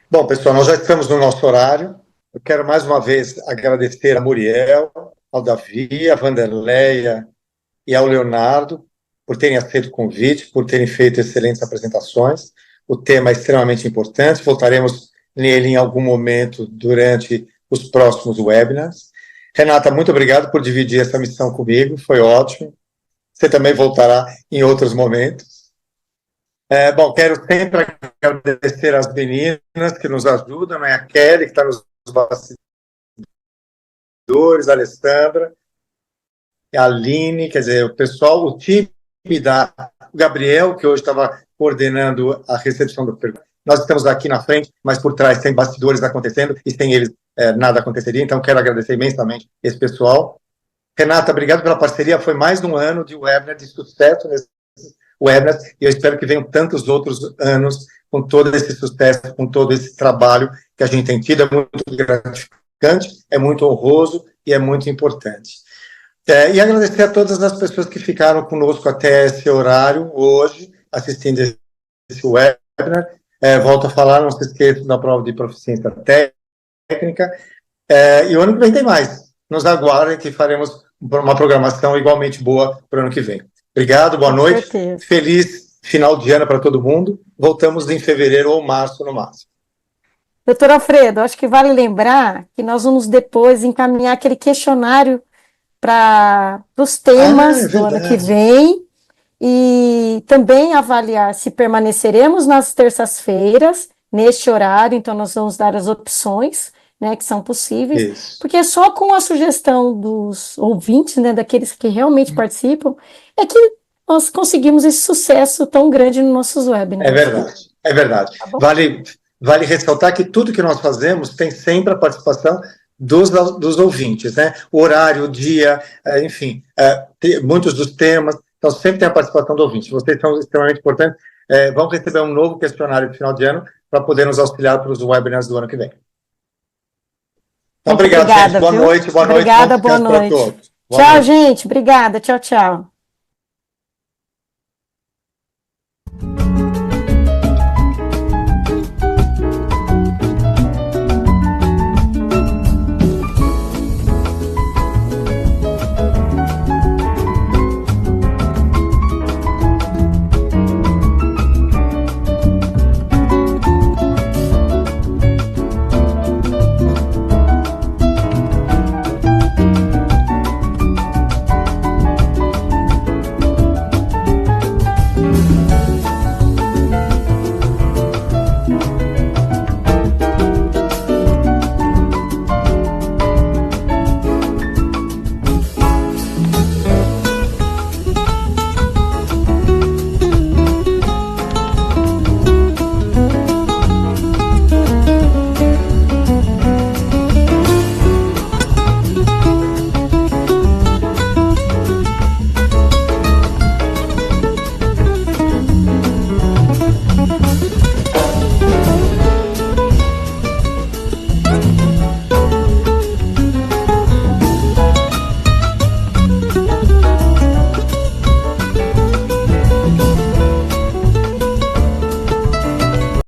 Bom, pessoal, nós já estamos no nosso horário. Eu quero mais uma vez agradecer a Muriel, ao Davi, a Vanderleia e ao Leonardo por terem aceito o convite, por terem feito excelentes apresentações. O tema é extremamente importante, voltaremos nele em algum momento durante os próximos webinars. Renata, muito obrigado por dividir essa missão comigo, foi ótimo. Você também voltará em outros momentos. Bom, quero sempre agradecer às meninas que nos ajudam, né? A Kelly, que está nos bastidores, a Alessandra, a Aline, quer dizer, o pessoal, o time o Gabriel, que hoje estava coordenando a recepção do pergunta. Nós estamos aqui na frente, mas por trás tem bastidores acontecendo e sem eles nada aconteceria, então quero agradecer imensamente esse pessoal. Renata, obrigado pela parceria, foi mais um ano de webinar, de sucesso nesses webinars, e eu espero que venham tantos outros anos com todo esse sucesso, com todo esse trabalho que a gente tem tido, é muito gratificante, é muito honroso e é muito importante. E agradecer a todas as pessoas que ficaram conosco até esse horário, hoje, assistindo esse webinar. Volto a falar, não se esqueçam da prova de proficiência técnica. E o ano que vem tem mais. Nos aguardem que faremos uma programação igualmente boa para o ano que vem. Obrigado, boa noite. Feliz final de ano para todo mundo. Voltamos em fevereiro ou março, no máximo. Doutor Alfredo, acho que vale lembrar que nós vamos depois encaminhar aquele questionário para os temas do ano que vem e também avaliar se permaneceremos nas terças-feiras, neste horário, então nós vamos dar as opções, né, que são possíveis, Isso. porque só com a sugestão dos ouvintes, né, daqueles que realmente participam, é que nós conseguimos esse sucesso tão grande nos nossos webinars. É verdade. Tá bom? Vale ressaltar que tudo que nós fazemos tem sempre a participação dos ouvintes, né? O horário, o dia, enfim, muitos dos temas, então sempre tem a participação do ouvinte. Vocês são extremamente importantes. Vão receber um novo questionário de final de ano para poder nos auxiliar para os webinars do ano que vem. Então, obrigado, gente. Boa noite. Obrigada, boa noite. Tchau, gente. Obrigada. Tchau, tchau.